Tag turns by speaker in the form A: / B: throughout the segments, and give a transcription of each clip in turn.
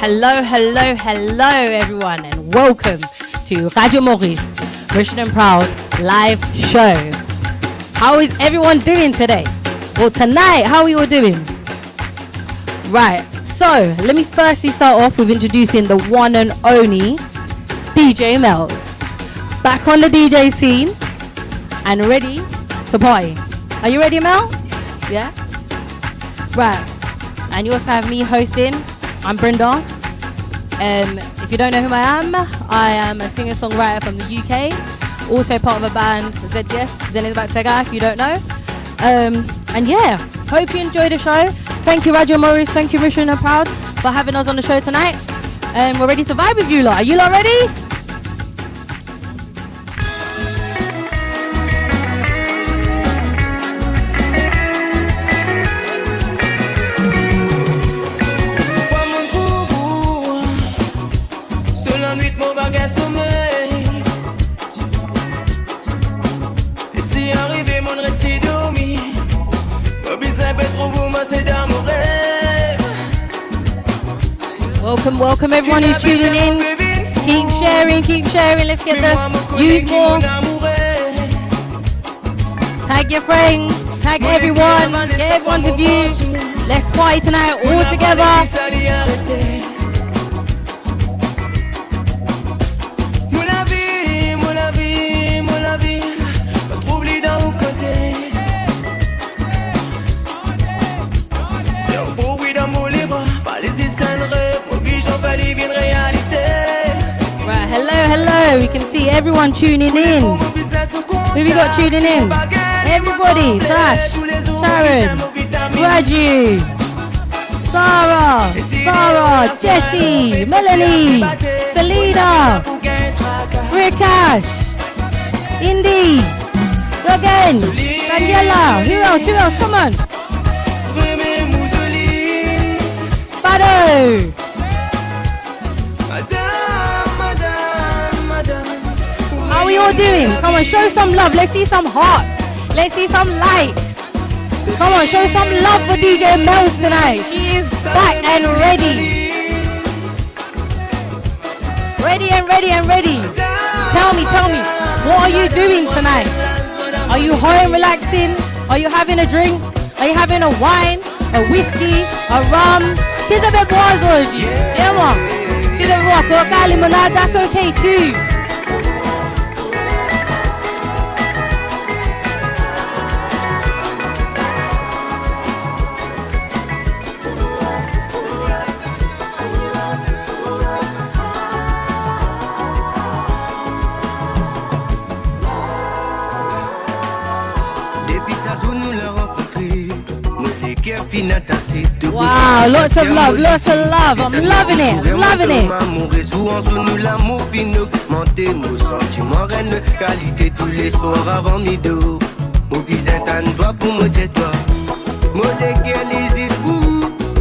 A: Hello, everyone, and welcome to Radio Maurice, Mauritian and Proud live show. How is everyone doing today? Well, tonight, how are you all doing? Right, so let me firstly start off with introducing the one and only DJ Melz. Back on the DJ scene and ready to party. Are you ready, Mel? Yeah? Right, and you also have me hosting. I'm Brinda. If you don't know who I am a singer-songwriter from the UK, also part of a band, ZDS, Zenith Batsega, if you don't know. And yeah, hope you enjoy the show. Thank you, Radio Maurice, thank you, Mauritian and Proud, for having us on the show tonight. We're ready to vibe with you lot. Are you lot ready? Welcome everyone who's tuning in. Keep sharing. Let's get the views more. Tag your friends, tag everyone, get everyone to view. Let's party tonight all together. Hello, we can see everyone tuning in. Who we got tuning in? Everybody, Sash, Sharon, Raju, Sarah, Jessie, Melanie, Selena, Rikash, Indy, again, Daniela, who else, come on. Spado. How are you all doing? Come on, show some love. Let's see some hearts. Let's see some likes. Come on, show some love for DJ Melz tonight. She is back and ready. Ready. Tell me, what are you doing tonight? Are you home relaxing? Are you having a drink? Are you having a wine, a whiskey, a rum? Qu'est-ce que vous boire aujourd'hui? Dis-moi. Si vous boire coca, limonade, that's okay too. Wow, lots of love. I'm loving it.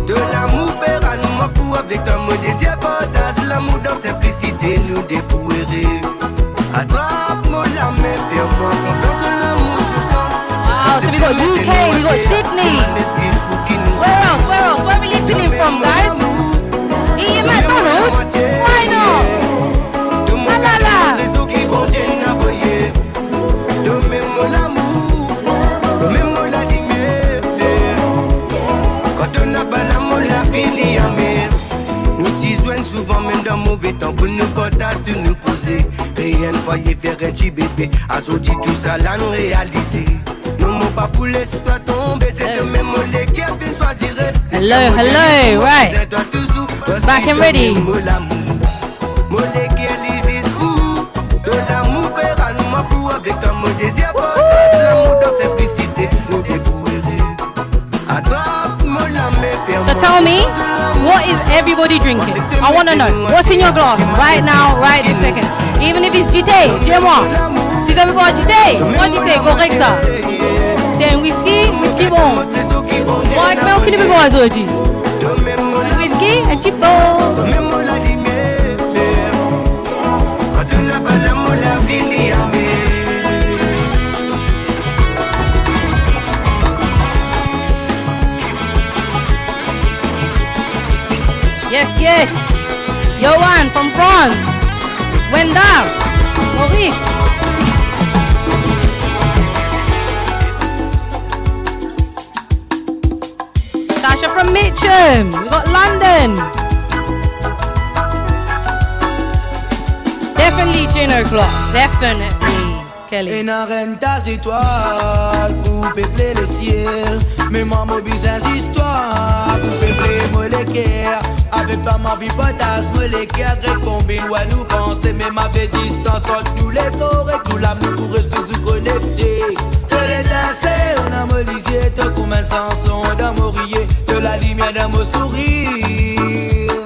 B: De l'amour fera nous m'en fous avec un mot désir partage l'amour dans simplicité nous dépouiller. Attrape-moi la main, fais-moi confiance de l'amour sur ça.
A: Wow, so we got UK, we got Sydney. Where else? Where are we listening from, guys? Eating McDonald's? Why not? Malala.
B: Donne-moi l'amour, donne-moi la lumière. Quand on n'a pas l'amour, la vie n'y a mer. Nous t'y joignent souvent, même dans mauvais temps, pour nous partager, de nous poser. Rien ne voyait faire un petit bébé, à dit tout ça, là, nous réaliser. Nos mots pas pour laisser toi tomber, c'est de même mots les qui viennent choisir.
A: Hello, right. Back and ready. So tell me, what is everybody drinking? I want to know. What's in your glass right now, right this second? Even if it's JT, dis-moi. Si vous avez boire JT, moi JT, correct ça. C'est un whisky bon. Moi avec moi, aucune boire aujourd'hui. Un whisky, un petit bon. Yes. from France. Brinda, Maurice. Tasha from Mitcham. We got London. Definitely Gin O'Clock. Definitely. Kelly.
C: Une arène tas étoiles pour peupler le ciel. Mais moi, mon business histoire pour peupler mon l'équerre. Avec toi, ma vie potasse, mon l'équerre. Combien doit nous penser, même avec distance entre nous les corps et tout l'amour pour rester tous connectés. De l'étincelle dans mon lisier, te comme un sanson dans mon rier, de la lumière dans mon sourire.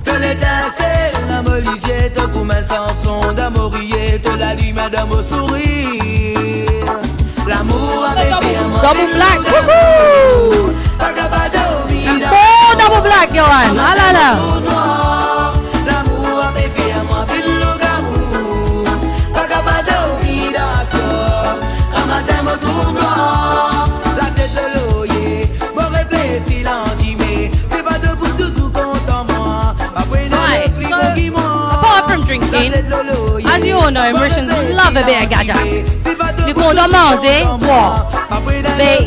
C: De l'étincelle dans mon lisier, te comme un sanson dans mon rier, de la lumière dans mon sourire. L'amour avait fait un
A: double black, woohoo! And 4 double black, Johan. Ah là là.
C: L'amour avait fait un moi ville le gamou. Vagabado midasio. Un matin me tournoie. La tête de l'oyer. Bon réfléchis l'antimé. C'est pas debout toujours content moi.
A: Apart from drinking, as you all know, Mauritians love a bit of gaja. Du coup, on doit manger, boire. Mais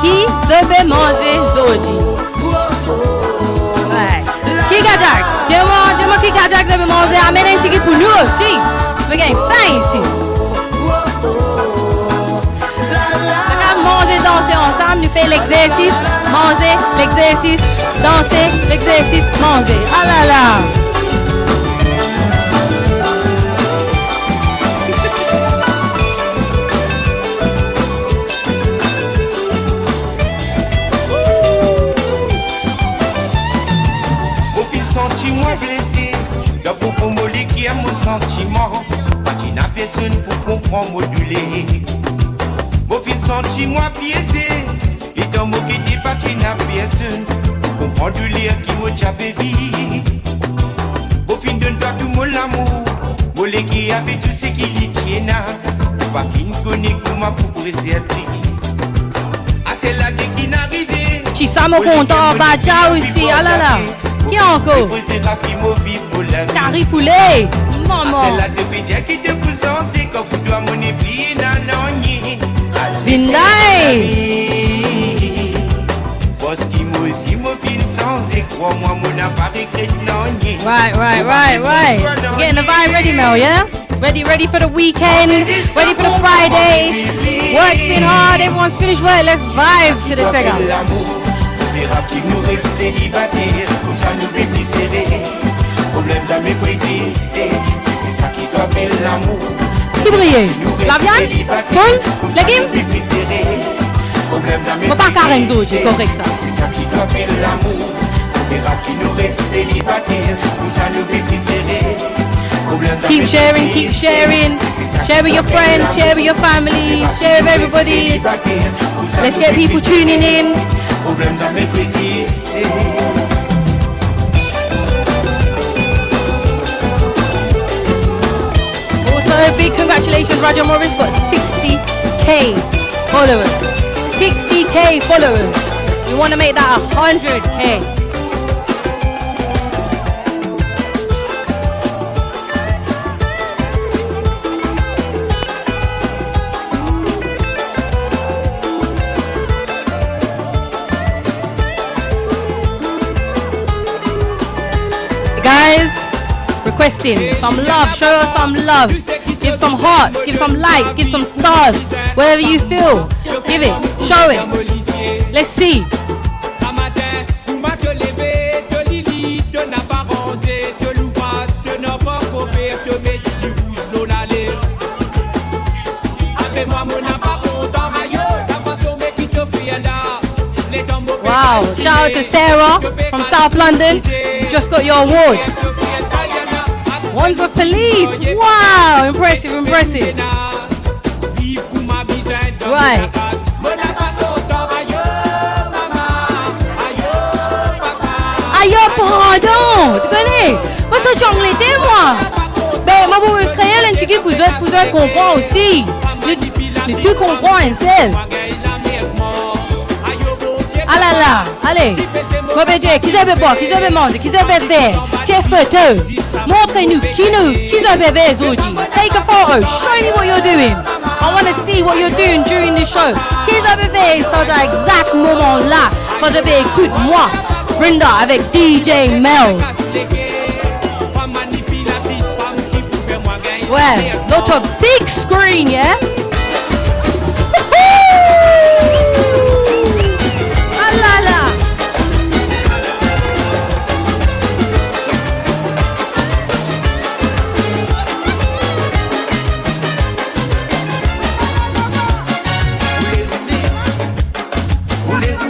A: qui se fait manger zoji? Ouais. Qui gajak? Dis-moi qui gajak se fait manger. Amène un petit pour nous aussi. We're getting faim ici. Manger, danser ensemble, nous fait l'exercice, manger, l'exercice, danser, l'exercice, manger. Ah là là.
D: Sentiment blessé, le pauvre mollet qui aime mon sentiment. Quand il n'a personne pour comprendre, moduler. Mon fils sentiment piégé, et dans mon qui dit pas qu'il n'a personne pour comprendre du lire qui m'a déjà vie. Mon fils donne-toi tout mon amour, mollet qui avait tout ce qui lui tient. Pas fin connaît comment pour presser. Ah, c'est là qui n'arrivait.
A: Chisamo content, Baja aussi, ah là là. Qui encore? Carré poulet. Maman.
D: C'est la de qui te pousse en c'est quand vous dois mon épier nanoni.
A: Brinda.
D: Parce qu'il m'a aussi mon fil sans et crois-moi mon appareil crétinoni.
A: Right. We're getting the vibe ready, Mel, yeah? Ready for the weekend. Ready for the Friday. Work's been hard. Everyone's finished work. Let's vibe to the second.
D: Verra qui nous reste célibataire, comme ça nous fait plus serré. Problème ça me peut exister, c'est ça qui doit faire l'amour.
A: Qui brille? La viande? Paul? Légumes? Faut pas carrément c'est correct ça.
D: C'est ça qui doit faire l'amour. Verra qui nous reste célibataire, comme ça nous fait plus serré.
A: Keep sharing. Share with your friends, share with your family, share with everybody. Let's get people tuning in. Also, big congratulations, Roger Morris got 60k followers. 60k followers. We want to make that 100k. Guys, requesting some love, show us some love, give some hearts, give some likes, give some stars, whatever you feel, give it, show it, let's see. Wow, shout out to Sarah from South London. You just got your award. One's with police. Wow, impressive. Right. Aïe, pardon. Tu connais? Moi, ça, tu anglais, moi. Ben, moi, vous créez un petit peu pour vous comprendre aussi. Tu comprends, un seul. Ah là là là. Allez. Robédier, qui veut boire, qui veut manger, qui veut faire. Tiens, photo. Montrez-nous qui veut faire aujourd'hui. Take a photo. Show me what you're doing. I want to see what you're doing during the show. Qui veut faire dans l'exact moment-là. Quand je vais écouter moi, Brinda avec DJ Melz. Ouais, notre big screen, yeah? Ah là là!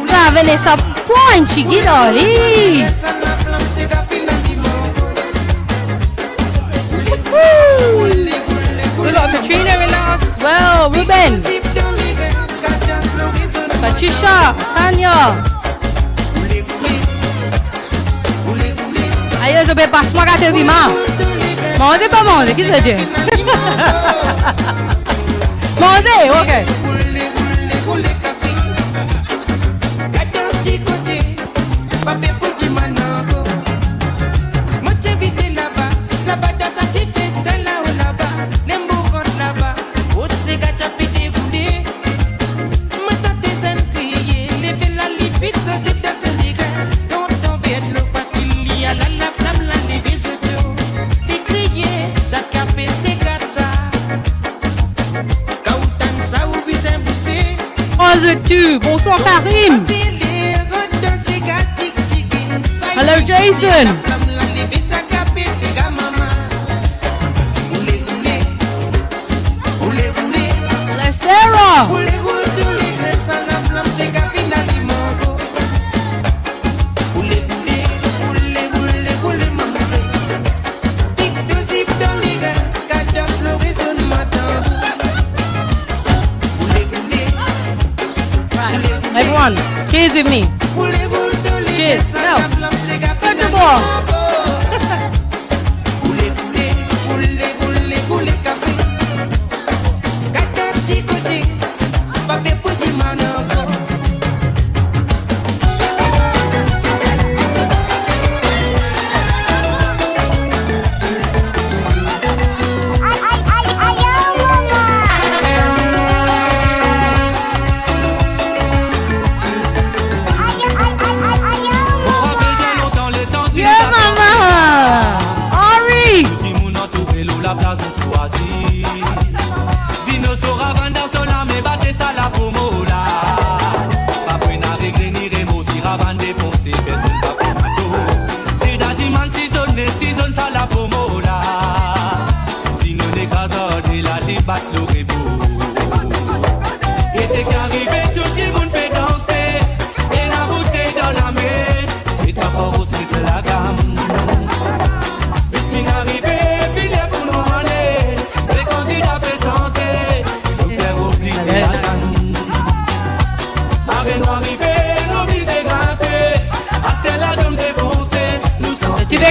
A: Ça, Vanessa, point, chiquidori! We got Katrina in the house as well. Ruben, Patricia, Tanya. Ayo, je vais pas se magater vite, ma. Mangez pas manger, qui c'est Dieu? Mangez, ok. Bonsoir Karim. Hello Jason. Hello Sarah. Everyone, cheers with me. Cheers. No. Put the ball.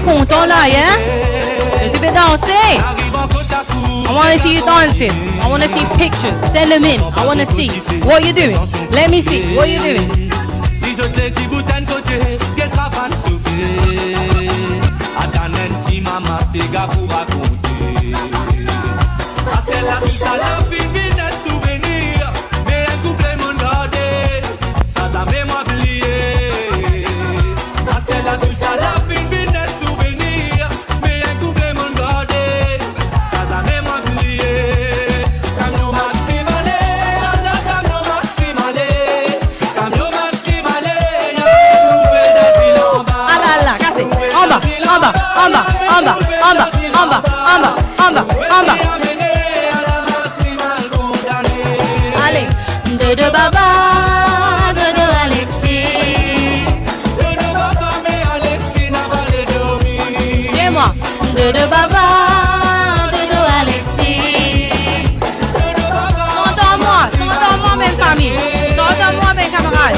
A: Content là, yeah? Tu veux danser? I want to see you dancing. I want to see pictures. Send them in. I want to see what you're doing. Let me see what you're doing. Si je te dis boutin côté, qu'est travail souffler. Attends, maman, c'est gars pour raconter. Après la vie, ça la vie, vient souvenir. Mais un couplet mon gardé, ça t'a même oublié. Après la vie, ça la vie, allez, de baba, de Alexis. De baba, mais Alexis n'a pas les dormi. Dis-moi, de baba, de Alexis. Entends-moi, mes familles. Entends-moi, mes camarades.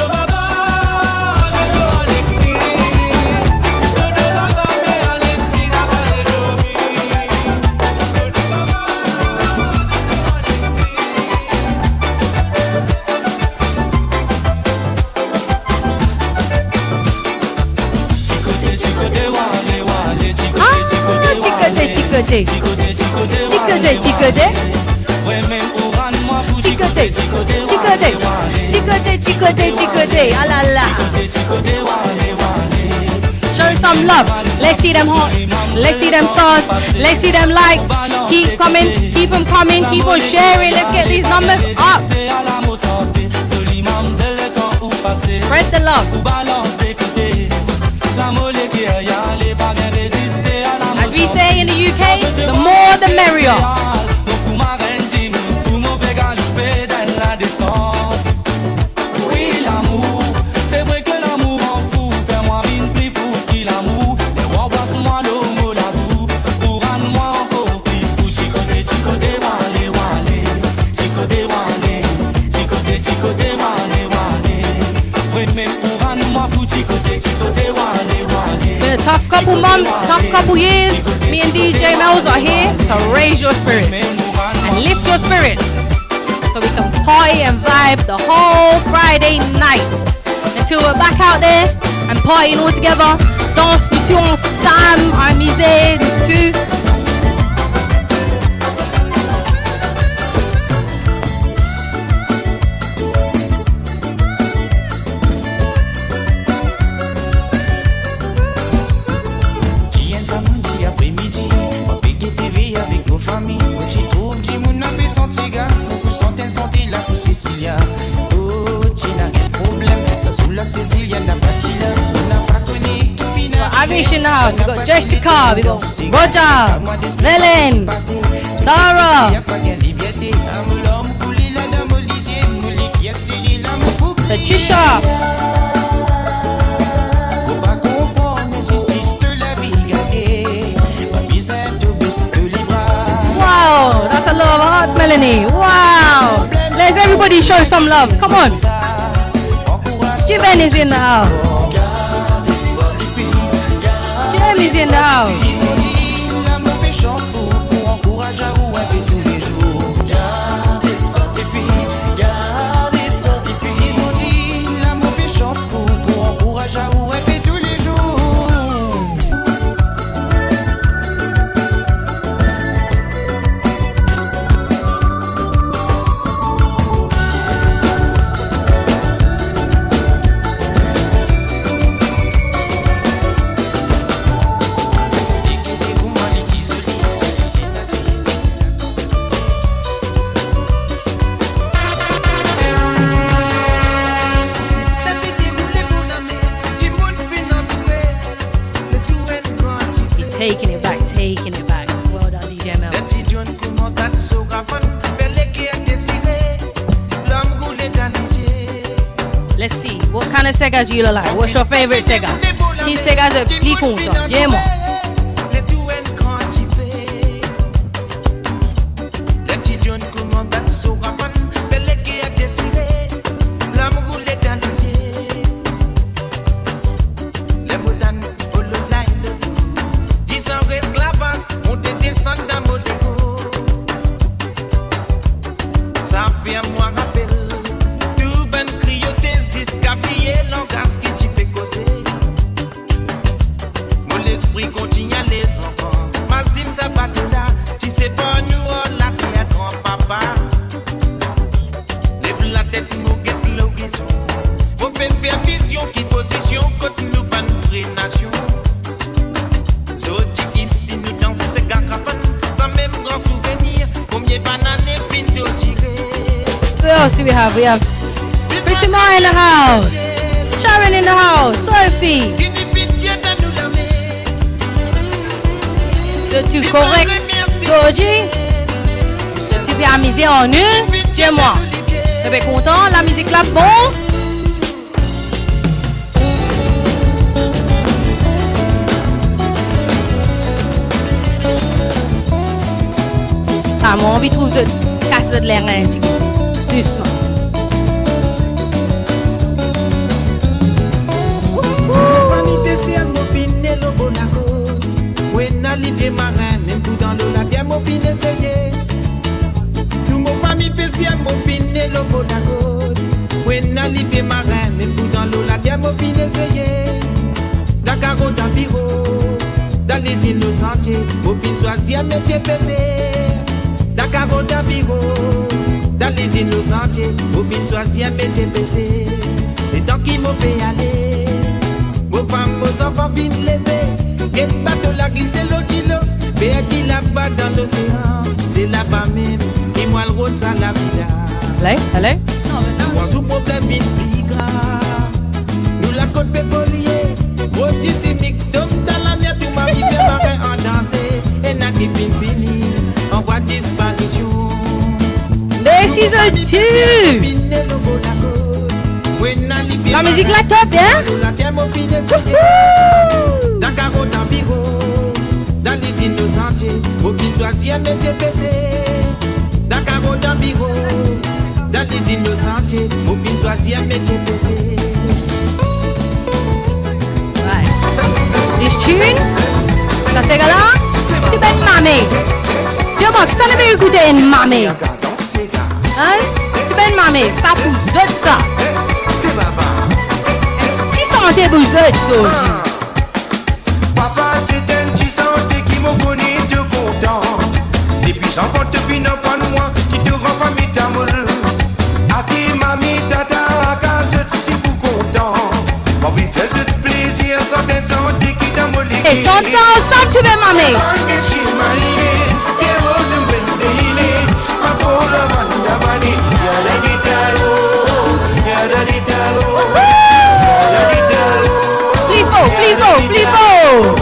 A: Chicoté. Chicoté, chicoté. Chicoté, chicoté, chicoté, chicoté. Ah là là. Show some love. Let's see them hearts. Let's see them stars. Let's see them likes. Keep coming. Keep them coming. Keep on sharing. Let's get these numbers up. Spread the love. As we say in the UK, the more the merrier. Been a tough couple months, tough couple years. Me and DJ Melz are here to raise your spirits and lift your spirits so we can party and vibe the whole Friday night until we're back out there and partying all together. Danse nous tous ensemble, amuser nous tous. Amish in the house, we got Jessica, we got Roger, Velen, Dara, Patricia. Wow, that's a lot of hearts, Melanie. Wow. Let's everybody show some love. Come on. Jiven is in the house. Is in the house. Taking it back. Well done, DJ Melz. Let's see, what kind of Segas you like? What's your favorite Sega? Si Segas est plus content, dis-moi. We have Pretty Ma in the house, Sharon in the house, Sophie. C'est-tu correct, Georgie? Tu fais amuser en une? Tiens-moi. Tu es content? La musique là, bon? Ah, moi, envie de trouver casser de l'air un petit peu. Doucement.
C: Même tout dans l'eau, la terre m'a fin essayé. Tout mon famille spéciale m'a fin le beau d'accord. When I live marin, même tout dans l'eau, la terre m'a fin essayé. Dakar au Tapiro, dans dans les innocentiers, au fin choisir métier pesé. Dakar au Dabigo, dans les innocentiers, au fin choisir métier pesé. Et tant qu'il m'a fait aller, vos femmes, vos enfants viennent lever. Et bateau la glissé l'eau d'îlot, perdu là-bas dans l'océan. C'est là-bas même, qui moi le route ça la vida.
A: Hello?
C: Moi tout problème vite plus grave. Nous la côte pétrolier, routissimique, d'homme dans la mer, tout ma vie fait marrer en danser. Et n'a qui fini, on voit disparition.
A: This is a tune. La musique la top, hein?
C: Dakar au Tampico, dans les innocentiers, au fin choisir métier pesé. Dakar au Tampico, dans les innocentiers, au fin choisir métier pesé.
A: This tune, ça c'est là, tu ben mamé. Dis-moi, qui ça l'avait écouté une mamé? Hein? Tu ben mamé, ça pour d'autres ça. Si santé pour d'autres aujourd'hui.
D: Papa, c'est un petit santé qui m'a connu de content. Depuis j'enfant, depuis non pas moi, qui te rend famille d'amour. Aki, mamie, tata, aka, je suis pour content. Mon vie fait ce plaisir, santé qui t'a molé.
A: Et sans ça, ensemble, tu veux mamé. Plus fort.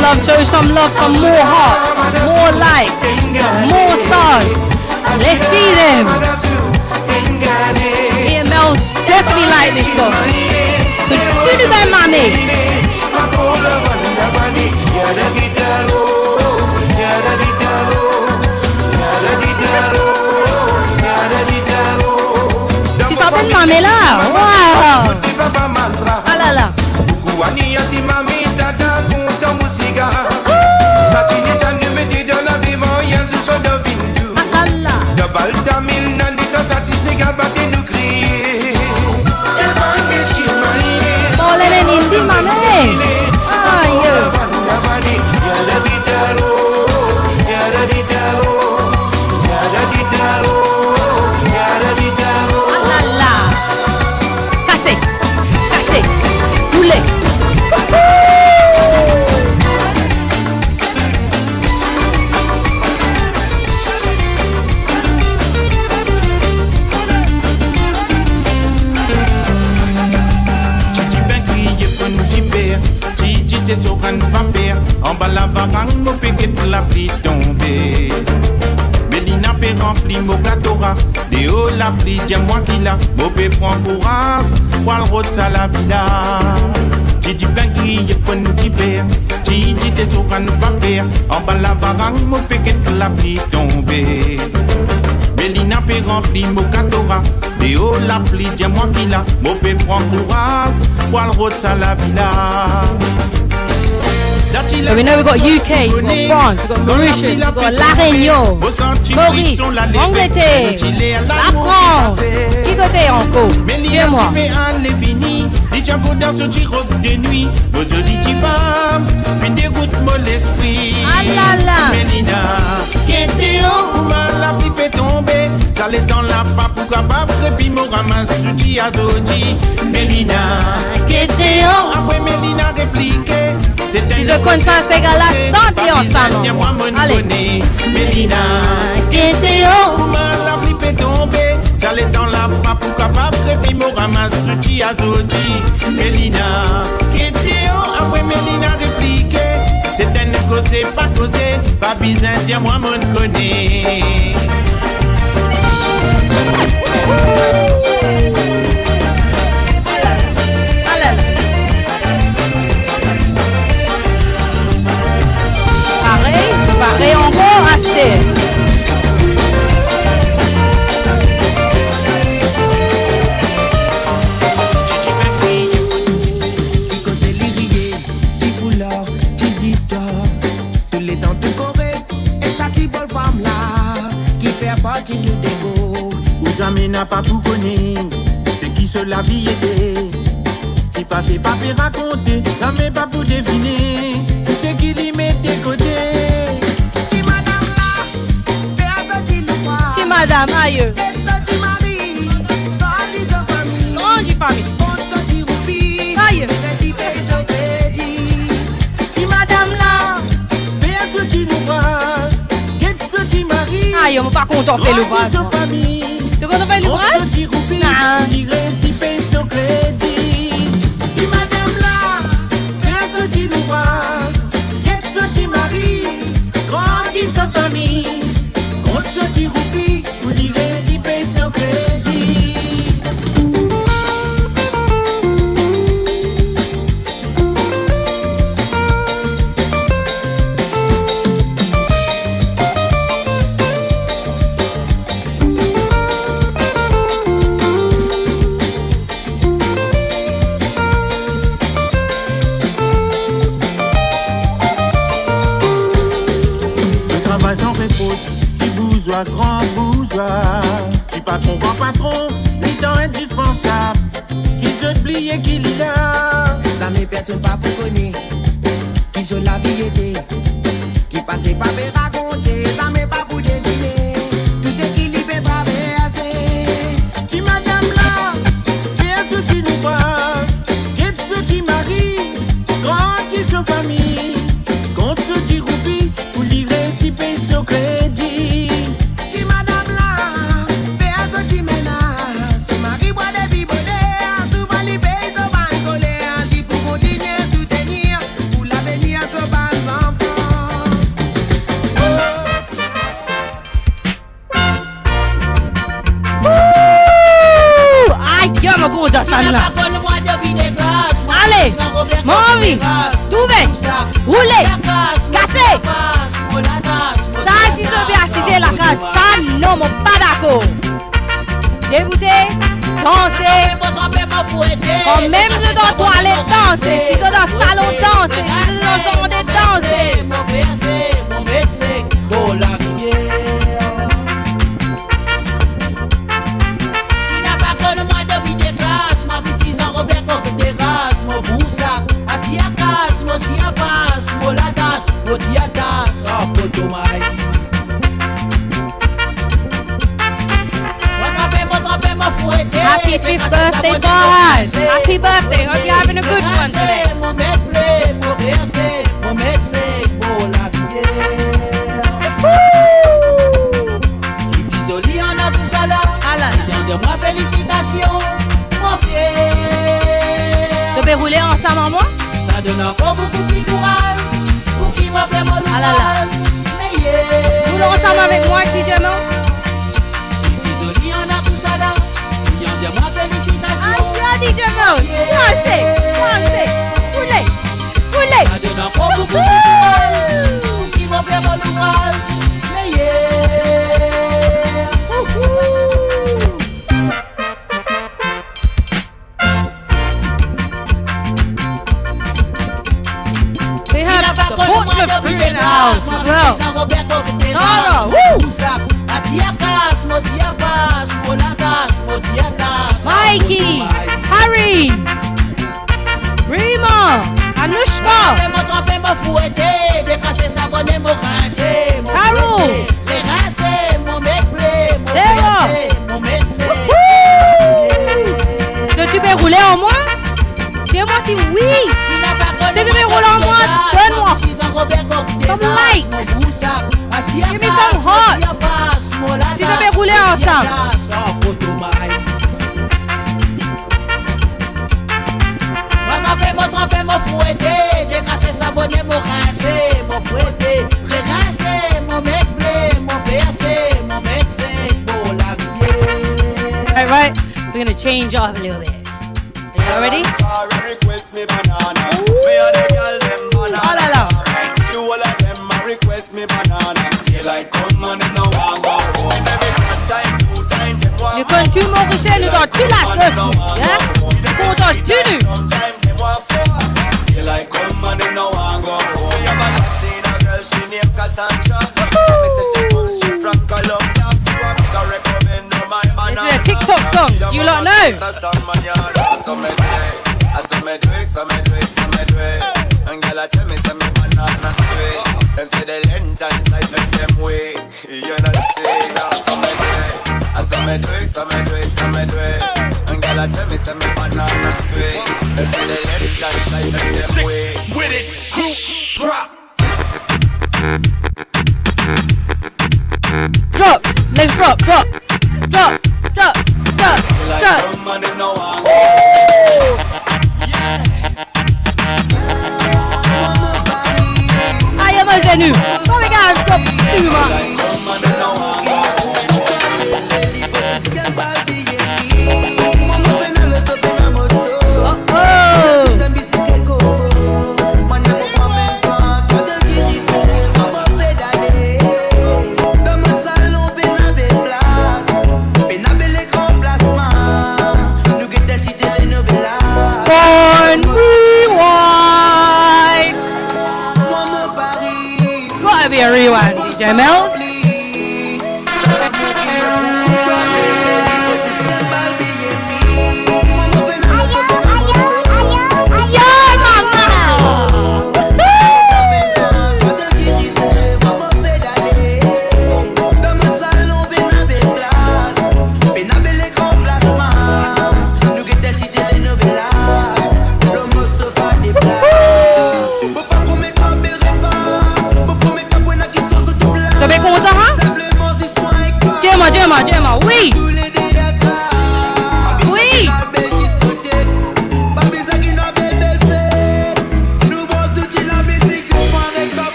A: Love, show some love, some more heart, more light, more stars. Let's see them. Me and Melz definitely like this song. So do the mommy. Tu t'appelles mamie là? Wow. Ah là là.
D: En bas la varangue, mon péquet la pluie tombée. Mélina peut remplir mon gâteau, des hauts la pluie, dis-moi qui l'a. Mon pé prend courage, pour le route à la villa. Titi ben grillé, pour nous tiper. Titi t'es sur un vapeur. En bas la varangue, mon péquet la pluie tombée. Mélina peut remplir mon gâteau, des hauts la pluie, dis-moi qui l'a. Mon pé prend courage, pour le route à la villa.
A: So we know we've got UK, we've got France, we've got Mauritius, we've got La Réunion, Maurice, Angleterre, la France. Qui côté encore? Dis-moi. Ah là là.
D: Ça les dans la pape ou capable, puis mon ramasse souti à Zodi. Mélina, Kétéo, après Mélina répliqué.
A: Si je connais ça, ces gars-là, santé ensemble. Allez.
D: Mélina, Kétéo, la flippe est tombée. Ça les dans la pape ou capable, puis mon ramasse souti à Zodi. Mélina, Kétéo, après Mélina répliqué. C'est un causé, pas causé, pas bizarre, tiens-moi mon connaît.
A: Pareil encore assez.
C: ça m'en n'a pas pour connaître. C'est qui se la vie était. Qui passait pas pour raconter, ça m'est pas pour deviner. C'est qui lui met des côtés.
B: Si madame là, fais sortir le roi.
A: Si madame, aïe.
B: Fais sortir Marie, grandis sa famille.
A: Grandis famille.
B: On sortit Roupi,
A: Aïe.
B: petit pays au crédit. Si madame là,
C: Fais sortir l'ouvrage. Get sortir Marie.
A: Aïe, on va pas content faire l'ouvrage.
C: Grandis sa famille.
A: Tu content faire
C: On
A: l'ouvrage?
C: sortit Roupi,
A: Nah.
C: il récipie son crédit.
B: si madame là,
C: Fais sortir l'ouvrage. Get sortir Marie. Grandis sa famille. On sortit Roupi, pour lui récipient son crédit. Le travail sans réponse, petit bourgeois, grand bourgeois. Si patron, grand patron, les temps indispensables. Qui se plie et qui lit là.
B: ça m'est personne pas pour connaître. Qui se la vie était, qui passait pas pour raconter, ça m'est pas pour deviner. Tout ce qui lui fait traverser.
C: Qui madame là, fais ce qui nous voit. Qu'est ce qui marie, grandit sa famille. Compte ce qui roupie, pour lui réciper son crédit.
B: Si madame là, fais ce qui menace. Son mari boit des bibonnées, souvent les pays sont pas collés. Dit pour continuer à soutenir, pour l'avenir sont pas enfants.
A: Aïe, Dieu, mon gros, ça là. Allez, Mauvais, Touvé, Roulé, Cassé. Ça, si je vais assister la case, ça, non, mon pas d'accord. Dégoûté, danser. Quand même je dois toilette danser, si je dois dans le salon danser, si je dois dans le danser. Happy 5th birthday, guys! Happy birthday! Hope you're having a good one today. Ah là là.
C: Félicitations, mon fier.
A: Tu peux rouler ensemble en moi?
C: Ça donne encore beaucoup plus de courage pour qui m'a fait mon ouvrage.
A: Ah là là.
C: Mais yeah.
A: Roule ensemble avec moi, DJ Mo.
C: Désolé, on a tout ça là. Dis-moi félicitations.
A: Ah, DJ Mo. Dansez, dansez. Roulez, roulez.
C: Ça donne encore beaucoup plus de courage pour qui m'a fait mon ouvrage. Mais yeah.
A: We have the Portland food in the house as well. Zara, woo! Mikey, Harry, Rima, Anushka, Carol, Sarah. Woo! Tu peux rouler en moi? Dis-moi si oui. Si tu veux rouler en moi, donne-moi. Some light. Give me some hot. Si tu veux rouler ensemble. All right, we're gonna change off a little bit. Are you ready? Oh là là. Je continue mon Mauritian, nous avons tout la sauce. Hein? On continue. This is a I know.
C: And girl, I tell me, say me banana straight. Them say the length and size make them way. You know say now, so me do it. I say me do it, so me do it, so me do it. And girl, I tell me, say me banana straight. Them say the length and size make them way.
D: With it, group drop.
A: Drop. Let's drop. Drop. I am a new. Oh my God, drop too much. Be a rewind, DJ Melz. Gemma, oui.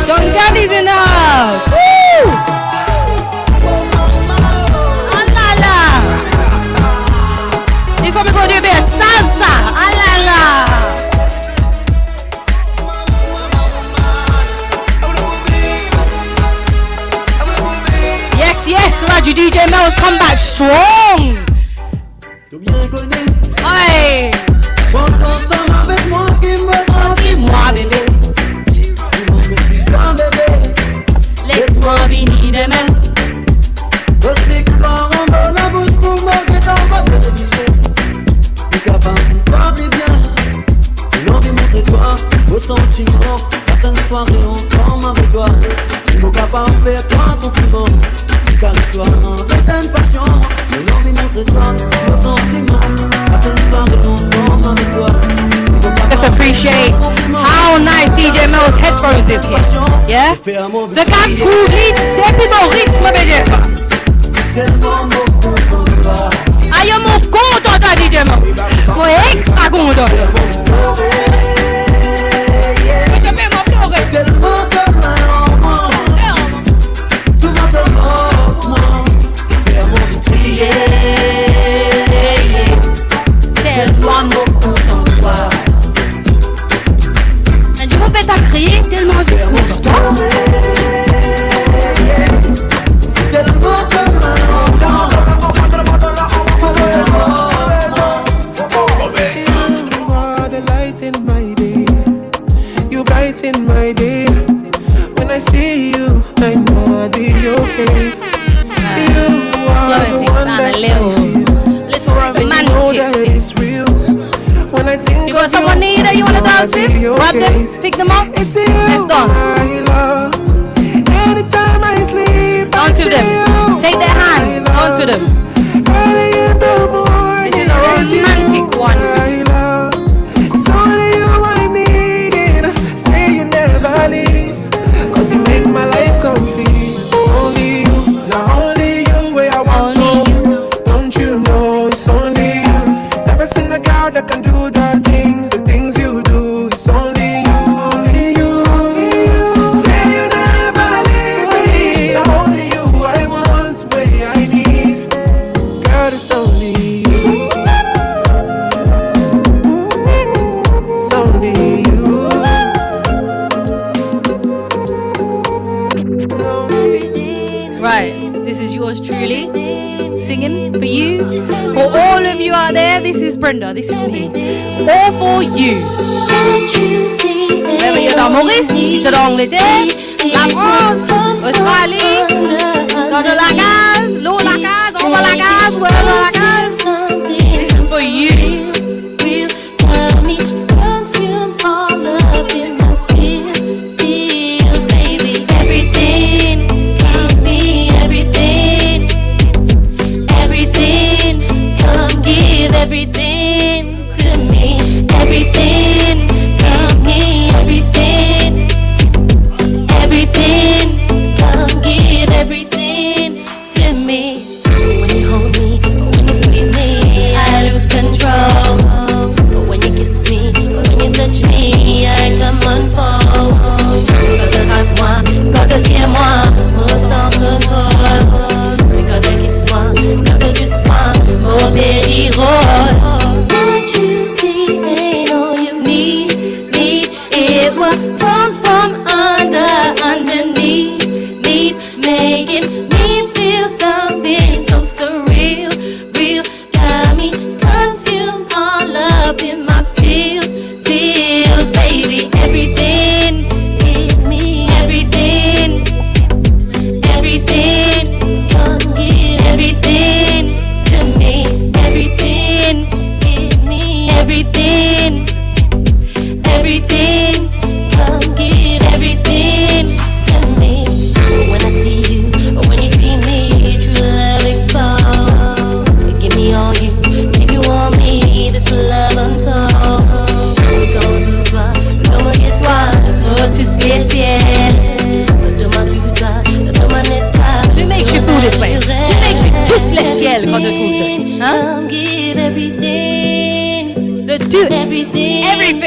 A: Don Candy's in the house. Woo! Alala. This one we gonna do a bit of salsa. Alala. Yes, Raju, DJ Melz come back strong. Hey. Moi bébé. Laisse-moi venir demain.
E: Vos sentiments, passe une soirée ensemble avec toi. Je ne peux pas faire toi compliment. Calme-toi avec une passion. J'ai envie de montrer toi vos sentiments, passe une soirée ensemble avec toi.
A: Just appreciate how nice DJ Melz headphones is here. Yeah? The guy couvrit depuis Maurice, ma bellezza. I am more content à DJ Melz. Moi extra content. T'as crié tellement je suis content.
F: You are the light in my day. You brighten my day. When I see you, I know I'll be okay. You are the one that I feel.
A: Little
F: I know that it's real. When I think
A: you got someone need that you want to dance with? Grab them, pick them up. Let's dance.
F: Anytime I sleep,
A: dance with them. Take their hand, dance with them. This is a romantic one.
F: It's only you I'm needing. Say you never leave, 'cause you make my life complete. It's only you, not only you where I want to. Don't you know it's only you. Never seen a girl that can do the things you do. It's only you, only you. Say you never leave me. Not only you I want, where I need. Girl, it's only you. It's only you.
A: Right, this is yours truly, singing for you. For all of you out there, this is Brinda, this is me. All for you. Whether you're dans Maurice, si t'es dans l'Angleterre, la France, Australie, dans de la gaz, l'eau la gaz, on va la gaz, ouais, la gaz.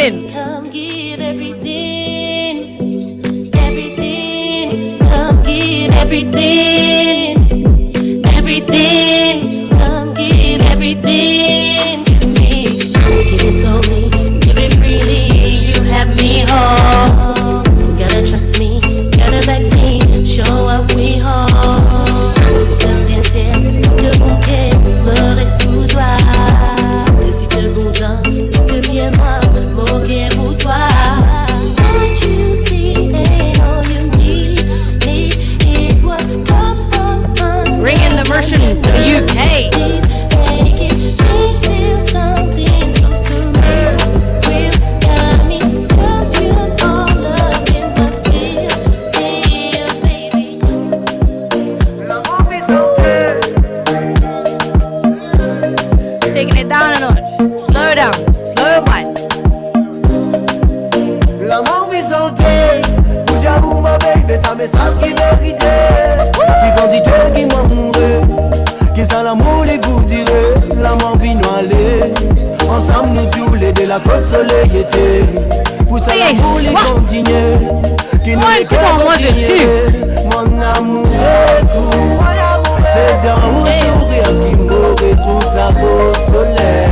A: in.
G: Come give everything, everything. Come give everything, everything. Come give everything to me. Give it slowly, give it freely. You have me whole. Gotta trust me, gotta back me. Show up, we home. Si t'es sincère, si t'es concret, me reste sous toi. Si t'es content, si t'es bien moi, moquer pour toi. What you see ain't all you need. It's what comes from under.
A: Bringing the merchant to the UK.
G: Make it feel something so surreal. Real, got me consumed all up in my feels, baby.
A: Taking it down a notch. Slow down. Slow wine.
C: L'amour santé, j'avoue ma baby, ça message qui méritait. Puis quand dit toi qui m'a mouru, qui ça l'amour les goûts dirait, l'amour binoilé. Ensemble nous tous les deux la côte soleil était. Pour ça l'amour les continuer, qui nous les continuer. Mon amour est tout, c'est dans mon sourire qui m'aurait tout ça beau soleil.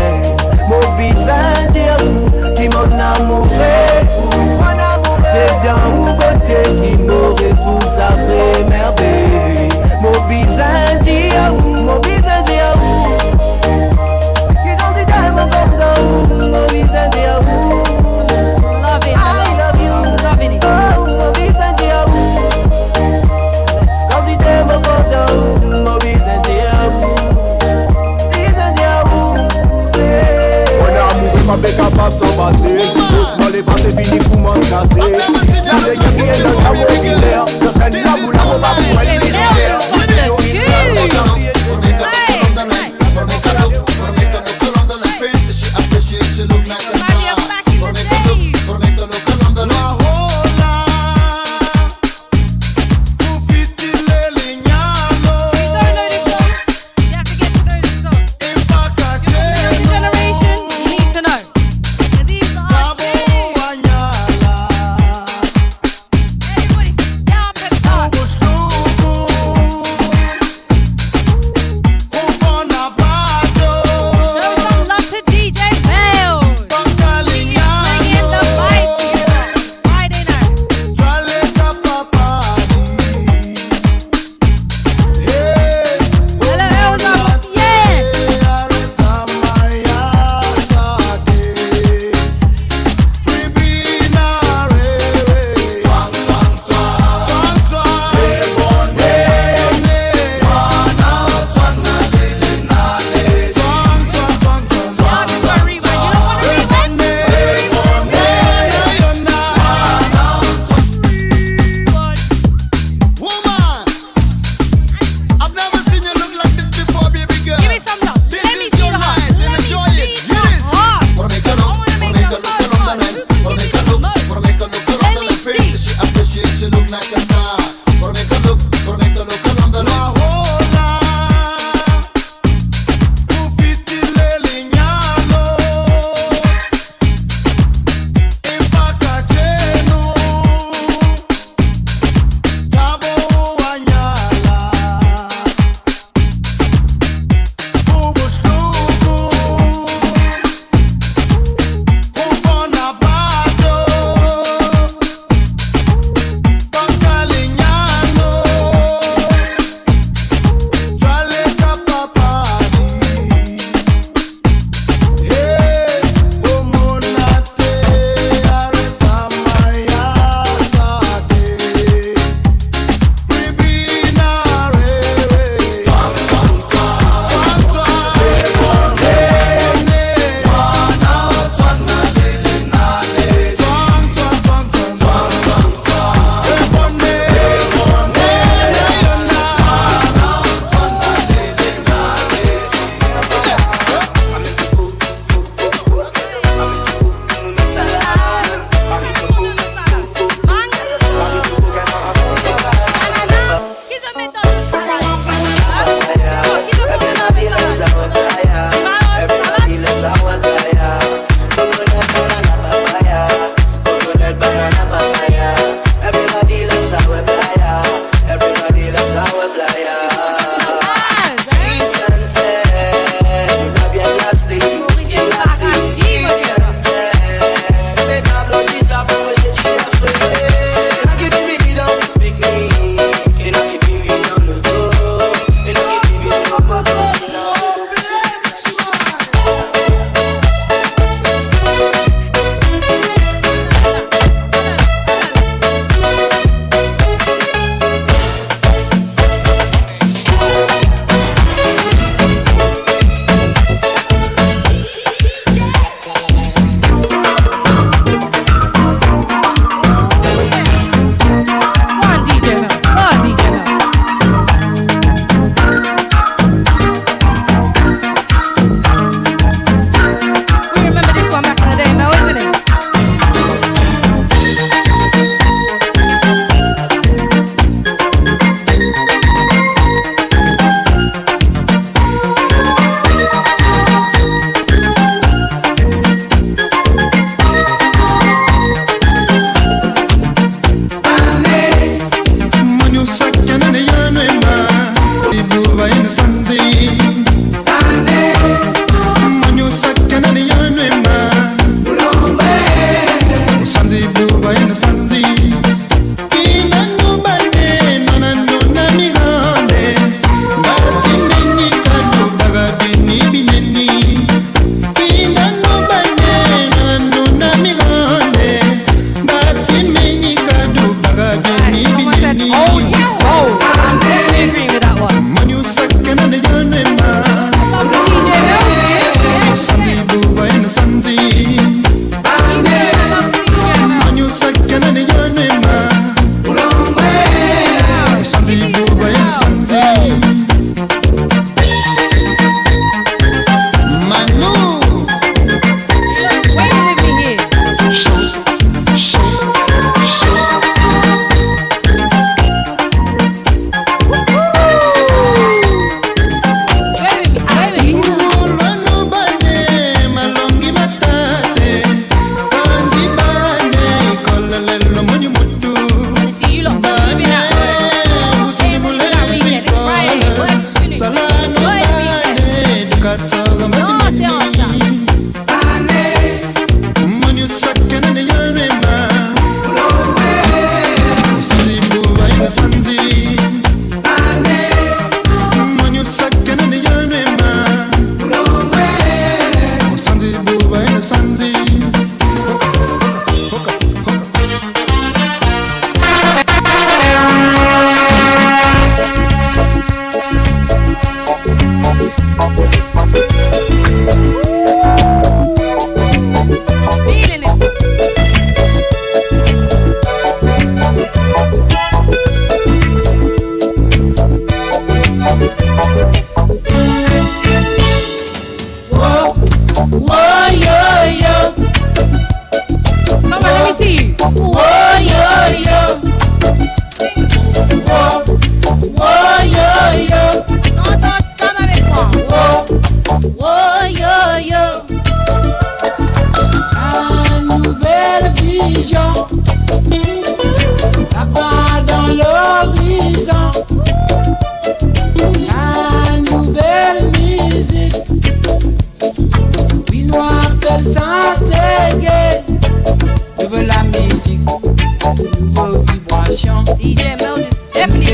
C: Mon visage qui mon amour est tout. C'est dans vos beauté qui m'aurait tout ça fait merveille. Mon visage à vous, mon visage à vous. Qui grandit tellement comme dans vous, mon visage à vous.
A: Love it.
C: I love you,
A: Loving it.
C: oh, mon visage à vous.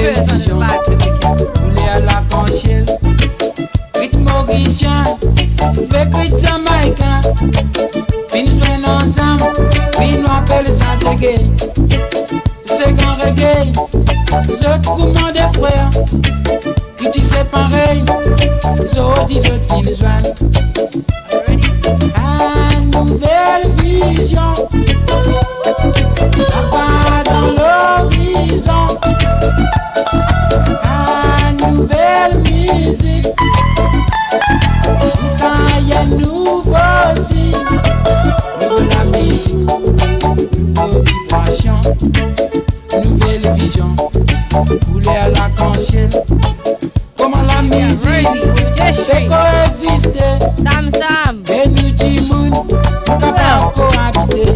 C: télévision, poulet à l'arc-en-ciel, rythme mauricien, fait rythme jamaïcain, puis nous jouons ensemble, puis nous appelle ça reggae. C'est qu'un reggae, ce courant des frères, qui dit c'est pareil, les autres disent qu'ils nous joignent. À nouvelle vision, là-bas dans l'horizon, à nouvelle musique, ça y a nouveau signe, nouvelle musique, nouvelle vibration, nouvelle vision, poulet à l'arc-en-ciel, comment la musique peut coexister. Et nous disons, nous capables cohabiter.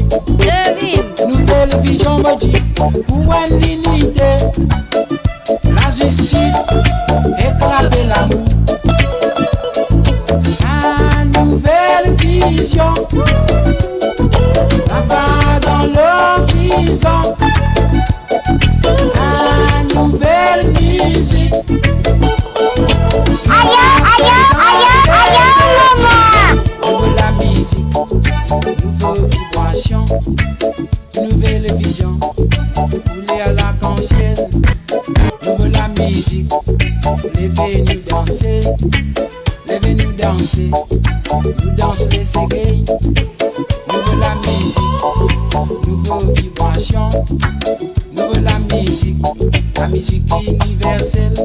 C: Nouvelle vision me dit, pour l'unité, la justice, éclater l'amour. À nouvelle vision, là-bas dans l'horizon, à nouvelle musique. Nouvelle musique, nouvelle vibration, nouvelle vision, poulet à l'arc-en-ciel, nouvelle musique, levez-nous danser, levez-nous danser, nous dansons les ségayes, nouvelle musique, nouvelle vibration, nouvelle musique, la musique universelle.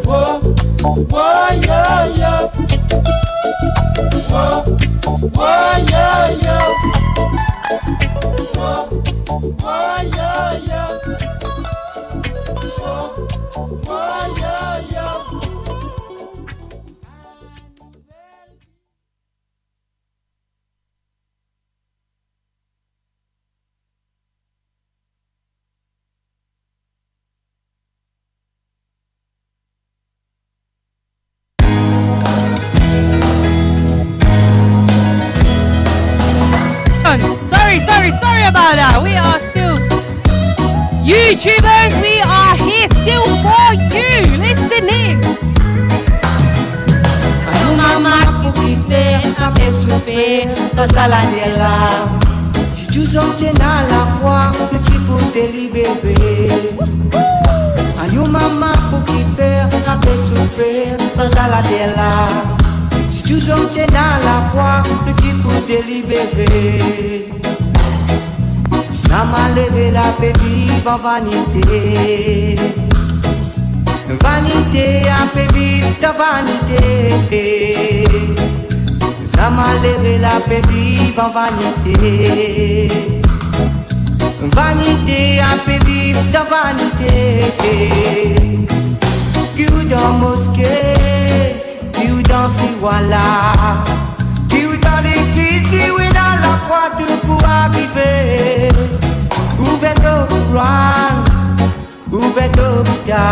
C: Oh, oh, yo, yo. Oh, oh, yo, yo. Oh, oh, yo, yo. Oh, oh, yo, yo.
A: Sorry about that. We are still YouTubers. We are here still for you. Listening.
H: Maman qui fait la paix souffrir dans sa là. Si tu sens dans la foi, le tu peux te libérer. Ayou maman qui fait la paix souffrir dans sa là. Si tu sens dans la foi, le tu peux te libérer. Ça m'a levé la paix vive en vanité. Vanité a fait vivre ta vanité. Ça m'a levé la paix vive en vanité. Vanité a fait vivre ta vanité. Qui ou dans mosquée, qui ou dans Siwala, qui ou dans l'église, qui ou dans la foi, tout pour arriver. Ouvert au Coran, ouvert au Bouddha,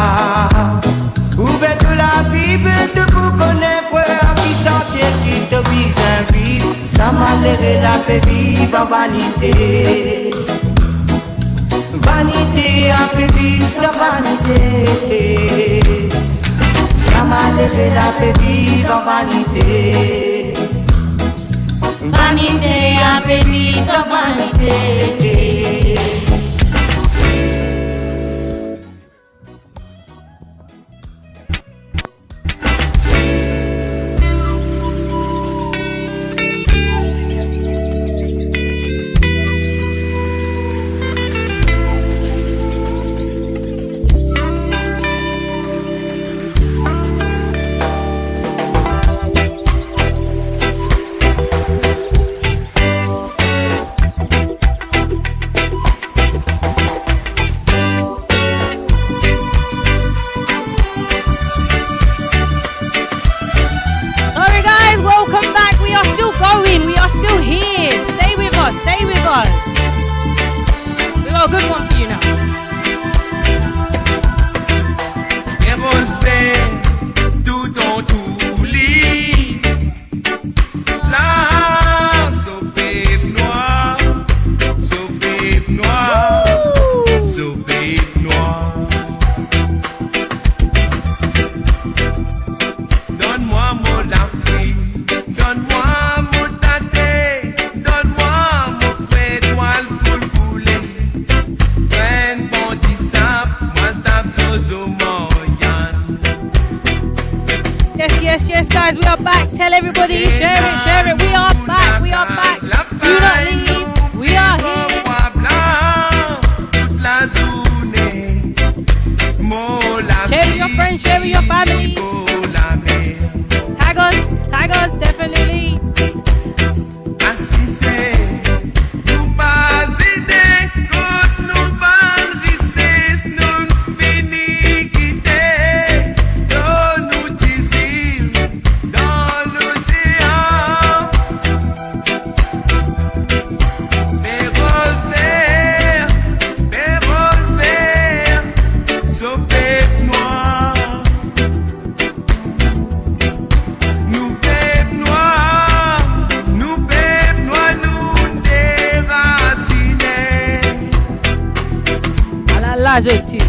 H: ouvert la Bible, de vous connaître, frère, qui sentier qui te vise un vivre. Ça m'a l'air la paix vive en vanité. Vanité a fait vivre la vanité. Ça m'a l'air la paix vive en vanité. Vanité a fait vivre la vanité.
D: noir.
A: yes, guys, we are back. Tell everybody, share it. We are back. Do not leave. We are here. Share with your friends, share with your family. Tag us, definitely. Too.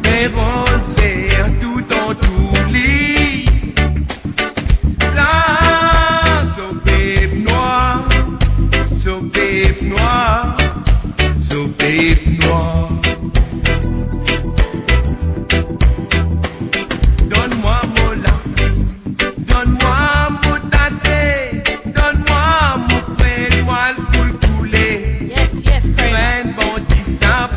I: Des roses verts tout en tout lit. Blanc, sauvez noir, sauvez noir, sauvez noir. Donne-moi mon lami, donne-moi mon tate, donne-moi mon frère, moi le coule couler.
A: Yes,
I: frère bon disap.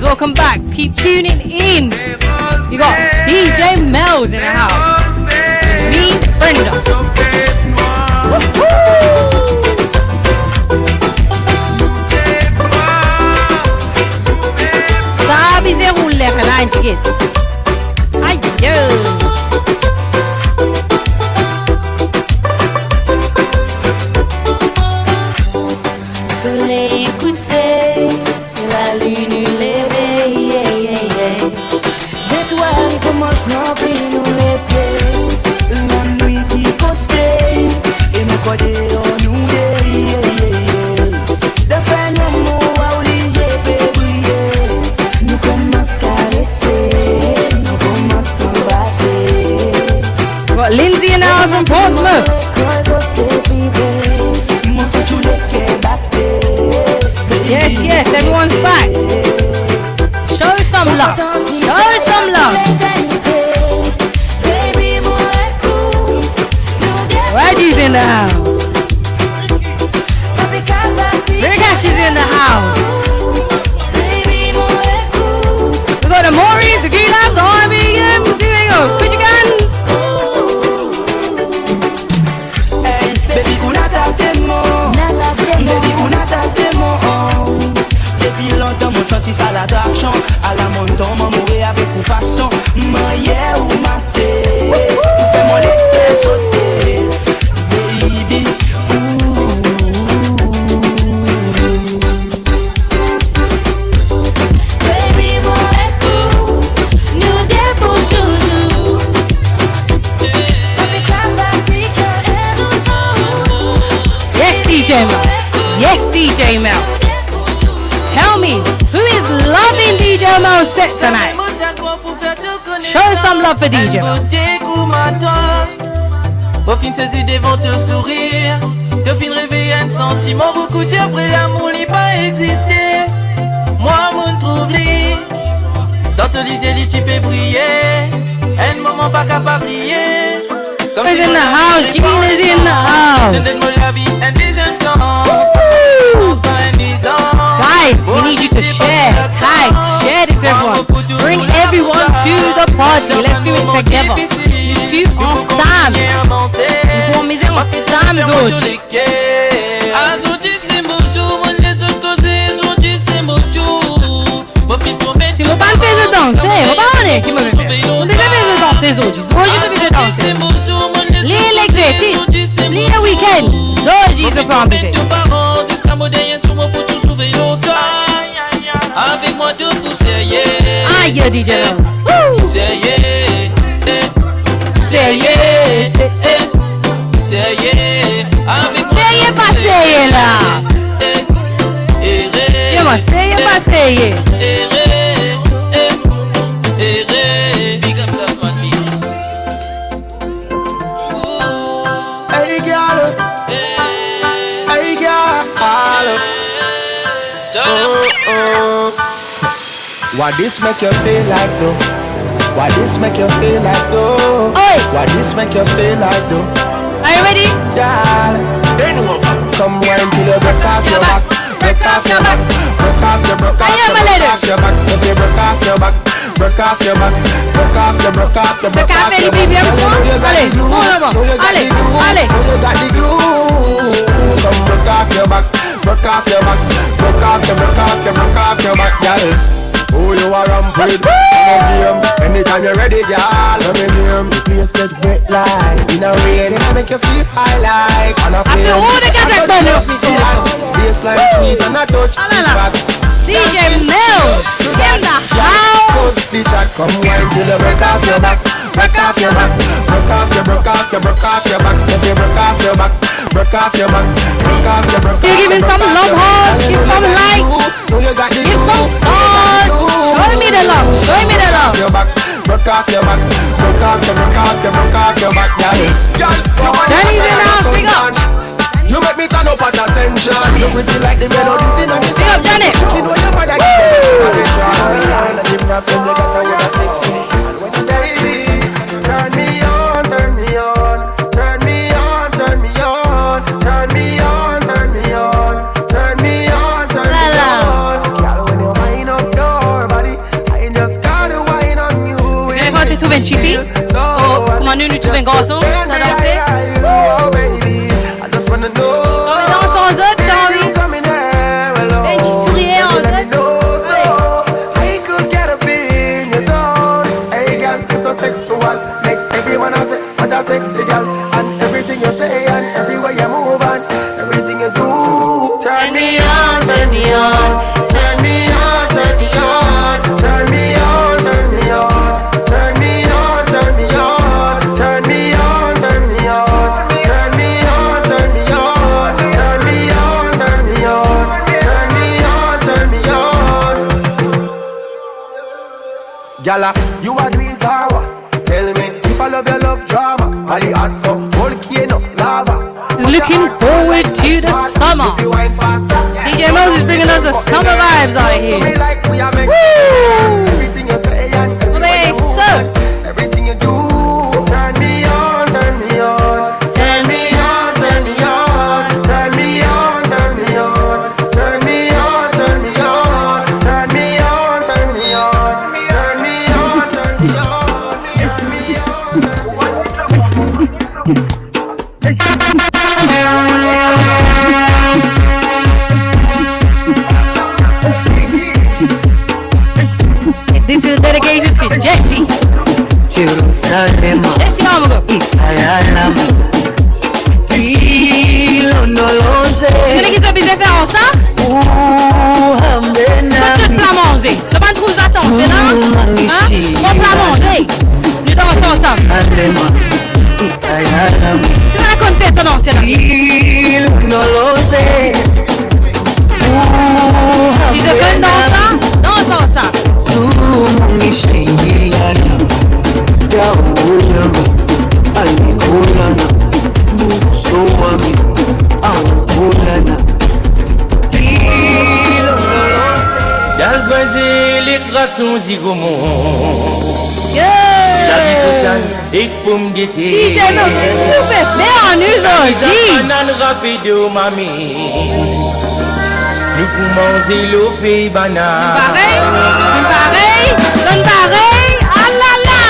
A: Welcome back. Keep tuning in. You got DJ Melz in the house. Me, Brinda. Sabi ze roule kalain chikit. Ayo.
G: Soleil couché, la lune levée, les étoiles commencent à nous laisser. La nuit qui costait, et me codait en nous de faire nos mots à obligé de briller. Nous commençons à caresser, nous commençons à embrasser.
A: Got Lindsay in the house from Portsmouth. Yes, everyone's back. Show some love. Show some love. Reggie's in the house. Rikash is in the house. We got the Mauritian, the Gulabs, the RBM, the Put your guns.
H: Hey, baby, depuis longtemps, mon senti ça l'attraction. À la montant, m'en mourir avec ou façon. M'en ou massé. Fais-moi les têtes sauter. Baby,
G: Baby, mon écoute, nous défons toujours.
A: Yes, DJ Mel. Yes, DJ Mel. Tell me, who is loving DJ Mel's set tonight? Show some love for DJ Mel.
H: Au fin ces idées vont te sourire. Au fin réveiller un sentiment. Beaucoup de après l'amour n'y pas existé. Moi mon troubli. Dans te lycée tu peux briller. Un moment pas capable briller.
A: Who's in the house? Jimmy is in the house. Guys, we need you to share, tag, share this everyone. Bring everyone to the party. Let's do it together. You two ensemble. Ils vont miser ensemble hoje. Se meu pai fez eu dançar, vou parar aqui, meu bebê. Não devia fazer dançar hoje. Hoje eu devia dançar. Liga l'exercício, liga weekend. Hoje eu vou fazer. like your DJ.
E: Say yeah, say yeah, say yeah.
A: Say yeah, pas say yeah là. Dis-moi, say yeah, pas say yeah.
E: Big up that man, Melz.
C: Hey girl, hey girl.
F: Why this make you feel like though? Why this make you feel like though?
A: Oi.
F: Why this make you feel like though?
A: Are you ready?
F: Girl, come wine till you break off your back. Break off your back. Break off your back. If you break off your back. Break off your back. Break off your break off your break off your back.
A: Allez, allez, allez.
F: You got the glue. Come break off your back. Break off your back. Break off your break off your break off your back, girl. Who you are with? No game. Anytime you're ready, girl. So me name. The place get wet like in a rain. It make you feel high like on a plane. Baseline sweet and a touch. This back.
A: DJ Melz in the house.
F: The jack come wine till you break off your back. Break off your back. Break off your break off your break off your back. If you break off your back. Break off your back. Break off your break off.
A: You're giving some love hearts. Give some likes. Give some stars. Show me the love. Show me the love.
F: Your back. Break off your back. Break off your break off your break off your back.
A: Johnny's in the house. Big up.
F: You make me turn up at attention. You pretty like the melodies in a kiss.
A: Big up, Johnny.
F: You know your mother give you turn me on, turn me on, turn me on, turn me on, turn me on, turn me on, turn me on, turn me on. Girl, when you wind up your body, I just gotta wind on you.
A: Quand tu trouves une chippie, oh, comment nous trouvons un garçon, on a dansé.
F: Oh baby, I just wanna know.
A: On danse en zone, t'as envie. Et tu souriais en zone.
F: I could get up in your zone. Hey girl, you're so sexual. Make everyone else say, what a sexy girl. And everything you say and everywhere you move and everything you do. Turn me on, turn me on. Turn me on, turn me on. Turn me on, turn me on. Turn me on, turn me on. Turn me on, turn me on. Turn me on, turn me on. Turn me on, turn me on. Turn me on, turn me on. Gala, you are doing power. Tell me if I love your love drama. Are the hot so volcano lava.
A: Looking forward to the summer. DJ Melz is bringing us the summer vibes out here. Woo!
F: Everything you say and
A: Okay, so
F: everything you do. Turn me on, turn me on. Turn me on, turn me on. Turn me on, turn me on. Turn me on, turn me on. Turn me on, turn me on. Turn me on, turn me on. Turn me
A: this is a dedication to Jesse.
E: Jerusalem,
A: Jesse, vamos go.
E: Ayalama,
A: Quelle qui t'a bien fait en ça? Quand tu plat manger, c'est pas une trousse d'attente, c'est là? Hein? On plat manger. Nous dansons ensemble. Tu vas la confesser, non, c'est là. Si tu veux danser ensemble.
E: Yal Brazil ikrason zigomon.
A: Yeah!
E: Ik poum gete.
A: DJ Melz, tu fais faire en aujourd'hui.
E: Zapanan rapido mami. Nous poumons zélo fait banane.
A: Pareil. Ah là là!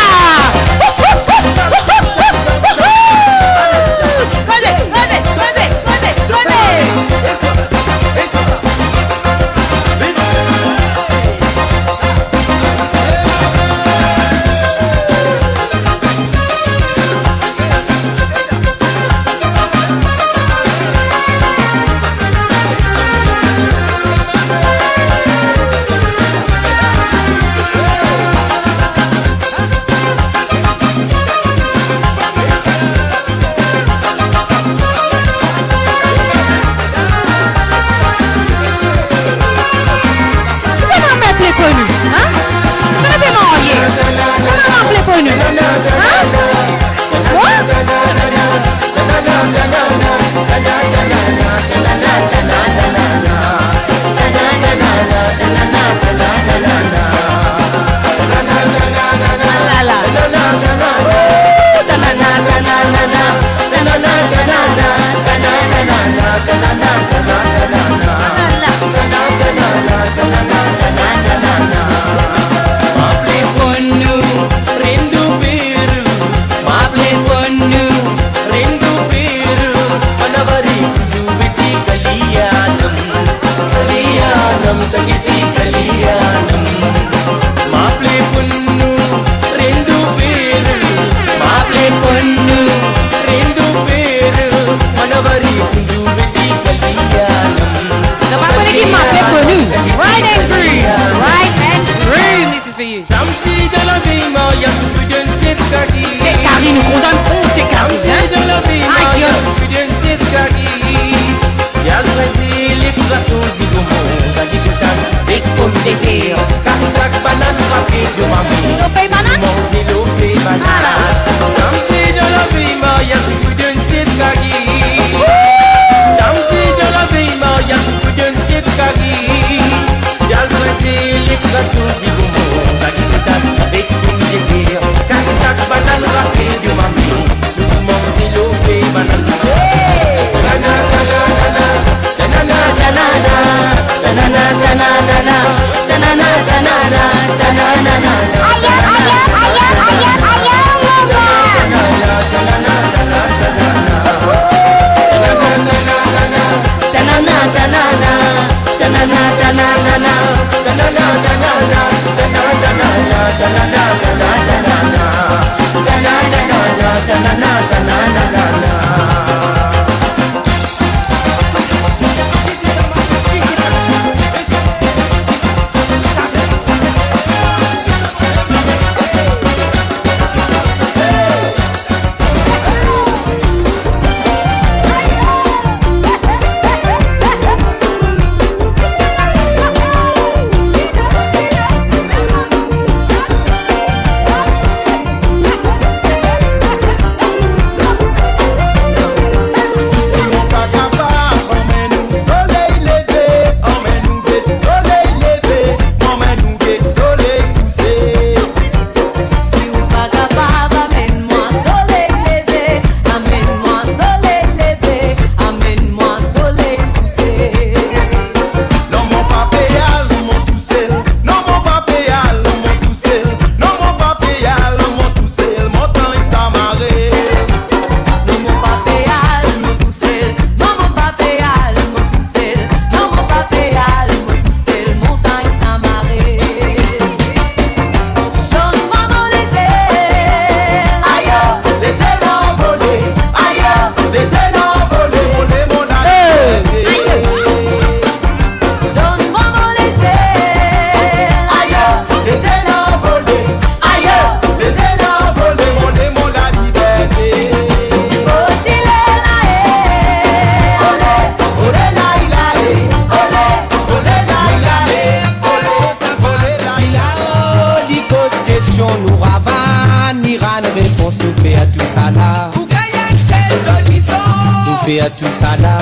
C: fait à tout ça là.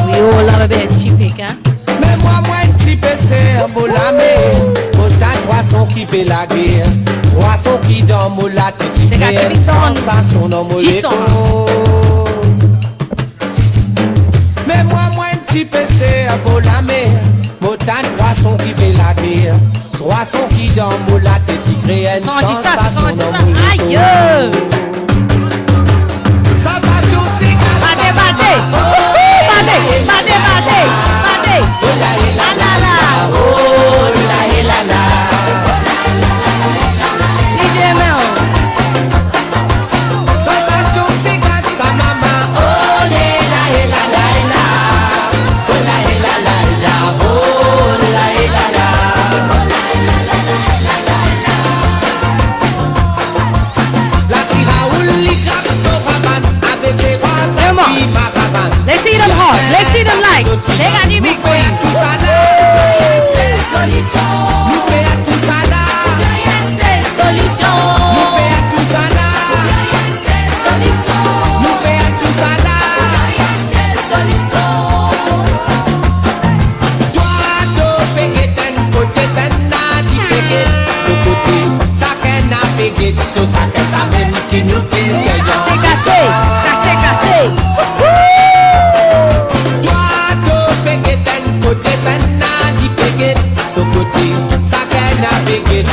A: We all love a bit of cheap hein?
C: Mais moi, cheap c'est un beau lamé. Autant poisson qui paie la guerre. Poisson qui dans mon latte qui fait une sensation dans mon écho. Mais moi, cheap c'est un beau lamé. Autant poisson qui paie la guerre. Poisson qui dans mon latte qui crée une sensation dans mon écho.
A: Aïe! Let's see them hard. Let's see them like. They got you big for you.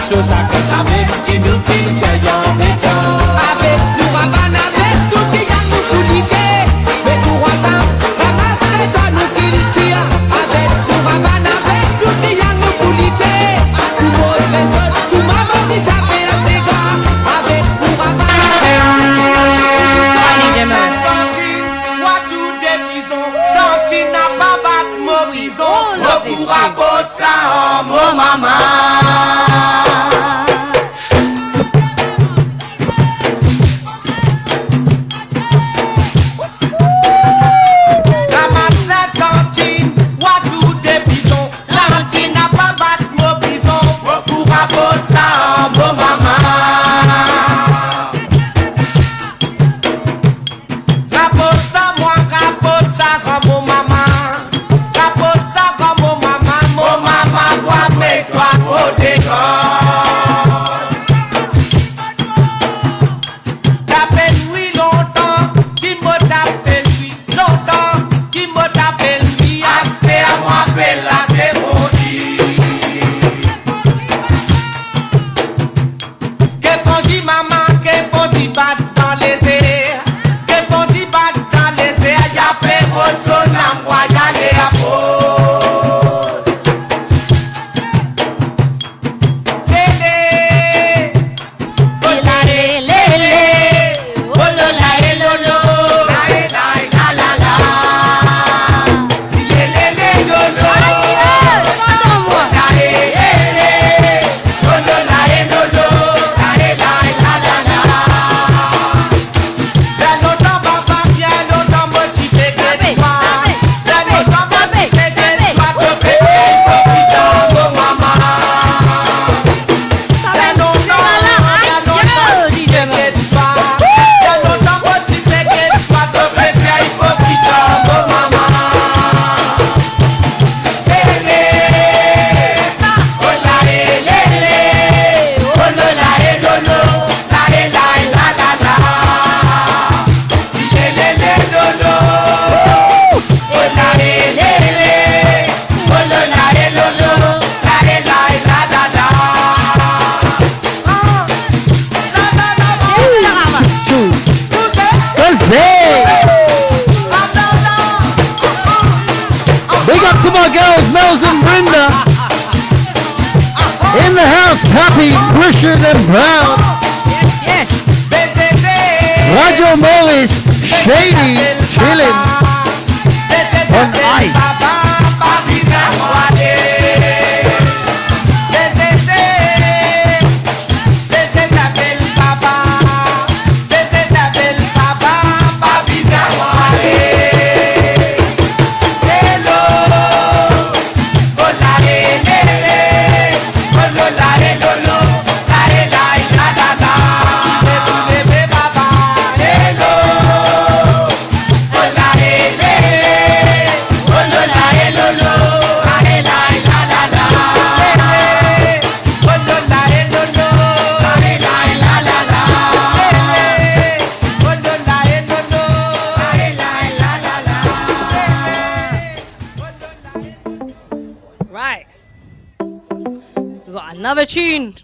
C: So ça fait ça même qui nous pique avec nous ravane avec tout qui a nous publié mais tout ensemble ramasse toi nous qui tire avec nous ravane avec tout qui a nous publié tout monde les autres tout maman qui j'avais à ses gars avec nous ravane moi tout des bisons tant tu n'as pas battre mon bison on pourra botter ça en mon maman.
D: Mama
J: Big up to my girls, Melz and Brinda. In the house, Papi, Mauritian and proud.
A: Yes.
J: Radio Maurice, Shaney, chilling on ice.
A: Another tune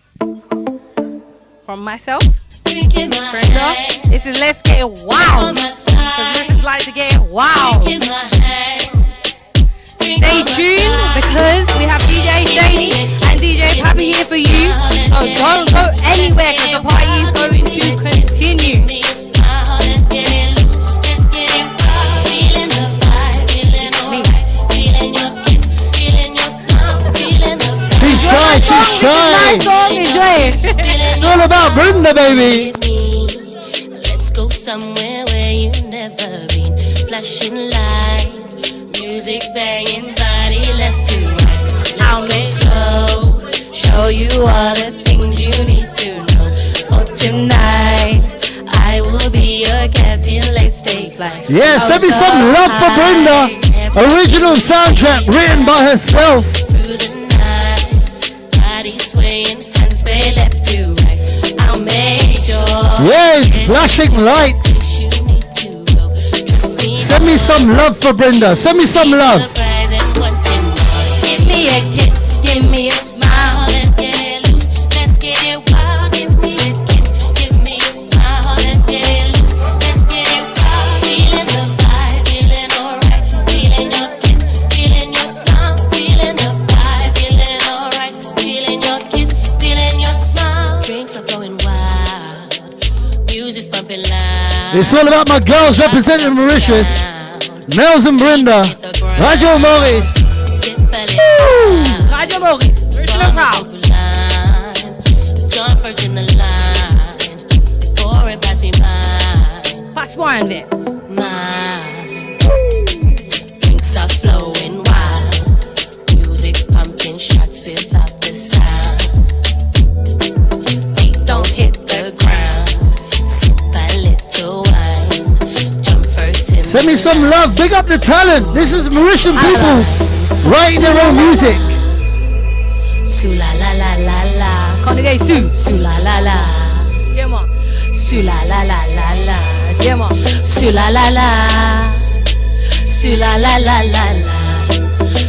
A: from myself, Brinda. This is Let's Get It Wild. Because Mauritians like to get it wild. Stay tuned because we have DJ Shaney and DJ Papi here for you. So don't go anywhere because the party is going to continue.
J: She's shy, she's shy.
A: Nice song, enjoy it.
J: It's all about Brinda, baby.
G: Let's go somewhere where you've never been. Flashing lights, music banging, body left to right. Let's go slow, show you all the things you need to know. For tonight, I will be your captain. Let's take flight.
J: Yeah, send me some love for Brinda. Original soundtrack written by herself.
G: Swaying, hands sway left to right. I'll make sure.
J: Yes, flashing light. Send me some love for Brinda. Send me some love.
G: Give me a kiss, give me a smile. Let's get it loose, let's get it wild. Give me a kiss, give me a smile. Let's get it loose, let's get it wild. Feeling the vibe, feeling alright. Feeling your kiss, feeling your smile. Feeling the vibe, feeling alright. Feeling your kiss, feeling your smile. Drinks are flowing wild, music's pumping loud.
J: It's all about my girls representing Mauritius. Melz and Brinda. Radio Maurice.
A: Radio Maurice. Mauritian and proud.
G: Join first in the line. Pour it past me mine.
A: Pass one there.
G: Mine. Drinks are flowing wild. Music pumping shots without the sound. Feet don't hit the ground. Sip a little wine. Jump first in
J: Send me some love. Big up the talent. This is Mauritian people writing their own music.
G: Sou la la la la la.
A: Quand les gars Sou.
G: Sou la la la.
A: Dis-moi.
G: Sou la la la la la.
A: Dis-moi.
G: Sou la la la. Sou la la la la la.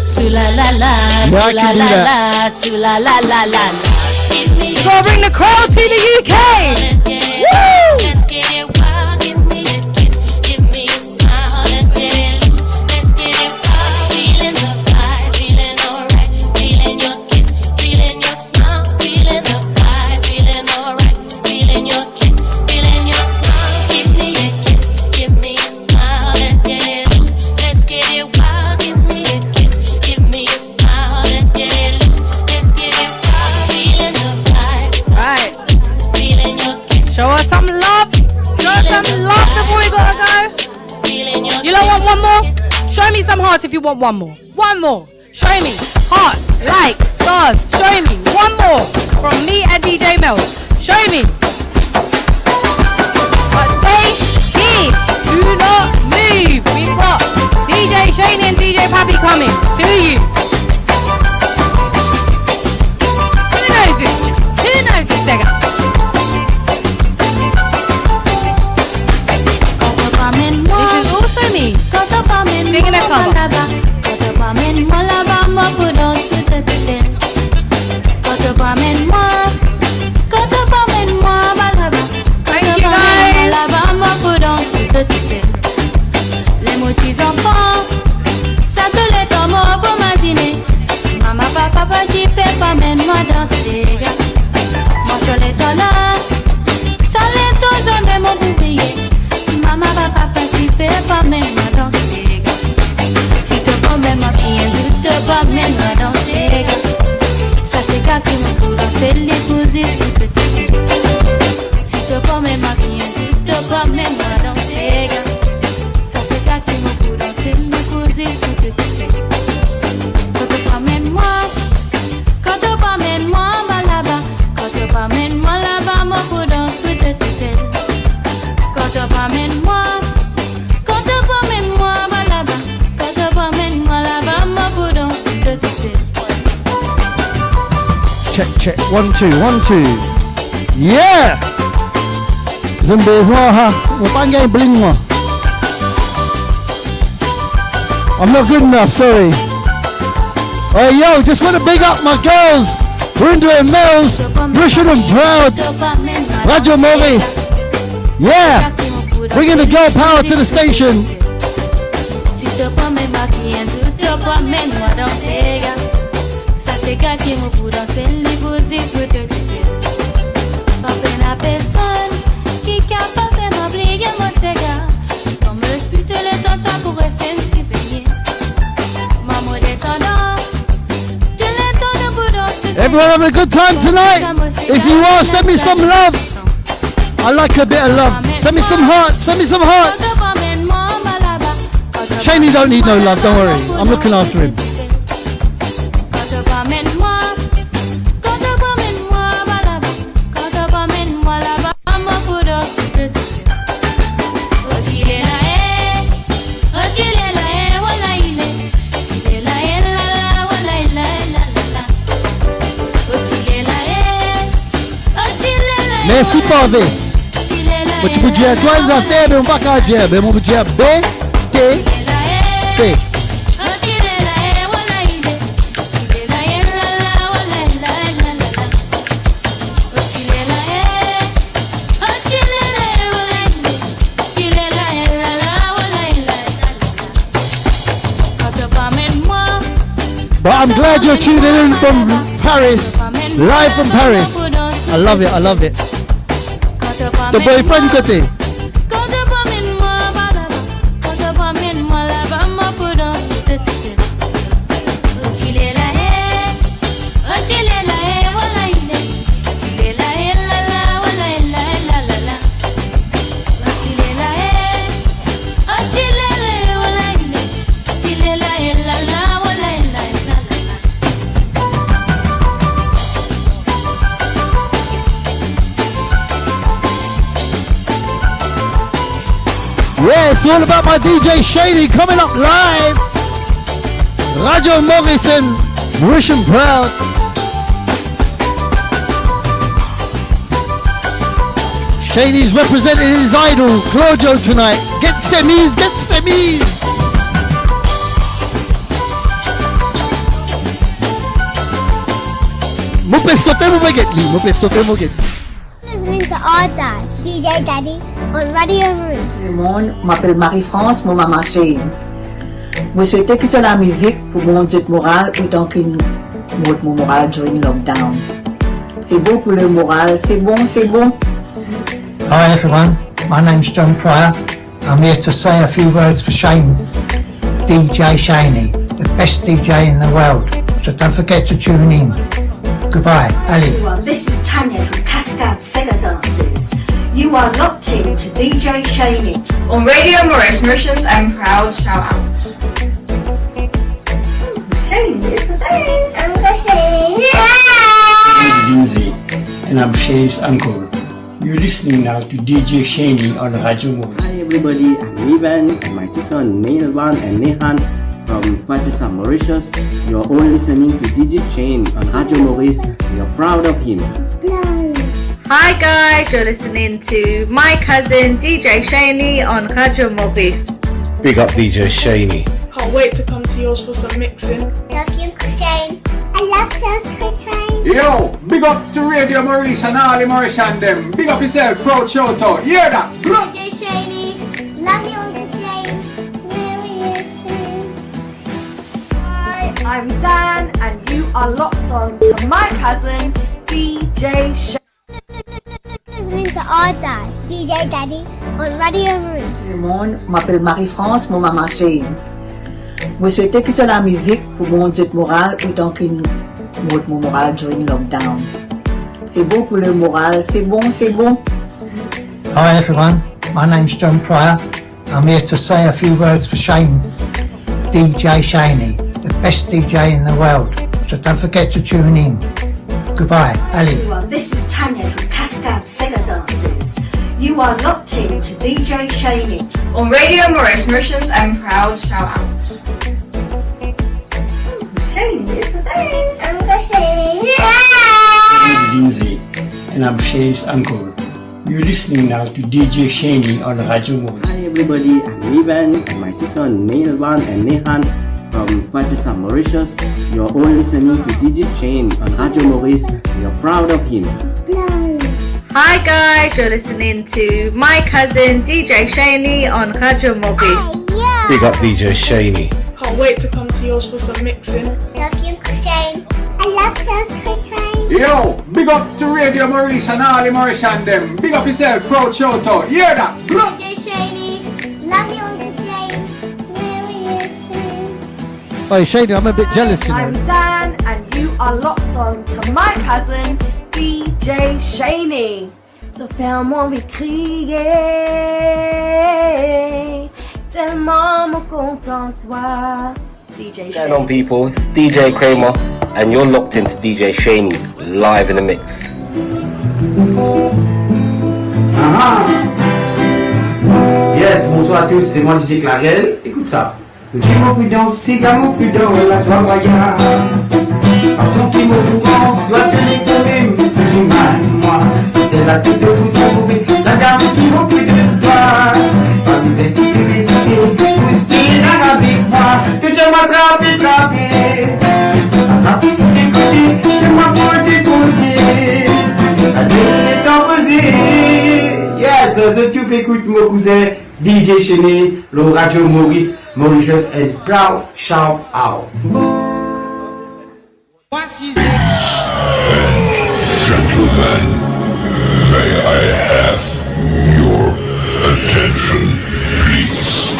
G: Sou la la la. Sou la la la. Sou la la la la.
A: We're gonna bring the crowd to the UK.
G: Let's get it. Let's get it wild. Give me a kiss. Give me a smile. Let's get it loose.
A: Show me some hearts if you want one more. One more. Show me. Hearts, likes, stars. Show me. One more from me and DJ Melz. Show me. But stay here. Do not move. We've got DJ Shaney and DJ Papi coming to you. Who knows this? Who knows this nigga? This is also me. Singing a cover. Thank you guys.
G: Les mots des enfants, ça te l'est en mot pour m'imaginer. Maman, papa, tu fais pas moi danser. Moi, je l'ai dans là, ça l'est aux hommes et mon bouclier. Maman, papa, tu fais pas moi danser. Si te promets ma fille, tu te promets moi danser. Ça c'est quand tu me coules, c'est les cousines qui te disent. Si te promets ma fille, tu te promets moi danser. Ça c'est quand tu me coules, c'est les cousines qui te disent. Quand tu promènes-moi, quand tu promènes-moi là-bas, quand tu promènes-moi là-bas, mon coup dans tout te disent. Quand tu promènes-moi, quand tu promènes-moi là-bas, quand tu promènes-moi là-bas, mon coup dans tout te disent.
J: Check. 1, 2, 1, 2. Yeah! Zumbi as well, huh? We're bling one. I'm not good enough, sorry. Oh, yo, just want to big up my girls. Brinda and Melz, Mauritian and proud. Radio Maurice. Yeah! Bringing the girl power to the station.
G: Si te promets ma fille, tu te promets moi danser. Ça c'est quand tu me fous danser, les musiques que te disais. Pas peine à personne qui capable de m'oublier mon cigare. Comme le spute le temps, ça pourrait s'insinuer. Maman descendant, tu l'entends de bout danser.
J: Everyone having a good time tonight? If you are, send me some love. I like a bit of love. Send me some hearts, send me some hearts. Shaney don't need no love, don't worry. I'm looking after him. Merci Parvis. But you podia join a febe um bacadinho, bem um podia B T P. But I'm glad you're tuning in from Paris, live from Paris. I love it, I love it. The boyfriend côté. Yeah, it's all about my DJ Shaney coming up live. Radio Mauritian, Mauritian proud. Shaney's representing his idol, Claudio, tonight. Get semis, get semis. Mupe sope mo get.
K: Listening to our dad, DJ Daddy, on Radio Maurice.
L: Mon m'appelle Marie-France, mon maman chérie. Je souhaitais que sur la musique pour mon Dieu moral autant qu'il monte mon moral durant le lockdown. C'est bon pour le moral, c'est bon, c'est bon.
M: Hi everyone, my name's John Pryor. I'm here to say a few words for Shane, DJ Shaney, the best DJ in the world. So don't forget to tune in. Goodbye, Ali.
N: This is Tanya from Cascade Sega Dances. You are locked in to DJ Shaney
O: on Radio Maurice, Mauritians and proud shout outs.
K: Lindsay, and I'm Shay's uncle. You're listening now to DJ Shaney on Radio Mauritius.
O: Hi everybody, I'm Ivan and my two sons Neilvan and Nehan from Papi, Mauritius. You're all listening to DJ Shane on Radio Maurice. We are proud of him.
P: Hi guys, you're listening to my cousin DJ Shaney on Radio Maurice.
Q: Big up DJ Shaney.
R: Can't wait to come to yours for some mixing.
K: Love you, Shane. I love you, Shane.
S: Yo, big up to Radio Maurice and all the Mauritian them. Big up yourself, proud shout out. Hear that?
K: DJ Shaney. Love you, Uncle Shane.
T: Hi, I'm Dan and you are locked on to my cousin DJ Shaney.
K: Listening to our dad, DJ Daddy, on Radio Maurice.
L: Le monde m'appelle Marie-France, mon maman Shane. Vous souhaitez que ce soit la musique pour mon Dieu moral autant qu'il monte mon moral during lockdown. C'est bon pour le moral, c'est bon, c'est bon.
M: Hi everyone, my name's John Pryor. I'm here to say a few words for Shane, DJ Shaney, the best DJ in the world. So don't forget to tune in. Goodbye, Ali.
N: Everyone, this is Tanya from Cascade Sega Dances. You are locked in to DJ Shaney.
U: On Radio Maurice, Mauritians and proud shout outs.
N: Shaney is the best.
K: Uncle Shane.
B: I'm Lindsay, and I'm Shay's uncle. You're listening now to DJ Shaney on Radio Maurice.
O: Hi everybody, I'm Ivan and my two sons Neilvan and Nehan from Papi, Mauritius. You're all listening to DJ Shane on Radio Maurice. We are proud of him.
P: Hi guys, you're listening to my cousin DJ Shaney on Radio Maurice.
Q: Big up DJ Shaney.
R: Can't wait to come to yours for some mixing.
K: Love you, Shane. I love you, Shane.
S: Yo, big up to Radio Maurice and all the Mauritian them. Big up yourself, proud shout out. Hear that?
K: DJ Shaney. Love you, Uncle Shane.
J: Oh, Shaney, I'm a bit jealous, you
T: I'm
J: know.
T: Dan and you are locked on to my cousin DJ Shaney. Te faire mon crier, tellement me content toi, DJ
Q: What's going on, people? It's DJ Kramer, and you're locked into DJ Shaney, live in the mix.
C: Yes, bonsoir à tous, c'est moi DJ Clarel. Écoute ça. Le Kimo prudence, c'est Kamo prudent, la joie voyage. Parce que Kimo prudence doit tenir quand même. J'ai mal, moi. C'est la tête de vous trouver. La dame Kimo prudent, toi. Pas misère, tu peux résister. Pousse-toi avec moi. Que je m'attrape et trapper. Attrape ici des côtés. Je m'apporte des côtés. La tête est emposée. Yes, ceux qui écoutent mon cousin DJ Shaney, le Radio Maurice, Mauritius, and proud shout out.
V: Gentlemen, may I have your attention, please?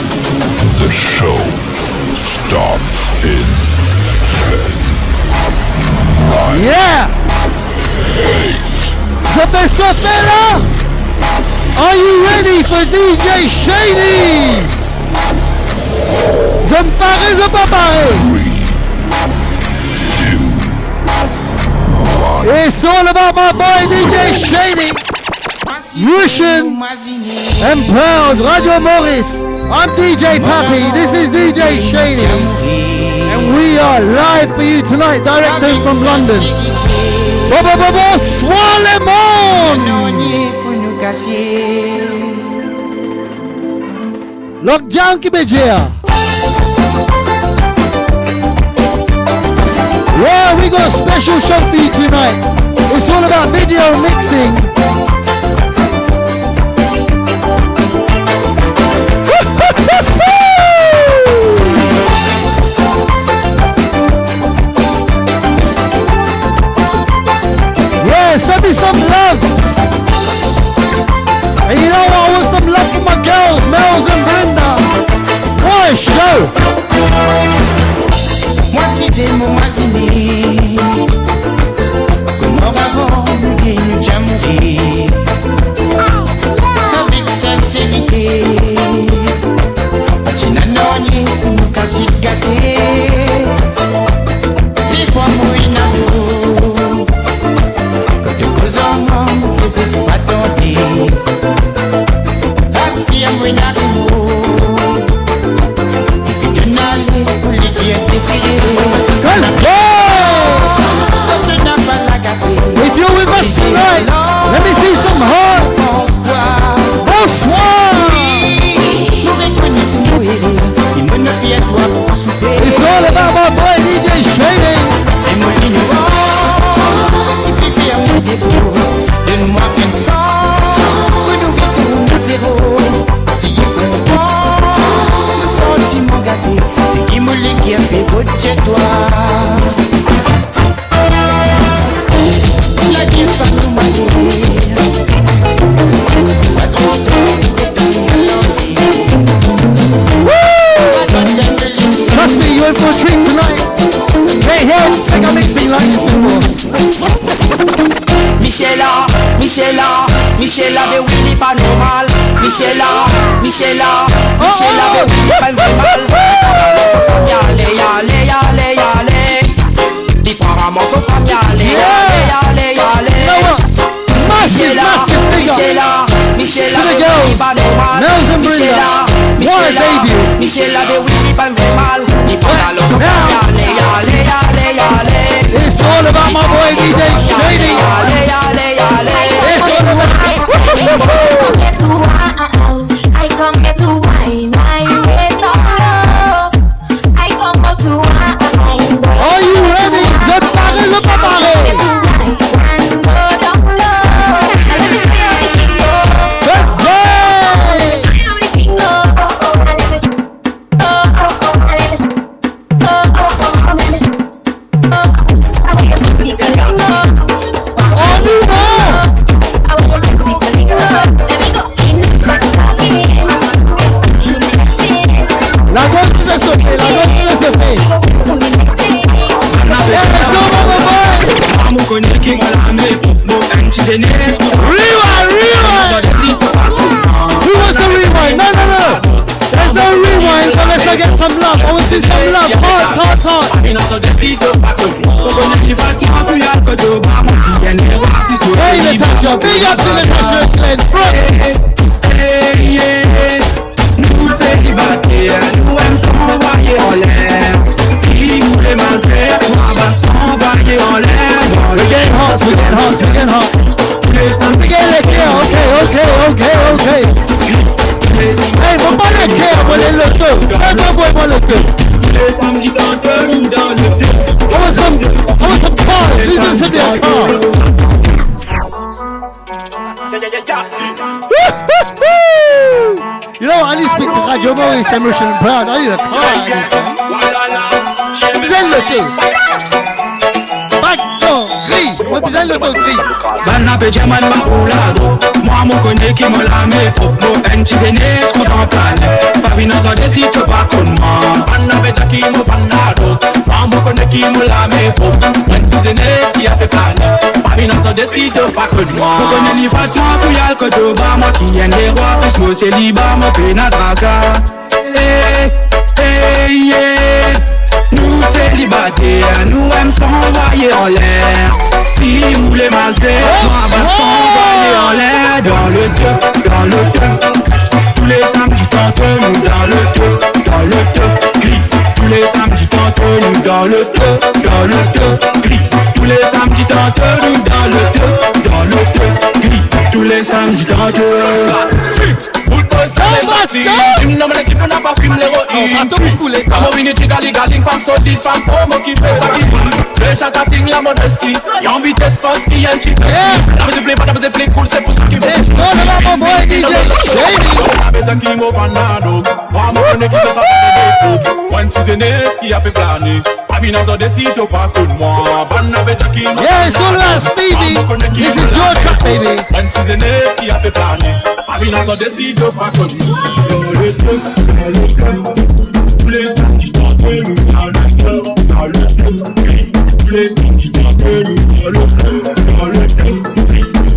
V: The show starts in 10, 9,
J: Yeah!
V: 8.
J: Ça fait sauter là! Are you ready for DJ Shaney? Je me parais, je pas parais. It's all about my boy DJ Shaney. Russian and proud Radio Maurice. I'm DJ Papi. This is DJ Shaney. And we are live for you tonight, directly from London. Bonsoir le monde! Lockdown Kibejia. Yeah, we got a special show for you tonight. It's all about video mixing. Yeah, send me some love. And you know what? I want some love from my girls, Melz and Brinda. What a show!
W: Moi si c'est mon masiné, comme avant, nous déjà mourir.
C: chez toi. La Dieu ça nous manie.
J: Trust me, you're in for a treat tonight. Hey, here, sing a mixing like this before.
C: Michela, Michela, Michela, mais oui, il est pas normal. Michela, Michela, Michela, mais oui, il est pas normal. Allez, allez, allez, allez. Il prend un morceau famille, allez, allez, allez, allez. Michela, Michela, Michela, mais oui, il est pas normal. Michela, Michela, Michela, mais oui, il est pas normal. Il prend un morceau famille, allez, allez, allez, allez.
J: It's all about my boy DJ Shaney.
C: Allez, allez, allez.
G: I come here to wine, my waist on low. I come here to wine.
J: Are you ready? The barrel of the barrel.
G: And go down low. Let me show you how the thing go. Let me show you how the thing go. Let me show you. Let me show you. Let me show you. I want you to be the thing go.
J: On y va.
G: I want you to be the thing go. Let me go.
J: La gauche nous a sauté, la gauche nous a sauté. Rewind, rewind. Who wants to rewind? No, no, no. There's no rewind unless I get some love. I want to see some love. Heart, heart, heart. Hey, Natasha. Big up to Natasha Glenn.
C: Nous célibataires, nous aimons s'envoyer en l'air. Si vous les mazères, on va s'envoyer en l'air.
J: We're getting hot, we're getting hot, we're getting hot. We're getting like, yeah, okay. Hey, mon bon les cœurs, on est le deux. C'est un boy, moi le deux.
C: Le samedi dans le dans le
J: I want some cars. Who's gonna send me a car? You know what? I need to speak to Radio Maurice and Mauritian and Proud. I need a car. Represent le tout. Gris. Represent le tout gris.
C: Banapé German Mapoulado. Moi, mon connaît qui me l'a mis pour nous. Un petit aîné, ce qu'on en parle. Papi n'a pas décidé pas comme moi. Banapé Jackie, mon panado. Moi, mon connaît qui me l'a mis pour nous. Un petit aîné, ce qui a fait planer. Papi n'a pas décidé pas comme moi. Mon connaît les fatins, puis y'a le côté bas. Moi qui aime les rois, plus moi c'est libre, moi pénat draga. Hey, hey, yeah. Nous célibataires, nous aimons s'envoyer en l'air. Si vous les mazères, on va s'envoyer en l'air. Dans le deux, dans le deux. Tous les samedis tantôt nous dans le deux, dans le deux, gris. Tous les samedis tantôt nous dans le deux, dans le deux, gris. Tous les samedis tantôt nous dans le deux, gris. Tous les samedis tantôt. Him no me keep on a film l'héroïne. Comme on vient de gali femme solide, femme promo qui fait ça qui dit. Le chaque thing la modestie. Y'a envie d'espace qui a un chic. La me déplaît pas, la me déplaît cool, c'est pour ceux qui veulent.
J: C'est ça là mon boy DJ Shaney.
C: La bête qui m'a panado. Moi mon connaît qui se fait des fous. One season est qui a fait planer. Pas vina so décide pas coup de moi. Banna bête qui m'a.
J: Yeah, it's all about Stevie. This is your track, baby.
C: One season est qui a fait planer. Pas vina so décide pas coup de moi. Tous les samedis tantôt nous dans le club, dans le club. Tous les samedis tantôt nous dans le club, dans le club.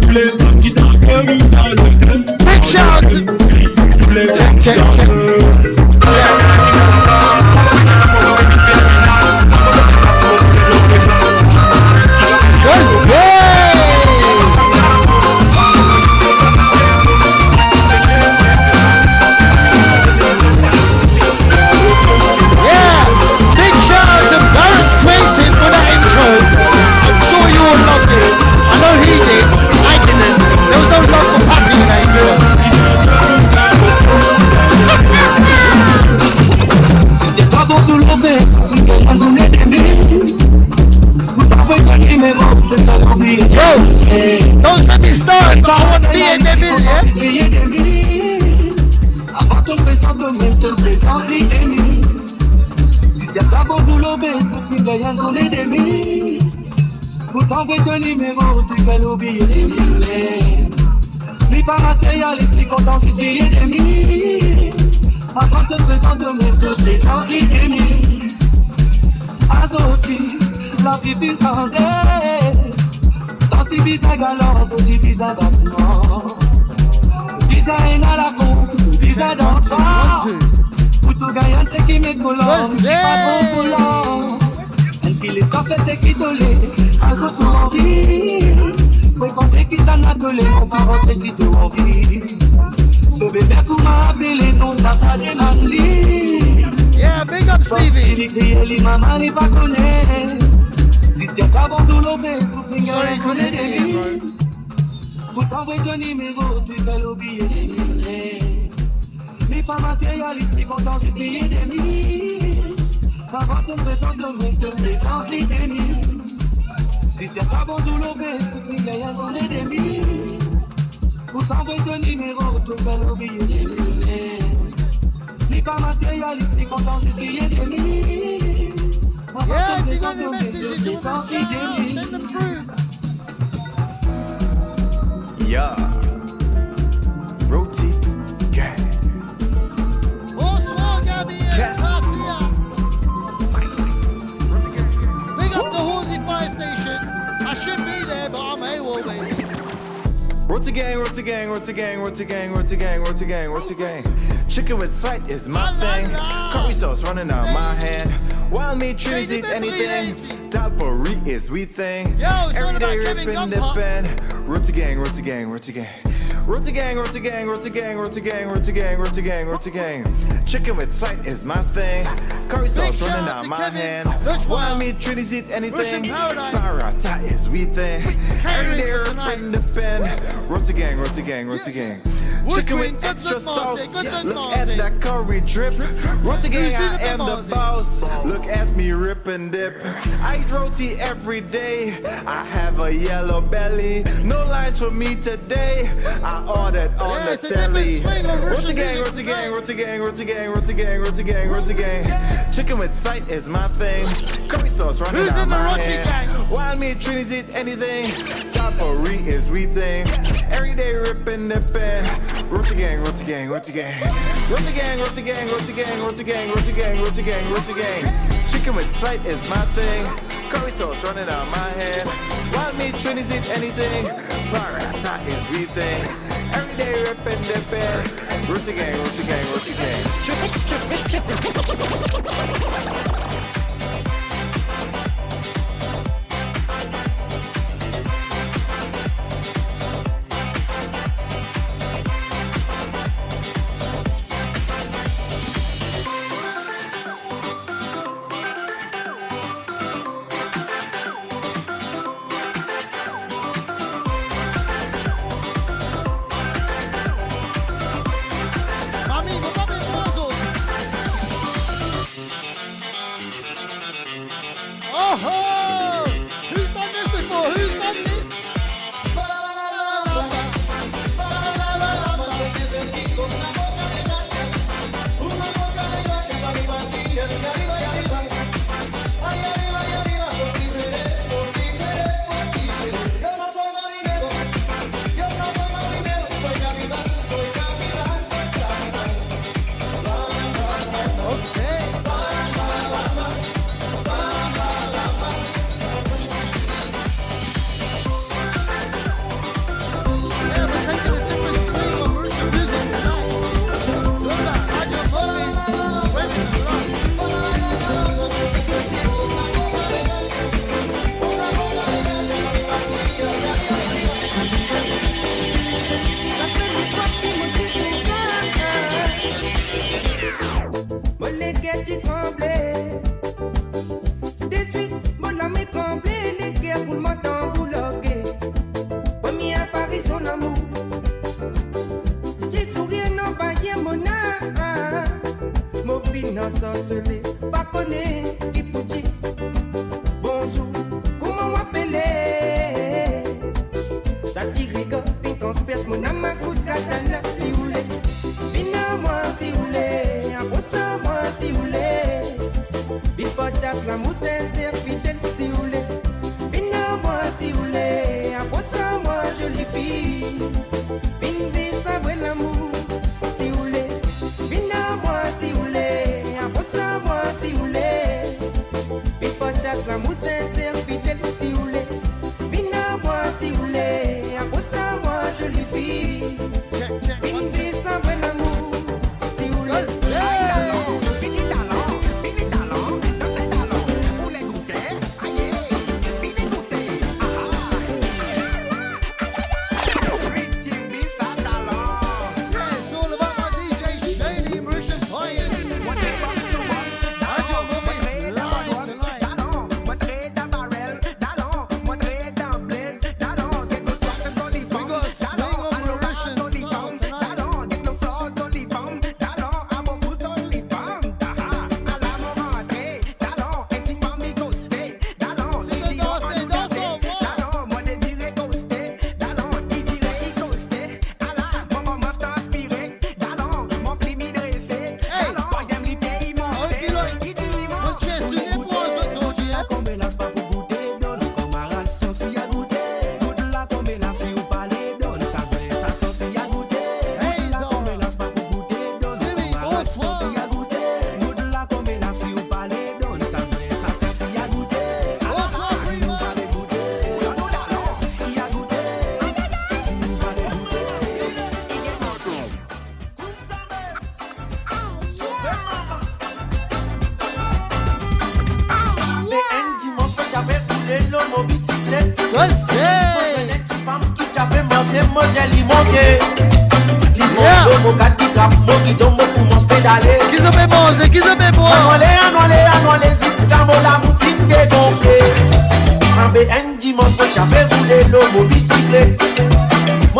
C: Tous les samedis tantôt nous dans le club.
J: Big shout.
C: Tous les samedis
J: Let's go. Don't let me start, so I want to be in the middle, yeah?
C: bon sous l'obèse, pour qu'il gagne un journée d'aimer. Pour t'envoyer ton numéro, tu fais l'oublier des milliers. Ni pas matérialiste, ni content, c'est billet des milliers. Avant de te présenter même toutes les envies des milliers. Azoti, la vie puis changer. Tant tu vis à galant, tu vis à bâtiment. Bisa à la cour, bisa dans le bar. Pour tout gagnant, c'est qui met collant, pas bon collant. Un qui les stoffe, c'est qui dolé, un coup tout envie. Faut compter qui s'en a collé, on va rentrer si tu envie. Ce bébé qu'on m'a appelé, non, ça va les manlis.
J: Yeah, big up Stevie.
C: Il crie, les mamans, les pas connaît. Si tu as pas bon sous l'obèse, pour que les connaît des billes. Pour t'envoyer ton numéro, tu fais l'oublier des milliers. Ni pas matérialiste, ni content, juste billet des milliers. Avant de me présenter, même te les envies des milliers. Si tu as pas bon sous l'obèse, pour que les connaît des billes. Pour t'envoyer ton numéro, tu fais l'oublier des milliers. Ni pas matérialiste, ni content, juste billet des milliers.
J: Yeah, if you got any messages you want to send them through.
H: Yeah, Roti Gang.
J: Bonsoir, Gabby and Garcia. Big up the Horsey Fire Station. I should be there, but I'm AWOL, baby.
H: Roti Gang, Roti Gang, Roti Gang, Roti Gang, Roti Gang, Roti Gang, Roti Gang. Chicken with sight is my thing. Curry sauce running out my hand. Wild meat, trees eat anything. Dalpori is we thing. Every day ripping the pen. Roti Gang, Roti Gang, Roti Gang. Roti Gang, Roti Gang, Roti Gang, Roti Gang, Roti Gang, Roti Gang, Roti Gang. Chicken with sight is my thing. Curry sauce running out my hand. Wild meat, trees eat anything. Parata is we thing. Every day ripping the pen. Roti Gang, Roti Gang, Roti Gang. Chicken with extra sauce. Look at that curry drip. Roti Gang, I am the boss. Look at me rip and dip. I eat roti every day. I have a yellow belly. No lines for me today. I ordered on the telly. Roti Gang, Roti Gang, Roti Gang, Roti Gang, Roti Gang, Roti Gang, Roti Gang. Chicken with sight is my thing. Curry sauce running down my hand. Wild meat, Trinis eat anything. Dalpori is we thing. Every day ripping the pen. Roti Gang, Roti Gang, Roti Gang. Roti Gang, Roti Gang, Roti Gang, Roti Gang, Roti Gang, Roti Gang, Roti Gang. Chicken with sight is my thing. Curry sauce running down my hand. Wild meat, Trinis eat anything. Parata is we thing. Every day ripping the pen. Roti Gang, Roti Gang, Roti Gang.
B: la mousse sincère, fidèle, si vous voulez. Viens à moi si vous voulez. Après ça, moi, jolie fille. Viens, ça vaut l'amour, si vous voulez. Viens à moi si vous voulez. Après ça, moi, si vous voulez. Viens, potasse, la mousse sincère, fidèle, si vous voulez. Viens à moi si vous voulez. Après ça, moi, jolie fille. Viens, ça vaut l'amour, si vous voulez.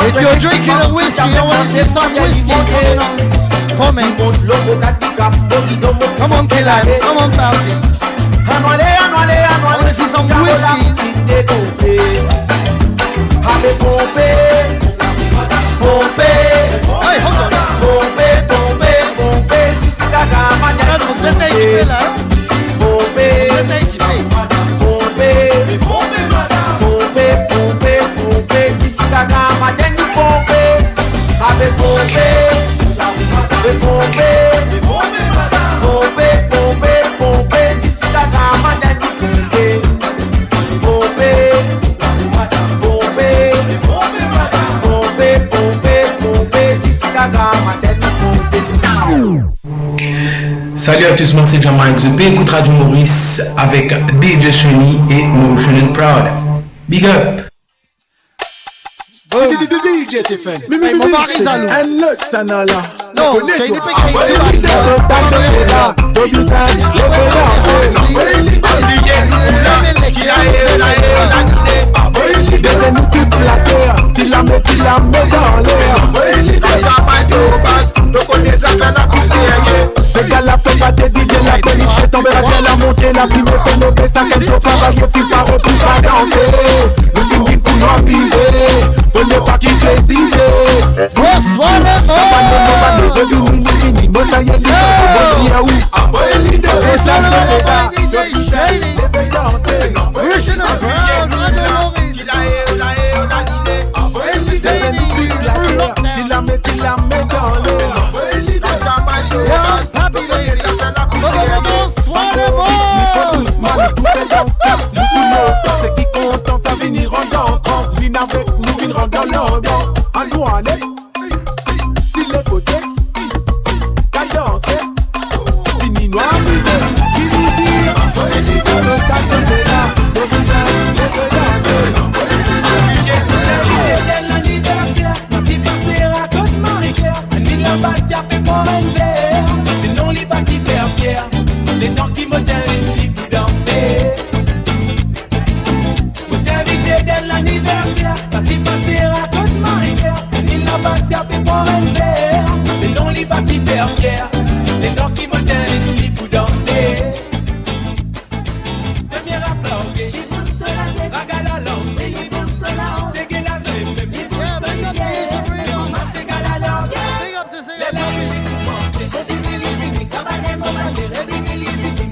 J: If you're drinking a whiskey, I want to see some whiskey coming on. Come on, Killan. Come on, Papi. I want to see some whiskey. Hey, hold on. Você tem de ver lá. Você tem de ver.
F: Salut à tous, moi c'est Jean-Marc Zepé, écoute Radio Maurice avec DJ Shaney et Mauritian Proud. Big up!
I: DJ Tiffen. Mais mon mari Zalou. And look, Sanala.
J: Non, j'ai une
I: nous tous la terre, tu la mets dans l'air. C'est qu'à la fin, pas tes DJ, la peine, c'est tombé la tête, la montée, la plume, et lever, ça qu'elle faut travailler, puis pas repris, pas danser. Le film pour nous aviser, venez pas qui décider.
J: Bonsoir les
I: mots, ça y est, c'est qui content, ça venir rendre en France. Vine avec nous, vine rendre dans l'ambiance. En nous en est, si les côtés, qu'à danser, fini noir, musée, qui nous tire. Le stade de Sénat, de Brinda, de danser.
C: C'est l'anniversaire, petit passer à côte Marie-Claire. Ni la bâtie a fait pour un verre. Les noms, les bâtis pierre. Les temps qui me tiennent, qui vous danser. L'anniversaire, parti passer à côte Marie-Claire. Ni la bâtie a fait pour un verre. Les noms, les bâtis pierre. Les temps qui me tiennent, qui vous danser. Premier applaudé, Ragala lance, c'est Gela Zepé, c'est Galala. Les larmes commencent, c'est Cabanet, Momandé, Réveillé,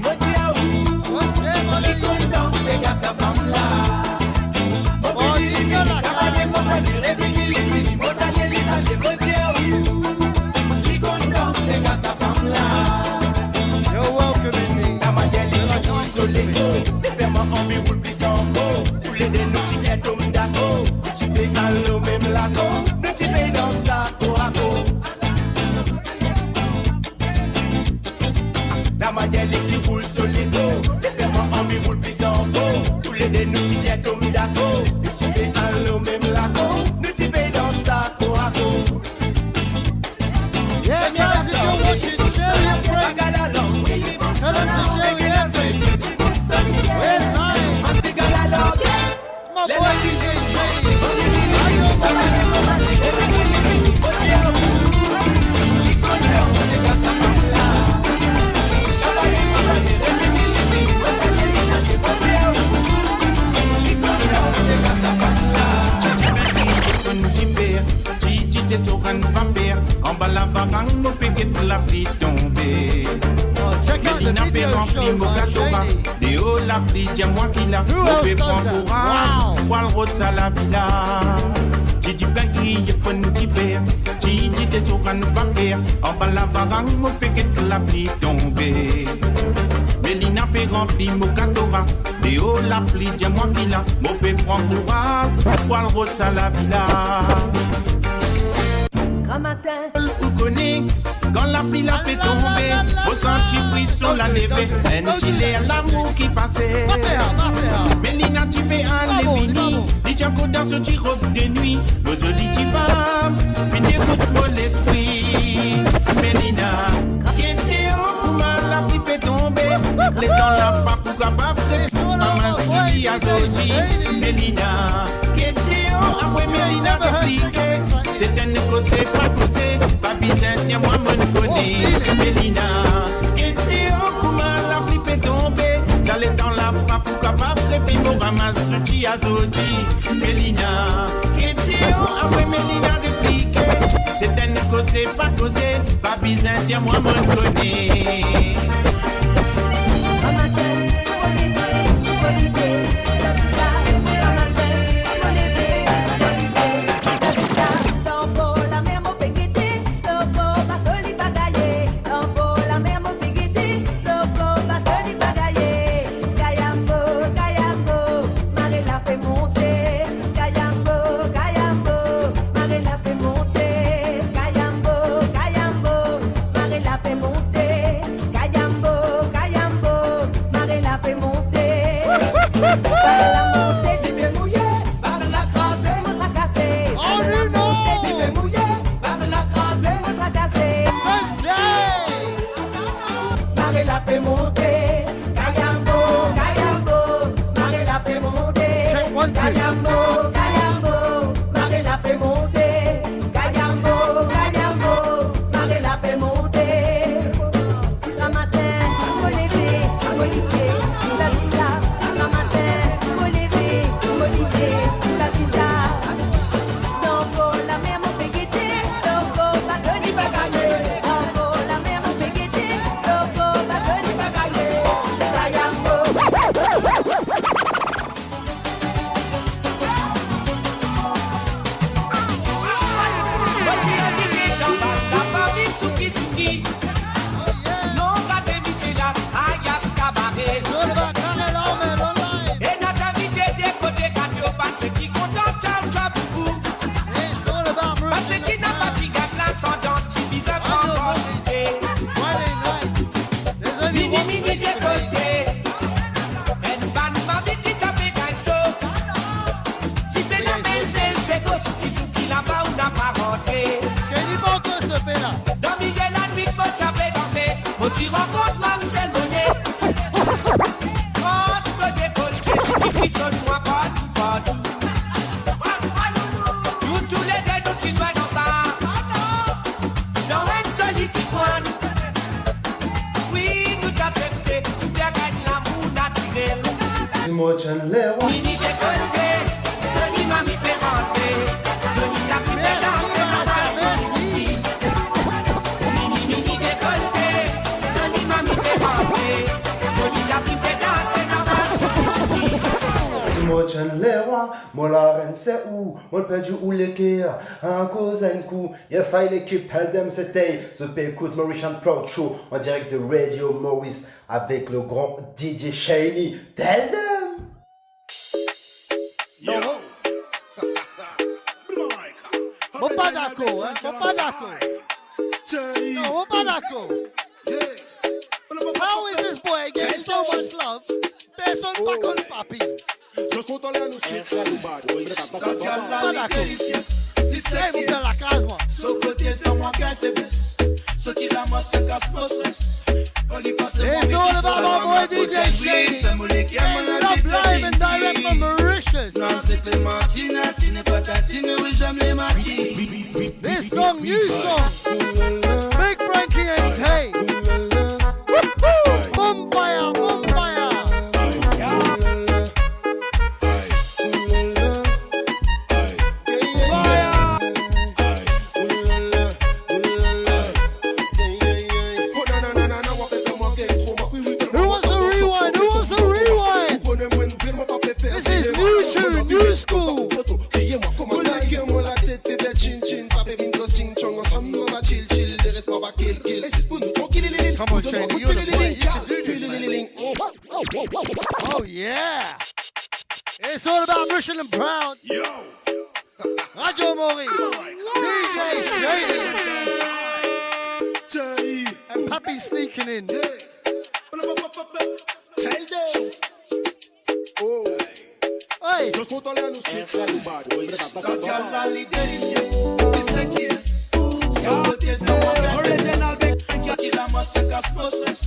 C: Motiaou.
B: la manière les petits roulent sur les dos. Les ferments en mi roulent plus en haut. Tous les deux nous t'y bien comme d'accord. Nous t'y fais un lot même la go. Nous t'y fais dans sa go à go.
J: Yeah, guys, if you're watching, share your friends. Tell them to share with everything. We're live. My boy DJ
C: en bas la varangue, mon piquet de la pluie tombée. Mélina peut remplir mon gâteau, des hauts la pluie, dis-moi qui l'a, on peut prendre courage, poil rose à la villa. Gigi Bagui, pour nous libérer, Gigi des sur un vapeur, en bas la varangue, mon piquet de la pluie tombée. Mélina peut remplir mon gâteau, des hauts la pluie, dis-moi qui l'a, on peut prendre courage, poil rose à la villa. Ou connaît, quand la pluie la fait tomber, au senti frisson la lever, un gilet à l'amour qui passait. Mélina tu fais un lévini, dit Jaco dans ce petit robe de nuit, nos audits femme, puis déroute mon l'esprit. Mélina, qui était au comment la pluie fait tomber, les dans la pape ou capable, maman souci à Zoji. Mélina, qui était au après Mélina d'appliquer. C'est un côté, pas causé, pas bizarre, tiens moi me connais. Mélina, était au comment la flippe est tombée. J'allais dans la pape pour capable, puis mon ramasse souci à Zoji. Mélina, était au après Mélina répliqué. C'est un côté, pas causé, pas bizarre, tiens moi me connais.
D: C'est où on peut du ou l'équerre un cause un coup. Yes, I l'équipe, tell them c'était The Écoute Mauritian Proud Show en direct de Radio Maurice avec le grand DJ Shaney. Tell them.
J: Yo. Bon pas d'accord, hein? Bon pas d'accord. Non, bon pas d'accord. How love, based on back on Papi.
I: Je compte en l'air, nous sommes
C: Sa gala li delicious, li sexiest. So côté de moi qu'elle fait baisse. So tu la moi se casse mon stress. On lui passe mon
J: It's all about my boy DJ Shaney. Love live and direct from Mauritius.
C: Non, c'est que les matines, tu n'es pas tatine, oui j'aime les matines.
J: This song, new song. Big Frankie and Tay. Boom fire, boom fire. New school. Come on, Shaney, you're the boy. You can do this. Oh yeah. It's all about Mission and Proud. Yo. Radio Maurice. DJ Shaney. And Papi sneaking in.
I: Oh.
J: Hey.
I: Je compte en l'air, nous sommes
C: Sa gala li delicious, li sexiest. So côté de moi qu'elle so tu la moi se casse mon stress.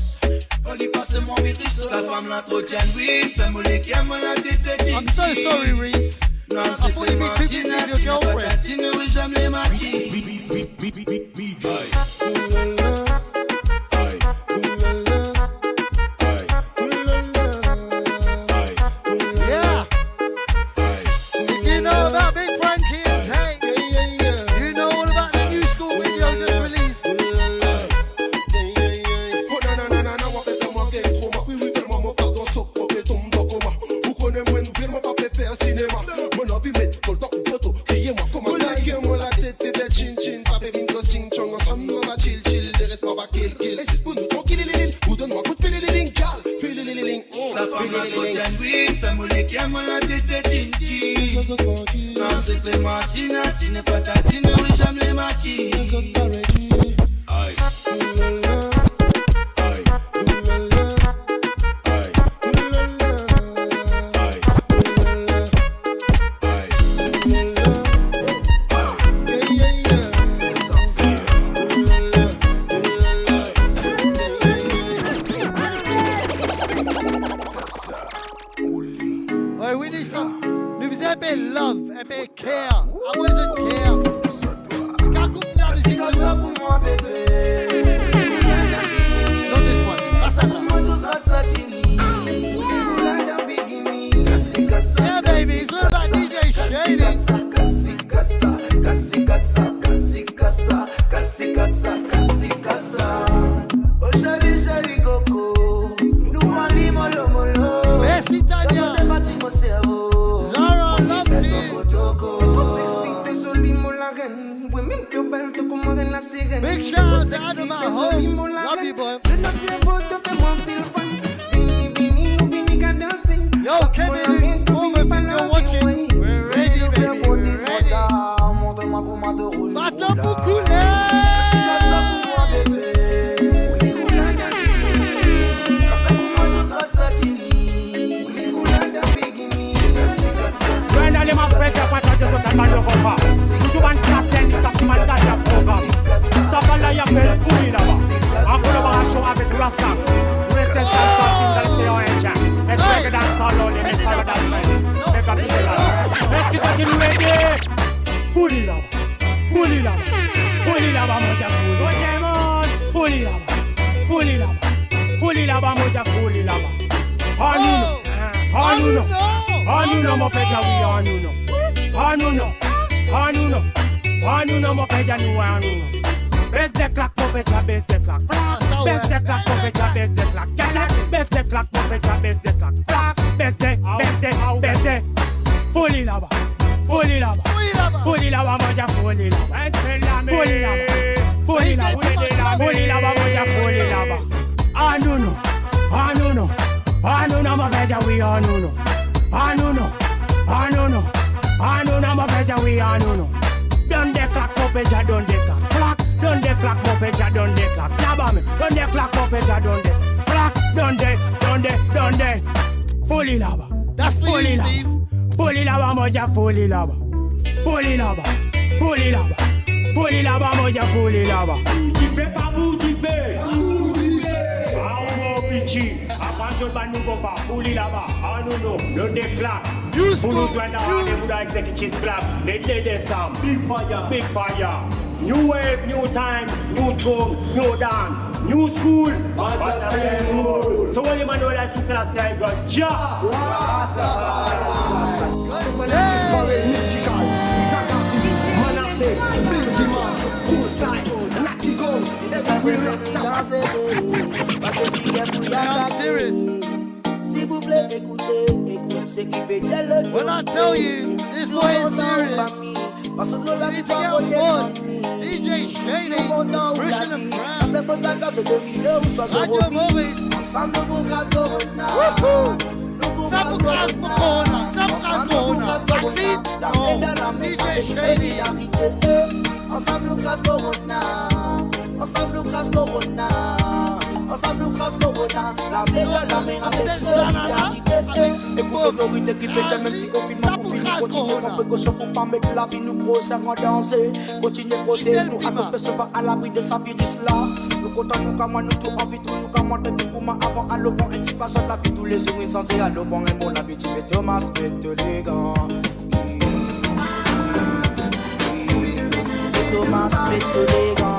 C: On lui passe mon virus. Sa femme la trop genuine, fais-moi les qui aiment la tête.
J: I'm so sorry, Reese.
C: Non, c'est que les matines, tu n'es pas tatine, oui j'aime les matines. Non, c'est que les matines, tu n'es pas tatine, oui j'aime les matines.
J: Love, un peu care. I wasn't care. Quand coupe la musique,
C: c'est ça pour moi, bébé.
J: Not this one. Yeah, baby, it's all about DJ Shaney. Merci Tania. Zara, love Big shout out to Adam at home. Love you, boy. Yo, Kevin, woman, if you're watching, we're ready, baby. We're ready. Bâton pour couler.
A: Brenda, les m'appelle à partir de ta malle de repas. Tu vas te faire des sapiments dans ta programme. Ça va là, il y a belle fouille là-bas. En collaboration avec Rasta. Restez dans le Théo Engine. Et tu dans le salon, les messages d'Allemagne. Les papiers là. Est-ce que ça tu nous aides? Fouille là-bas. Fouille là-bas. Fouille là-bas, mon dieu. Ok, mon. Fouille là-bas. Fouille là-bas. Fouille là-bas, mon dieu. Fouille là-bas. Oh, nous. Oh, nous. Oh, nous, mon père, oui, oh, nous. Oh, nous. Oh, nous. Oh, nous, mon père, nous, oh, nous. Baisse des claques, mon père, baisse des claques. Baisse des claques, mon père, baisse des claques. Baisse des claques, mon père, baisse des claques. Baisse des. Folie là-bas. Folie là-bas. Folie là-bas, mon dieu, folie là-bas. Folie là-bas. Folie là-bas. Folie là-bas, mon dieu, folie là-bas. Ah, nous. Ah, nous. Ah, nous, mon père, oui, oh, nous. Ah, nous. Ah, nous. Ah, nous, mon père, oui, oh, nous. Donne des claques, mon père, donne des claques. Donne des claques, mon père, donne des claques. Là-bas, donne des claques, mon père, donne des claques. Donne des done there. Fully lava.
J: That's for
A: fully
J: you,
A: lava.
J: Steve.
A: Fully lava, moja, fully lava. Fully lava. Fully lava. Fully lava, moja, fully lava. Bougie fait pas bougie fait. Ah, on va pitcher. Après, je vais nous voir. Fully lava. Ah, non, le déclare. Pour nous joindre à rendez-vous dans l'executive club. Les Sam. Big fire. Big fire. New wave, new time, new tune, new dance, new school. So when you man know like this, I say I got ja.
C: S'il vous plaît, écoutez, ce qui peut dire le
J: When I tell you, this boy is serious.
C: Parce que l'on a dit pas qu'on descend.
J: DJ Shaney,
C: content ou la vie. Quand c'est pour ça qu'on se domine ou soit se remis. Ensemble nous boucras corona. Nous boucras corona. Ensemble nous boucras corona. La paix dans la main avec solidarité. Ensemble nous crasse corona. Ensemble nous crasse corona. Ensemble nous crasse corona. La paix dans la main avec solidarité. Écoute l'autorité qui pétille même si confinement pour finir. Continuez prendre précaution pour pas mettre la vie nous procès en danger. Continuez protéger nous à cause personne pas à l'abri de sa virus là. Nous comptons nous comme nous tout envie tout nous comme on pour moi avant à l'obon un petit passage la vie tous les jours insensé à l'obon un bon habitude mais Thomas pète les gants. Thomas pète les gants.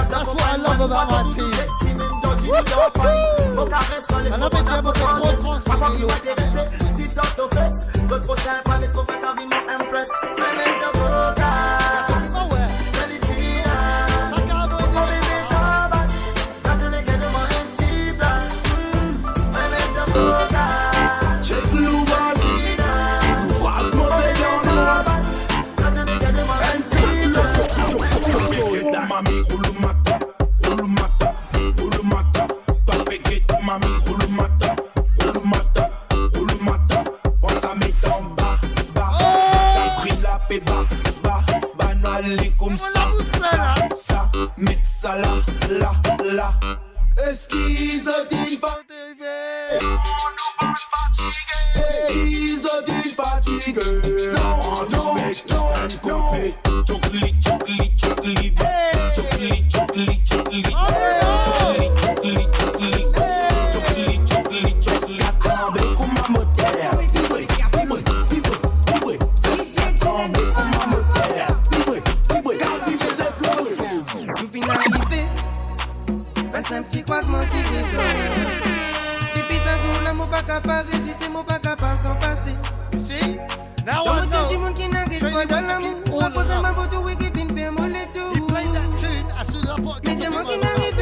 J: That's what I love about my team. I love it, Jabba,
I: Mami, roule mata, pense à mettre en bas, t'as pris la paix, banal comme ça, mettre ça là, esquisse d'une fatiguée, non, coupé,
C: un petit croisement tiré pipi ça sur la mon pas capable résister mon pas capable sans passer dans mon petit monde qui n'arrête pas dans l'amour reposer ma photo oui qui vient faire mon tout mais diamant qui n'arrive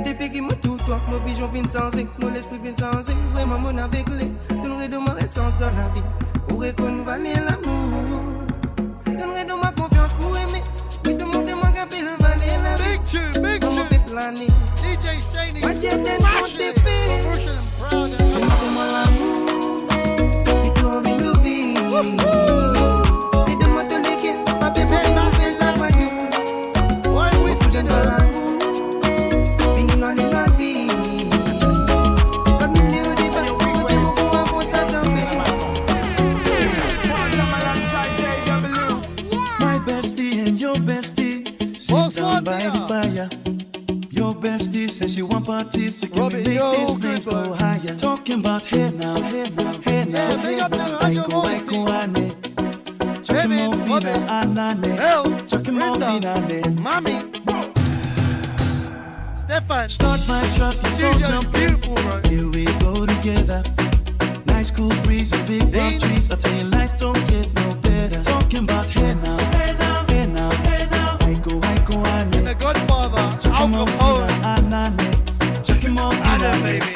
C: depuis qu'il me tout toi mon vision vient sensé mon esprit vient sensé vraiment mon avec les donnerai de moi sens dans la vie pour reconnaître l'amour donnerai de ma confiance pour aimer mais tout le monde demande qu'à pile valer la vie
J: DJ Shaney,
C: smash it.
J: Mauritian proud why are we singing that?
C: My bestie and your bestie sit down by the fire. Your bestie says she want parties, so can we make this flames go higher? Talking about hey now, Aiko ane, Chucky Mofina anane, Chucky Mofina
J: Mommy, Stefan,
C: start my truck, it's all jumping. Here we go together. Nice cool breeze and big palm trees. I tell you, life don't get no better. Talking about hey now, Aiko ane,
J: the Godfather, Al Capone,
C: Anna, baby.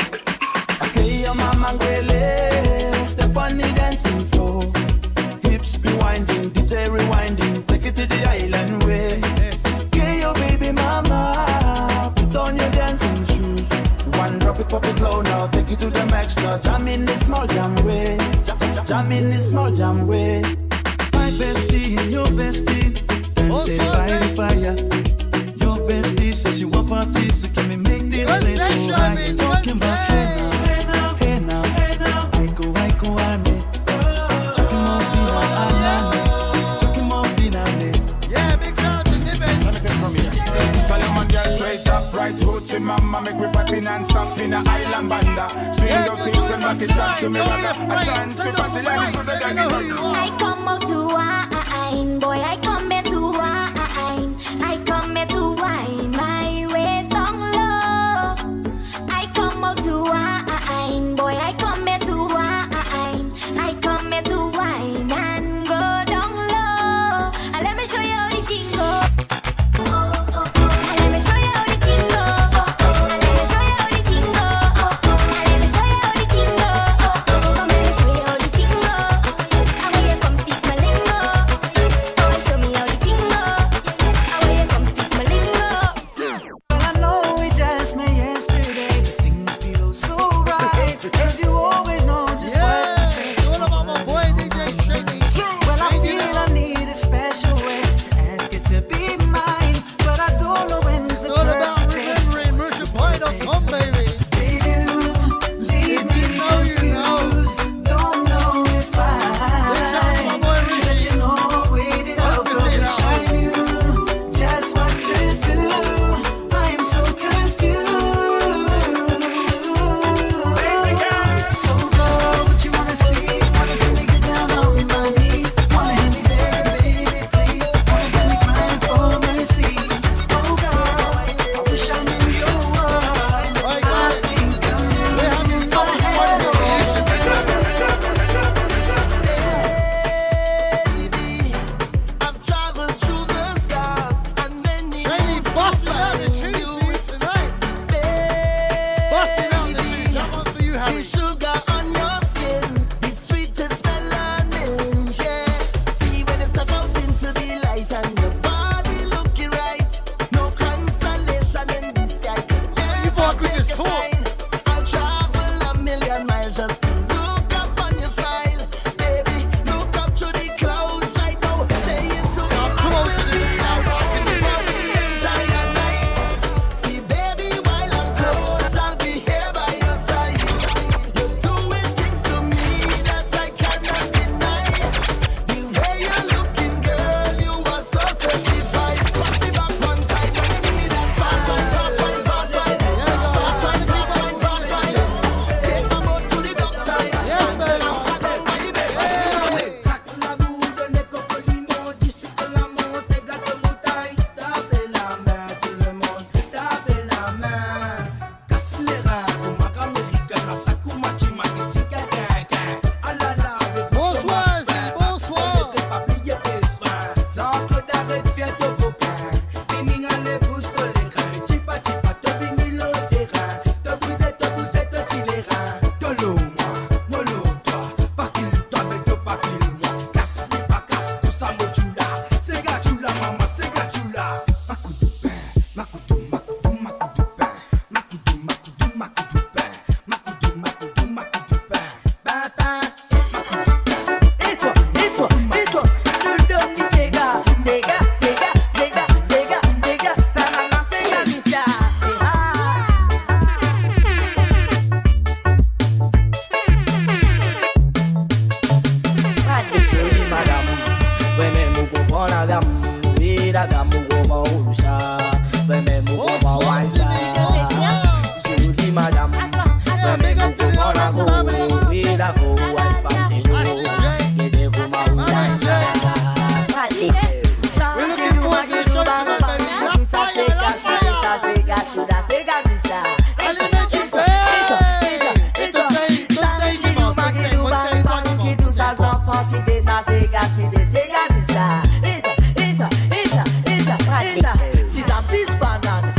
C: Okay, your mama really step on the dancing floor. Hips be winding, detail rewinding. Take it to the island way. Okay, your baby in this small jam way. Jam in this small jam way. My bestie and your bestie dancing by the fire. Your bestie says she want parties, so can we make this place go right? Talking about hey now, hey now, hey now, hey now. I go, I need.
J: Yeah, big shout to Niven.
I: Let me take from here. Solomon girl straight up, right hoochie mama. Make we party non-stop in a island banda. Swing those hips and back it up to me ragga. A chance to party like this with the doggy.
E: I come out to wine, boy, I come here to wine. I come here to wine, my waist down low. I come out to wine, boy, I come here to wine. I come here to wine and go down low. And let me show you how the thing go. Let me show you how the thing go. Let me show you how the thing go. Let me show you how the thing go. Come let me show you how the thing go. And when you come speak my lingo, oh show me how the thing go. And when you come speak my lingo.
C: Well, I know we just met yesterday, but things feel so right. Cause you always know just what to say.
J: It's all about my boy DJ Shaney.
C: Well, I feel I need a special way to ask it to be mine, but I don't know when's the
J: It's all about remembering merchantboy.com, baby.
C: leave me confused. Don't know if I should let you know I waited up to show you just what to do. I am so confused. So go, what you wanna see? Wanna see me get down on my knees? Wanna hear me beg, baby, please? Wanna hear me crying for mercy? Oh God, I wish I knew your word. I think I'm
B: I've traveled through the stars and many moons to find you. The sugar on your skin, the sweetest melanin, yeah. See when you step out into the light and your body looking right. No constellation in the sky could ever make you shine. I'll travel a million miles just to look up on your smile. Baby, look up to the clouds right now. Say it to me, I will be around for the entire night. See baby, while I'm close, I'll be here by your side. You're doing things to me that I cannot deny. The way you're looking, girl, you are so certified. Put me back one time, now give me that fast one, fast one, fast one. Fast one, fast one, fast one. Take my boat to the dockside. I'm down by the bay.
J: Bonsoir, bonsoir.
C: Si ça pisse banane,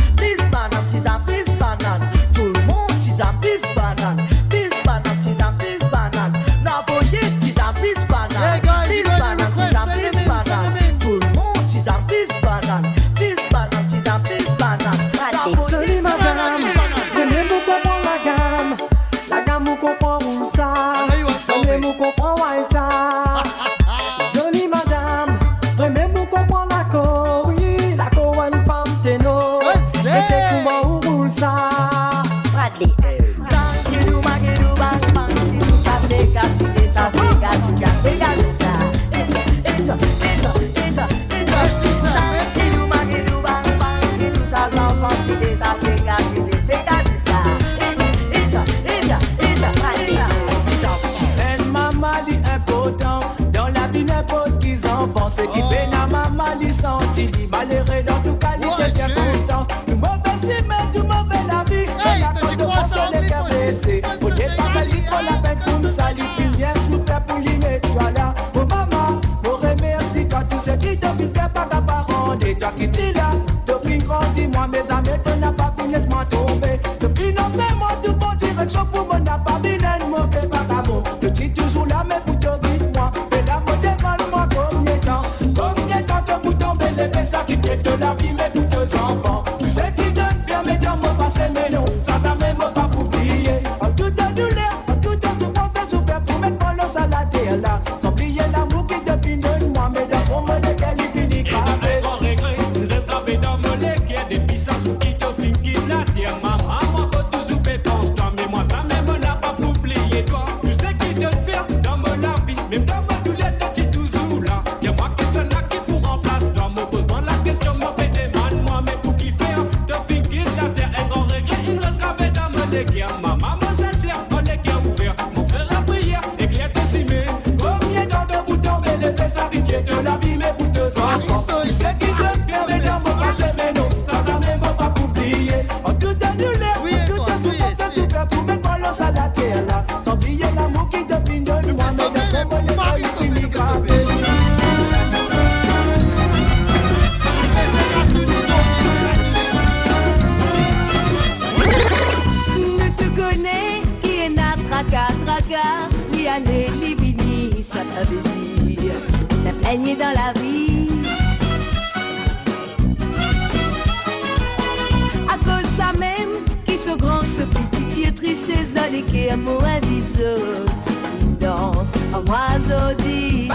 T: enfants, cité, ça c'est cité, c'est ta de ça.
C: And maman dit important, dans la vie n'importe qui en pense. Qui peine à maman dit senti, dit malheureux dans toute qualité circonstance. Du mauvais si mais du mauvais la vie, et la cause de passion les cœurs blessés. Au départ elle lit trop la peine comme ça, il finit bien souffert pour l'aimer, toi là. Oh maman, vous remercie toi tous ceux qui te font faire pas qu'à parole. Et toi qui t'es là, te fin grandi, moi mes amis, tu n'as pas fini, laisse-moi tomber. Te financer moi tout bon direction pour mon n'a pas vilain, mauvais pas qu'à bon. Je dis toujours là, mais pour te guide-moi. Et là, moi, demande-moi combien de temps que vous tombez les faits sacrifiés de la vie, mes futurs enfants. Tu sais qui te ferme dans mon passé, mais non, ça même pas pour oublier. En toute douleur, en toute souffrance, souffert pour mettre mon os à la terre là. Sans oublier l'amour qui te finit de moi, mais dans mon lequel il finit gravé.
A: Sans regret, il reste gravé dans mon lequel des pistes qui te finit qui la terre. Maman, moi, quand tu souffres, pense toi, mais moi, ça même n'a pas pour oublier toi. Tu sais qui te faire dans mon la vie, même dans ma douleur, tu es toujours là. Y'a moi qui sonne là qui pour remplace toi. Me pose-moi la question, me fait demande moi, mais pour qui faire te finir qui la terre. Un grand regret, il reste gravé dans mon lequel. Maman, moi, sincère, on est qui ouvert. Mon frère, la prière, éclaire tes cimets. Combien de temps que vous tombez les faits sacrifiés de la vie, mais pour te enfants. Tu sais qui te faire, mais dans mon passé, mais non, ça même pas pour oublier. En toute douleur, en toute souffrance, tu fais pour mettre mon os à la terre là. Sans oublier l'amour qui te finit de moi, mais de mon lequel il finit gravé.
T: Nous te connais, qui est notre traca, l'année, l'ibini, ça t'avait dit, ça plaignait dans la vie. À cause ça même, qui se grand, ce petit et tristesse dans les quais, amour invite, une danse, un oiseau dit.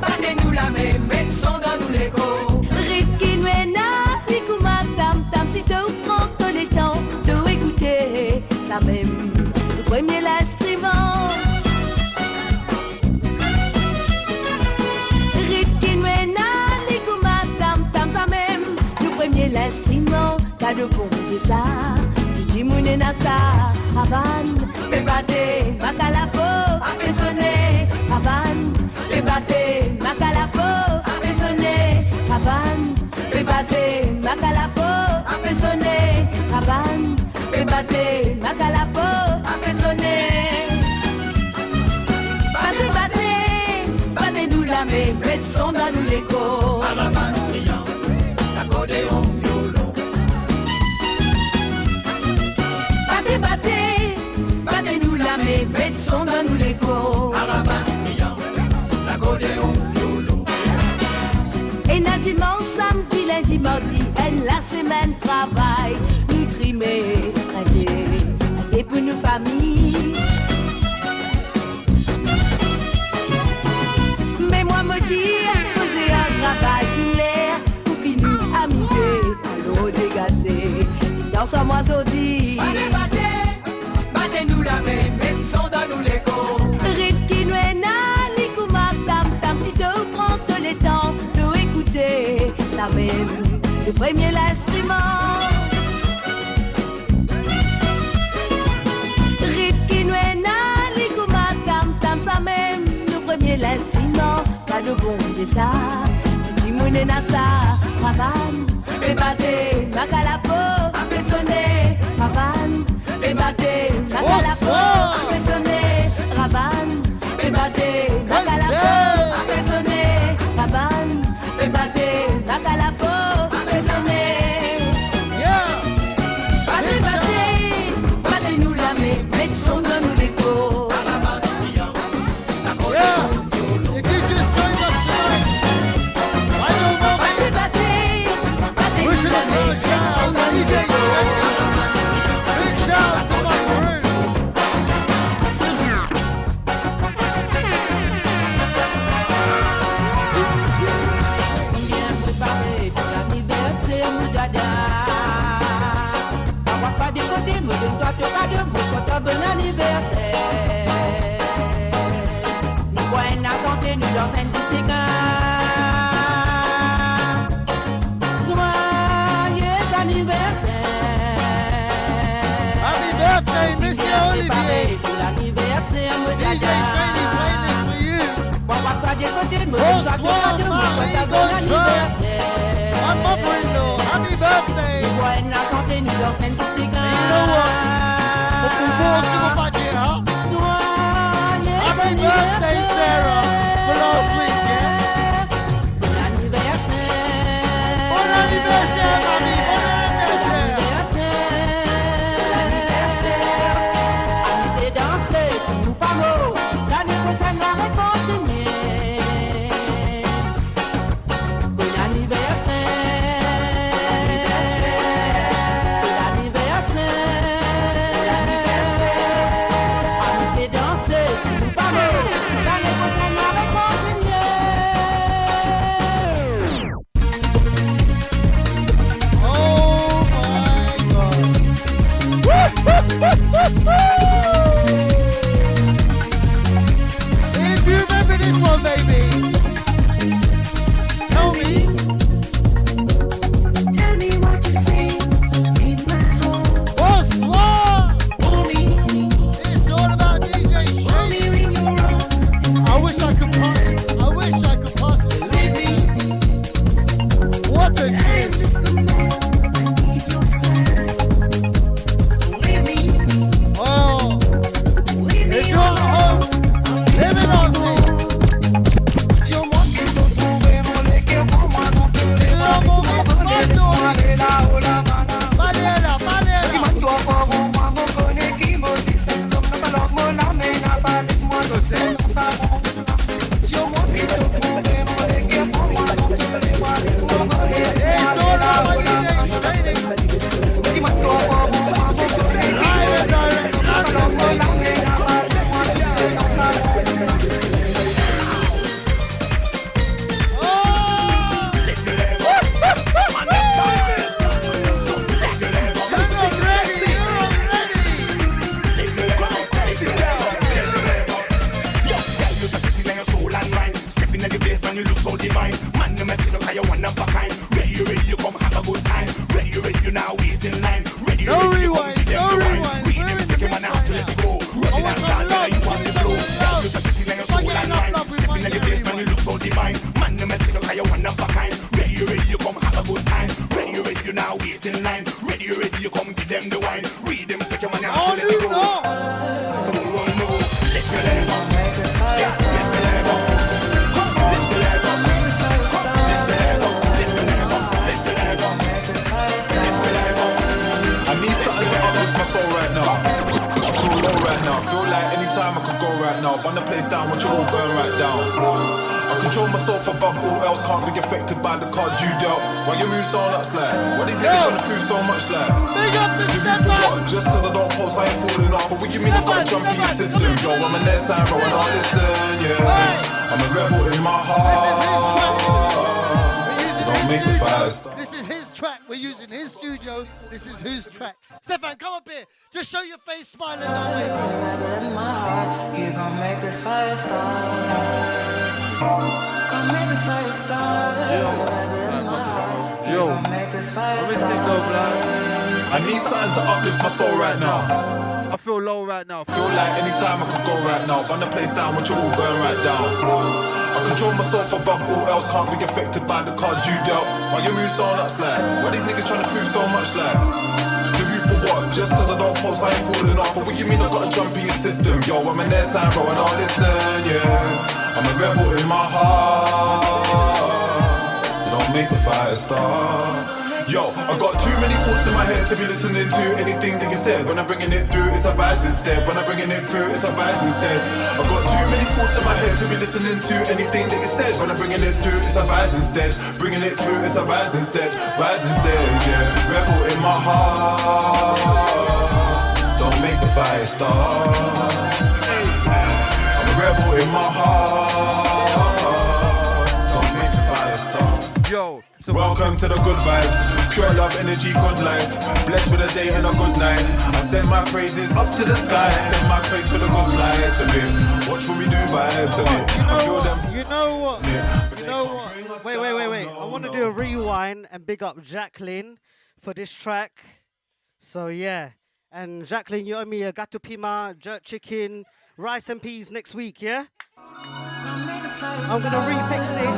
T: Battez-nous la même, mettez son dans nous les go. Riki Nwena, Likouma, tam, si te prends tous les temps de écouter ça même, le premier l'instrument. Riki Nwena, Likouma, tam, ça même, le premier l'instrument, t'as de bon de ça. Jimoune Nassa, Havane, Bébate, Macalapo, Apesone, Havane, Bébate, Macalapo, Apesone, Havane, Bébate, Macalapo, Apesone, Havane, Bébate, Macalapo, Apesone. Battez-nous la main, mettez son dans nous l'écho. Caravane criant, l'accordéon, violon. Battez-nous la main, mettez son dans nous l'écho. Caravane criant, l'accordéon, violon. Et n'a dimanche, samedi, lundi, mardi, et la semaine travail, nous trimer, rater pour nos familles. Mais moi me dire, poser un travail clair, pour qu'il nous amuser, à l'eau dégagée, dans sa moiseau dit. Battez-nous la main, mettez son dans nous l'écho. Ripki Nwena, Likouma, tam, si te prends tous les temps de écouter ça même, le premier l'instrument. Ripki Nwena, Likouma, tam, ça même, le premier l'instrument. Pas de bon de ça, Jimoune Nassa, Havane, Bébate, Macalapo, Apesone, Havane, Bébate, Macalapo, Apesone, Havane, Bébate, Macalapo, Apesone, Havane, Bébate, Macalapo, Apesone. Battez-nous la main, mettez son dans nous l'écho.
J: Bonsoir, Marie Gonchon. On my Brinda. Happy birthday. You know what? Happy birthday, Sarah, for last week, yeah? Bon anniversaire, mamie. Bon If you remember this one, baby, tell me. Tell me what you see in my home. Bonsoir. It's all about DJ Shaney. I wish I could pass it. What a tune. If you're at home, live it on me. This is his track. We're using his studio. This is whose track. Stefan, come up here. Just show your face smiling, darling.
L: You gon' make this fire start. Gon' make this fire start.
I: Yo, let me go, blood. I need something to uplift my soul right now. I feel low right now. Feel like anytime I could go right now. Burn the place down, watch it all burn right down. I control myself above all else. Can't be affected by the cards you dealt. Why you move so nuts like? Why these niggas trying to prove so much like? To you for what? Just cause I don't post, I ain't falling off. But what you mean I gotta jump in your system? Yo, I'm an air sign, bro, I don't listen, yeah. I'm a rebel in my heart. So don't make the fire start. Yo, I got too many thoughts in my head to be listening to anything that you said. When I'm bringing it through, it's a vibes instead. When I'm bringing it through, it's a vibes instead. I got too many thoughts in my head to be listening to anything that you said. When I'm bringing it through, it's a vibes instead. Bringing it through, it's a vibes instead. Vibes instead, yeah. Rebel in my heart. Don't make the fire start. I'm a rebel in my heart. Don't make the fire start. Yo. So welcome to the good vibes, pure love, energy, good life. Blessed with a day and a good night. I send my praises up to the sky. I send my praise for the good slides of it. Watch when we do vibes of it. I feel them.
J: You know what? You know what? Wait. I want to do a rewind and big up Jacqueline for this track. So yeah. And Jacqueline, you owe me a gato pima, jerk chicken,
M: rice and peas next week, yeah? I'm gonna refix this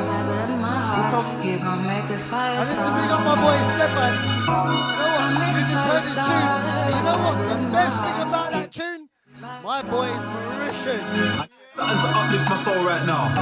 M: with some.
J: I just got my boy Stefan. You know what? You just heard his tune. And you know what? The best thing about that tune? My boy is Mauritian.
U: Something to uplift my soul right now.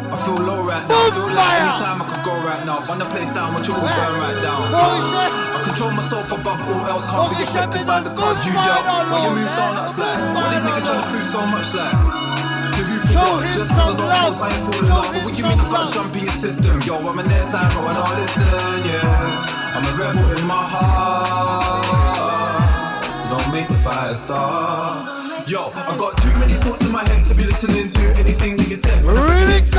U: I feel low right now. I feel like any time I could go right now. Run the place down, watch it all burn right down. I control myself above all else. Can't be affected by the cards you dealt. Why you move so nuts like? Why these niggas trying to prove so much like? To who forgot? Just cause I don't close, I ain't falling off. But what you mean I gotta jump in your system? Yo, I'm an airside bro, I don't listen, yeah. I'm a rebel in my heart, so don't make the fire start. Yo, I got too many thoughts in my head to be listening to anything that you said. Really? When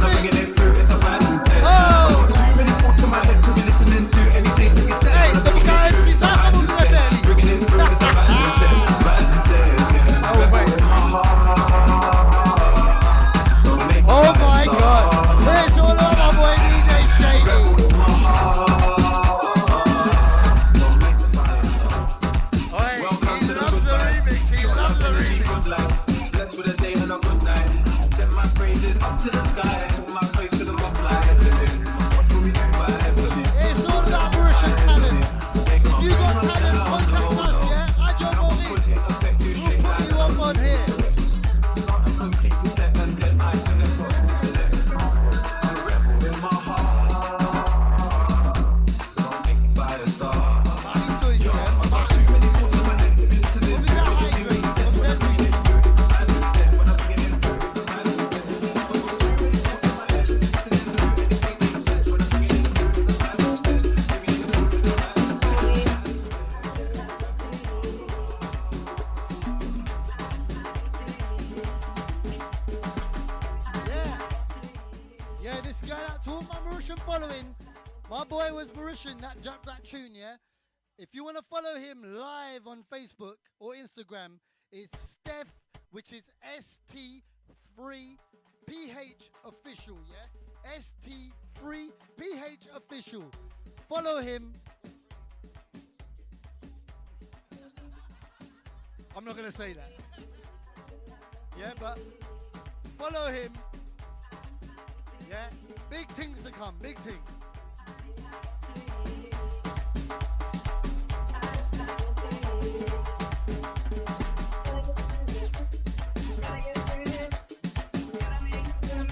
U: I'm bringing it through, it's a vibe instead. I got too many thoughts in my head to be listening to anything that you said. When I'm bringing it through, it's a vibe instead. Bringing it through, it's a vibe instead. Vibe instead, yeah. Rebel in my heart. Don't make the
J: Oh
U: fire
J: my God. Here's all of my boy DJ Shaney.
U: Rebel in my heart. To the sky, took my place to the most light. What will we do by heaven?
J: It's all about Mauritian talent. If you got talent, contact us, yeah? At your Maurice. We'll put you up on here.
U: Start a complete step and then I can cross to the a rebel in my heart. So don't make the fire start. Yo, I got too many thoughts in my head to be listening to anything you said. When I'm bringing it through, it's a bad step. When I'm bringing it through, it's a bad step.
J: Following, my boy was Mauritian that dropped that tune, yeah? If you want to follow him live on Facebook or Instagram, it's Steph, which is ST3PH official, yeah? ST3PH official. Follow him. I'm not going to say that. Yeah, but follow him. Yeah, big things to come, big things.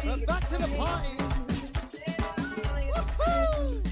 J: But back to the party. Woohoo!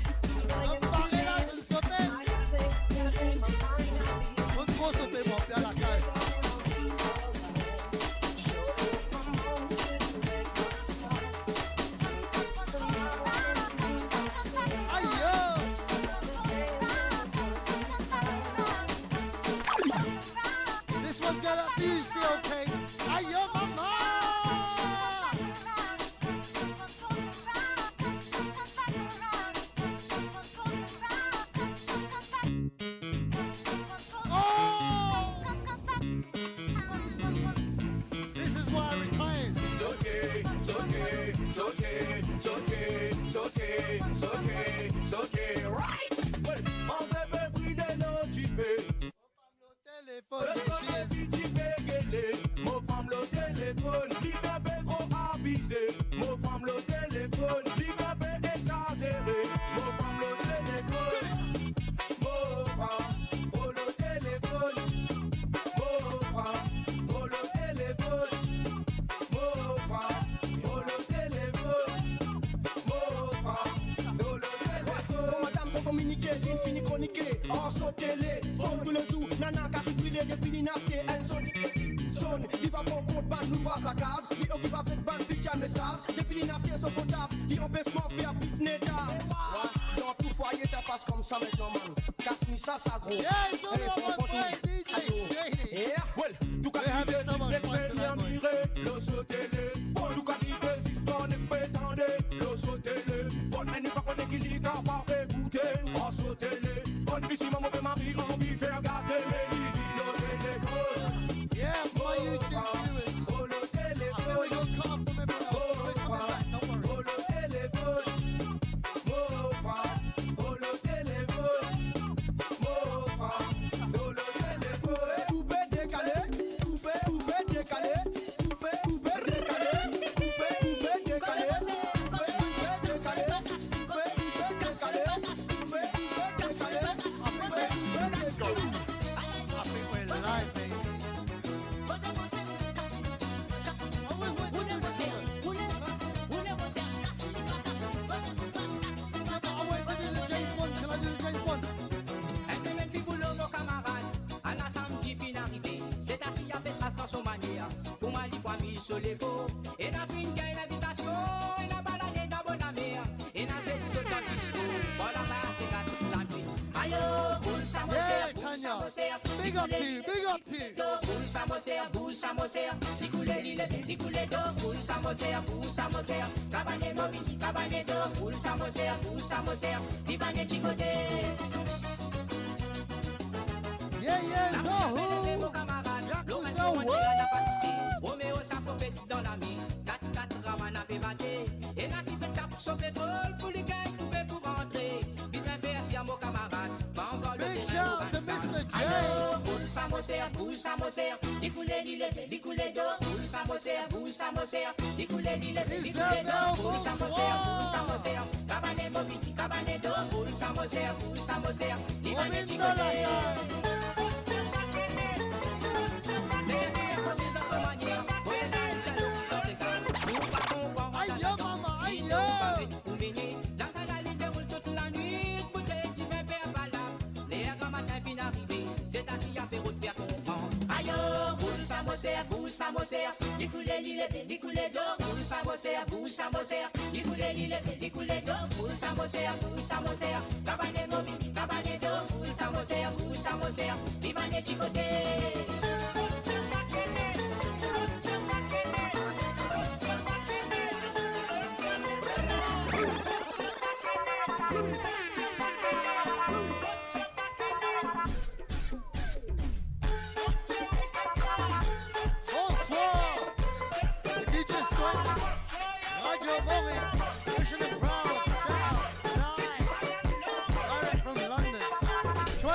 J: Big up to you, big up to you.
N: Boule samosea, boule samosea. Dikoule lile, dikoule do. Boule samosea, boule samosea. Cabane mobili, cabane do. Boule samosea, boule samosea. Divane chicote.
J: Yeah, Zahou.
N: Roméo s'approprie dans la mine. 4-4 ramana fait battre. Et la qui fait tape sur pétrole. Pour les gars, couper pour rentrer. Bizarre faire si à mon camarade. Pas encore le
J: Big shout to Mr. J.
N: Boule samosea, boule samosea. Dikoule lile, dikoule do. Boule samosea, boule samosea. Dikoule lile, dikoule do. Boule samosea, boule samosea. Cabane mobili, cabane do. Boule samosea, boule samosea. Divane chicote.
J: Aïe, maman, aïe.
N: C'est à qui a fait route faire comprendre. Aïe, boule samosea, boule samosea. Dikoule lile, dikoule do. Boule samosea, boule samosea. Dikoule lile, dikoule do. Boule samosea, boule samosea. Cabane mobili, cabane do. Boule samosea, boule samosea. Divane chicote.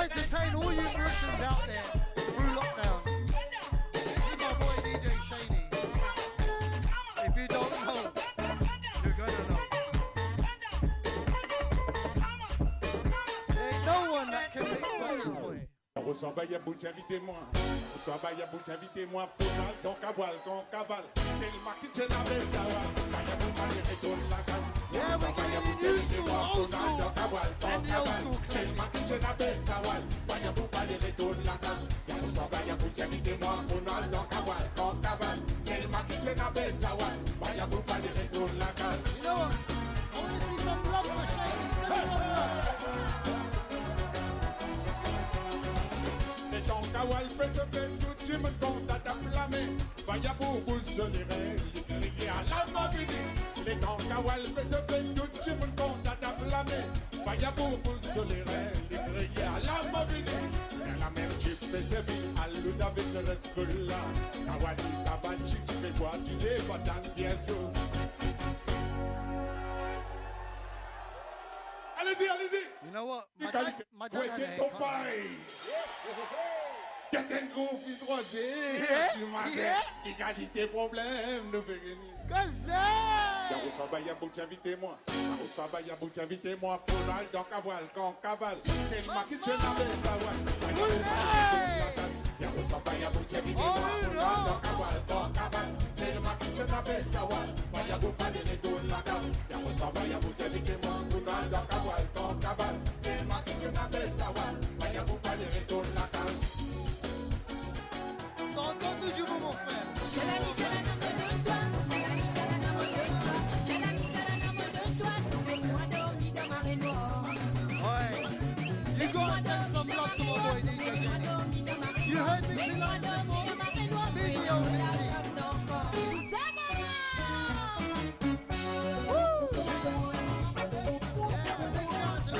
J: Entertain all you Mauritians out there through lockdown. This is my boy DJ Shaney. If you don't know, you're gonna know. There ain't no one that can mix like this boy.
I: Ressemble à bout, invitez-moi. Ressemble à bout, invitez-moi. Final, donc à voile, qu'on cavale. Tellement que tu n'avais ça. Vaya bout, allez, retourne la case. Ressemble à bout, invitez-moi. Final, donc à voile, qu'on cavale. Tellement que tu n'avais ça. Vaya bout, allez, retourne la case. Ressemble à bout, invitez-moi. Final, donc à voile, qu'on cavale. Tellement que tu n'avais ça. Vaya bout, allez, retourne la case.
J: You know what? I want to see some love for Shaney. Send me some love.
I: Et ton kawal fait se fait tout, tu me comptes à t'afflammer. Vaya boubou sur les rêves, les à la mobili. Les ton kawal fait se fait tout, tu me comptes à t'afflammer. Vaya boubou sur les rêves, les à la mobili. Et la mère tu fais servir à l'une avec le reste là. Kawali kabachi, tu fais quoi, tu les vas dans pièce. Allez-y, allez-y.
J: You know what? My dad had
I: ton pareil. T'es un gros hydrosé. Tu m'as dit, égalité problème, ne fais rien. Y'a Sabaya Bout, invitez-moi. Sabaya Bout, invitez-moi. Fonal dans cavale, quand cavale. Tellement que tu n'avais ça, Y'a Sabaya Bout, invitez-moi. Fonal dans cavale, quand cavale. Tellement que tu n'avais ça, Vaya Bout, pas de retour la cave. Y'a Sabaya Bout, invitez-moi. Fonal dans cavale, quand cavale. Tellement que tu n'avais ça, Vaya Bout, pas de retour la cave.
J: T'as entendu du bon, mon frère? You gotta send some love to my boy DJ. You heard me sing like that, boy? Video mixing. Woo! Yeah, big shout to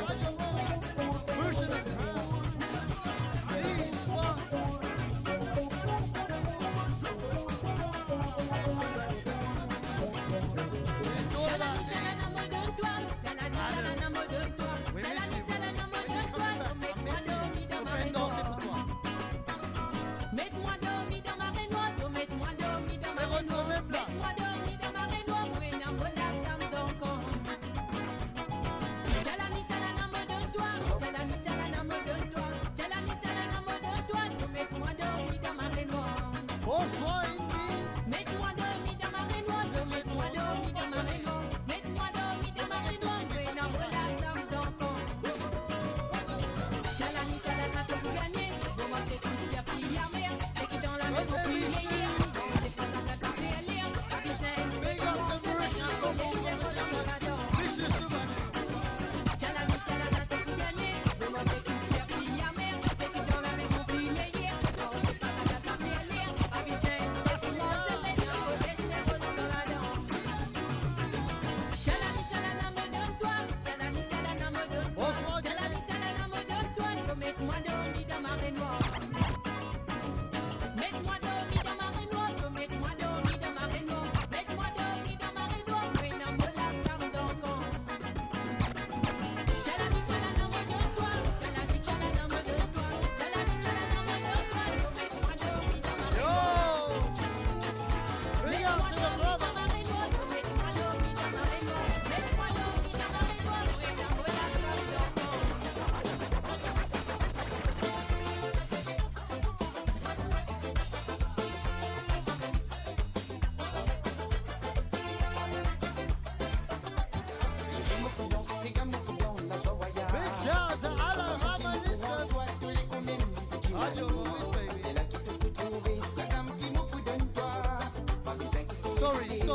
J: sorry. It's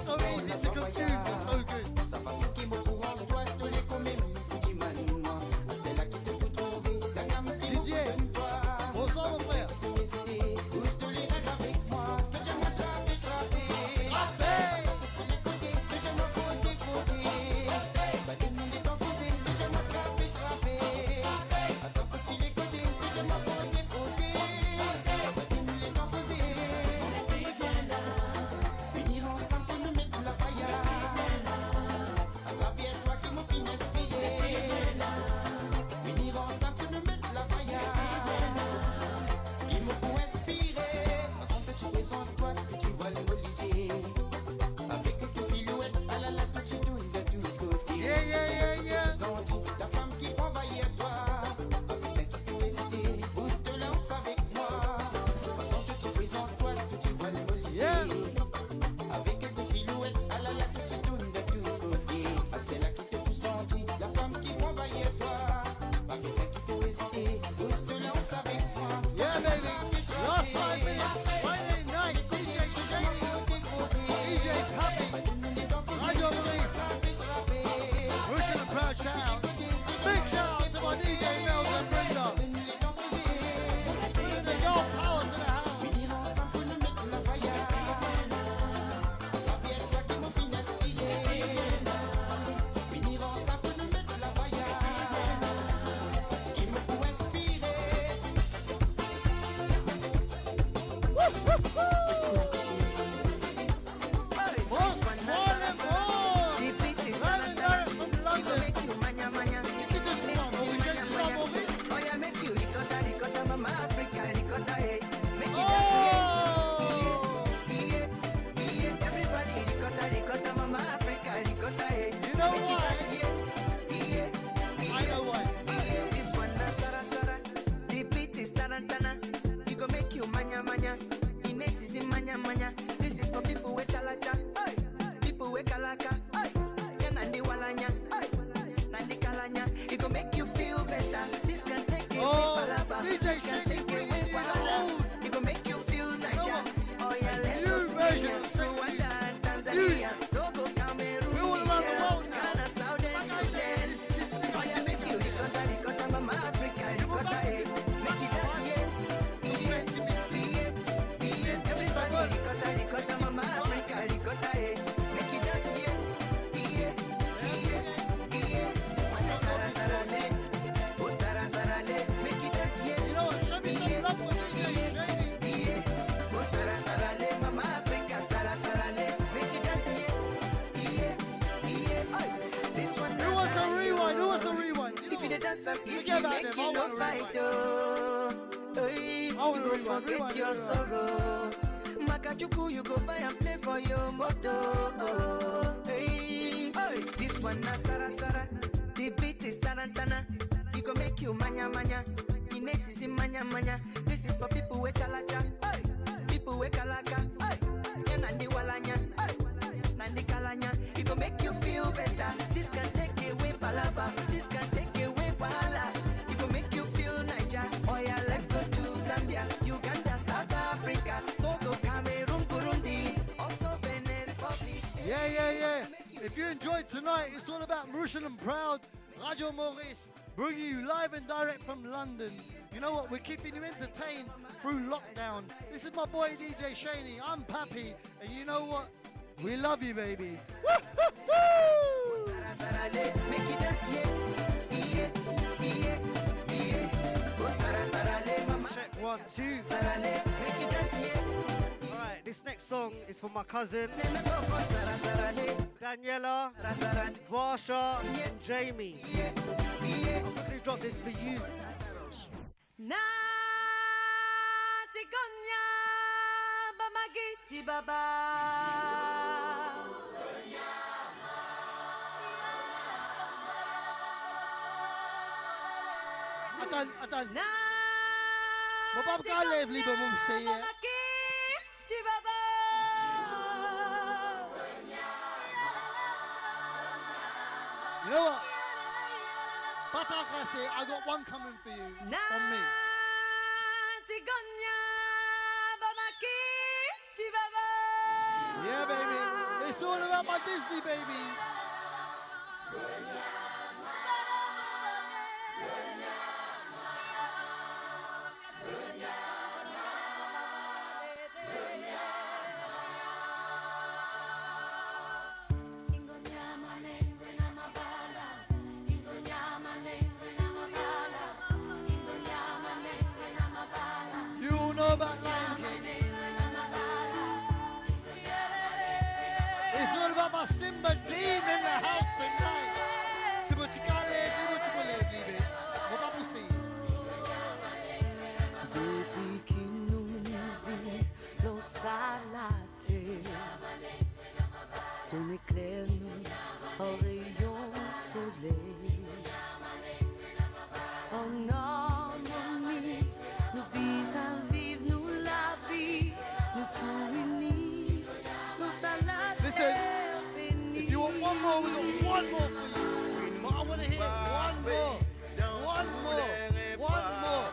J: so easy to confuse, it's so good.
C: Sa façon qui me courant, toi, je te l'ai quand même. Petit manima, c'est là qui te peut trouver. La gamme qui me donne toi.
J: Bonsoir mon frère.
C: Où je te l'ai avec moi. Toi, tu m'as trappé. C'est les côtés, toi, tu m'as frotté. Pas demander ton posé, toi, tu m'as trappé. Attends, pas si les côtés, toi, tu m'as frotté. Pas demander ton posé. Venir ensemble pour nous mettre la faille. À travers toi qui me finit inspiré. Venir ensemble pour nous mettre la faille. Qui me pour inspirer. Façon que tu présentes toi, que tu vois les molisés. Avec tes silhouettes, à la tout tu tournes de tous côtés. La femme qui envahit toi. Avec celle qui t'a hésité, bouge te lance avec moi. Façon que tu présentes toi, que tu vois les molisés. Avec tes silhouettes, à la tout tu tournes de tous côtés. C'est là qui te pousse senti, la femme qui envahit toi. Avec celle qui t'a hésité, bouge te lance avec moi.
J: Yeah, baby. Last 5 minutes, Friday night. DJ Shaney, DJ Papi, Radio Mauritian. Wishing a proud shout out. Big shout out to my DJ Melz and Brinda. Bringing the gold power to the house.
C: This is for people with chalacha, people with kalaka, nandi walanya, nandi kalanya. It gon' make you feel better. This can take away palaba. This can take away wahala. It gon' make you feel Niger. Oh yeah, let's go to Kenya, Rwanda and Tanzania. Togo, Cameroon, Niger, Ghana, Southern Sudan. Oh yeah, make you ricotta, mama Africa, ricotta, hey. Make it dance, yeah. Everybody ricotta, mama Africa, ricotta, hey. Make it dance, yeah. Sara, oh Sara, make it dance, yeah.
J: You know what? Show me some love for DJ Shaney.
C: Oh Sara, mama Africa, Sara, make it dance, yeah. This one.
J: Who wants a rewind?
C: If you dance up easy,
J: Forget about
C: make
J: them.
C: you no fight, oh. Hey, you go forget your sorrow. Makachuku, you go buy and play for your moto. Hey, this one na Sara. The beat is tarantana. It go make you manya. Ines is in manya. This is for people with chalacha, people with kalaka, nandi walanya, nandi kalanya. It go make you feel better. This can take away palaba. This can take away wahala. It go make you feel Niger. Oh yeah, let's go to Zambia, Uganda, South Africa, Togo, Cameroon, Burundi, also Benin Republic.
J: Yeah. If you enjoyed tonight, it's all about Mauritian and Proud, Radio Maurice, bringing you live and direct from London. You know what? We're keeping you entertained through lockdown. This is my boy DJ Shaney. I'm Papi, and you know what? We love you, baby.
M: Check 1, 2. Alright, this next song is for my cousin Daniela, Varsha, and Jamie. I'll quickly drop this for you.
T: Tigonya Bamagiti Baba.
J: Attends. Mon papa quand lève libre mon c'est. You know what? I got one coming for you from me. Yeah, baby. It's all about my Disney babies. You all know about Lion King. It's all about my Simba Dean in the house tonight. Simba Chikale, Simba Chikale, baby. What about Pussy?
T: Depuis qu'il nous vit, l'eau salatée, ton éclair nous au rayon soleil. En harmonie, nous puissons vivre, nous la vie, nous tout unis, nos salades.
J: Listen, if you want one more, we got one more for you. But I want to hear one more. One more. One more.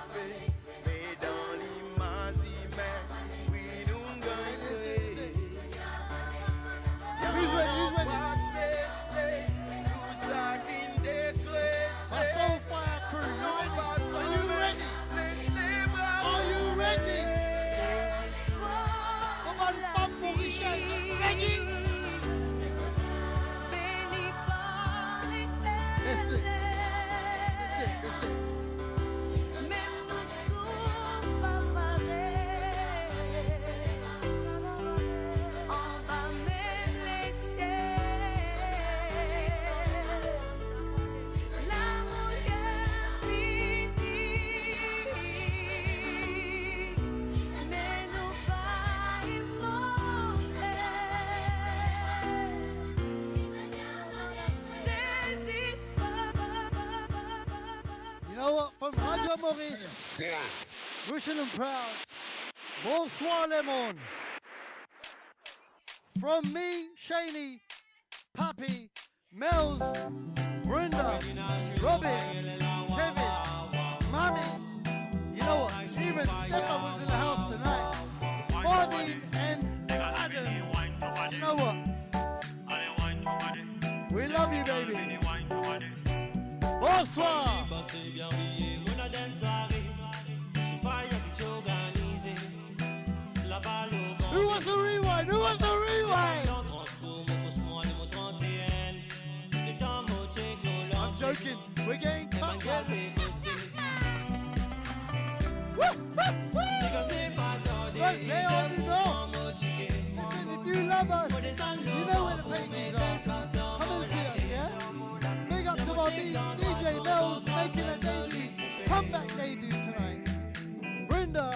J: Who's ready? Who's ready? My Soulfire crew, you ready? Are you ready? Are you ready? Come on, Femme Mauritian, ready? Let's do it. From Radio Maurice, Mauritian and proud. Bonsoir les mondes. From me, Shaney, Papi, Melz, Brinda, Robin, Kevin, Mami. You know what? Even Steppa was in the house tonight. Martin and Adam. You know what? We love you, baby. Bonsoir. Who wants a rewind? Who wants a rewind? I'm joking. We're getting cut. They already know. Listen, if you love us, you know where the pages are. Come and see us, yeah? Big up to my DJ Melz making a debut, comeback debut tonight. Brinda.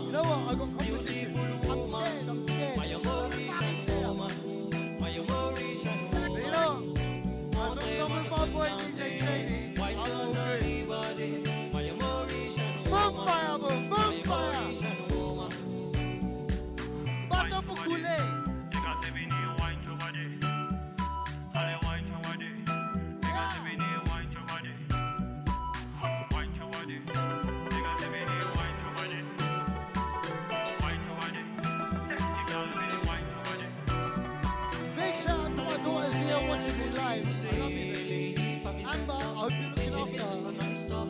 J: You know what? I got competition. I'm scared. But you know what? As long as I'm with my boy DJ Shaney, I'm all good. Bonfire, boom, bonfire. Bateau pour couler. Watching me live. I love you, baby. Amber, I hope you're looking after.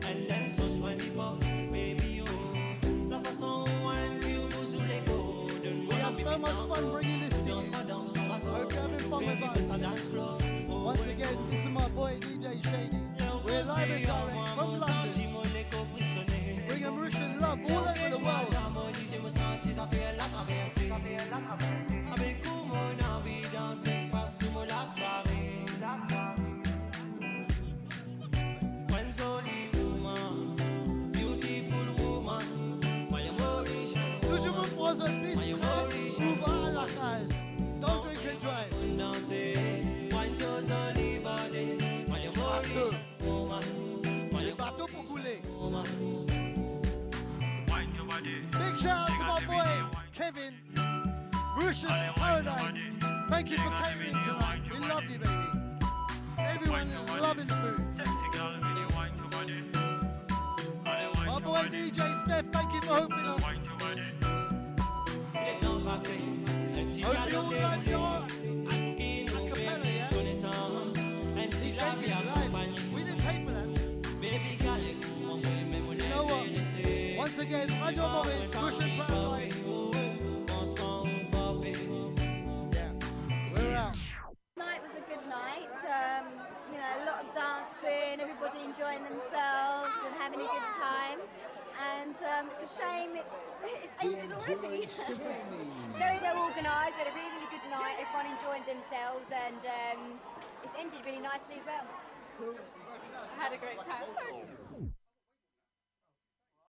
J: And then so swanny pop, baby, we have so much fun bringing this to you. I hope you're having fun with us. Once again, this is my boy DJ Shaney. We're live and direct from London. Bringing Mauritian love all over the world.
C: Avec vous, mon envie danser parce que mon la soirée. One solid woman, beautiful woman, my Mauritian woman, my Mauritian woman.
J: Don't drink and drive.
C: Danser, one to solid body, my Mauritian woman, my
J: bateau pour couler.
C: woman.
J: Big shout out to my boy Kevin, Mauritius Paradise. Thank you for catering tonight. We love you, baby. Everyone loving the food. My boy DJ Steph, thank you for hoping us.
O: passé. Un petit dialogue déroulé, qui nous fait des connaissances. Un petit la vie accompagné. Baby girl, écoute-moi, même on est intéressé.
J: Once again, Radio Maurice, Russian Proud. We're out.
P: Night was a good night. You know, a lot of dancing, everybody enjoying themselves and having a good time. And it's a shame it's ended already.
W: Very well organised, we had a really, really good night. Everyone enjoyed themselves, and it's ended really nicely as well.
P: I had a great time.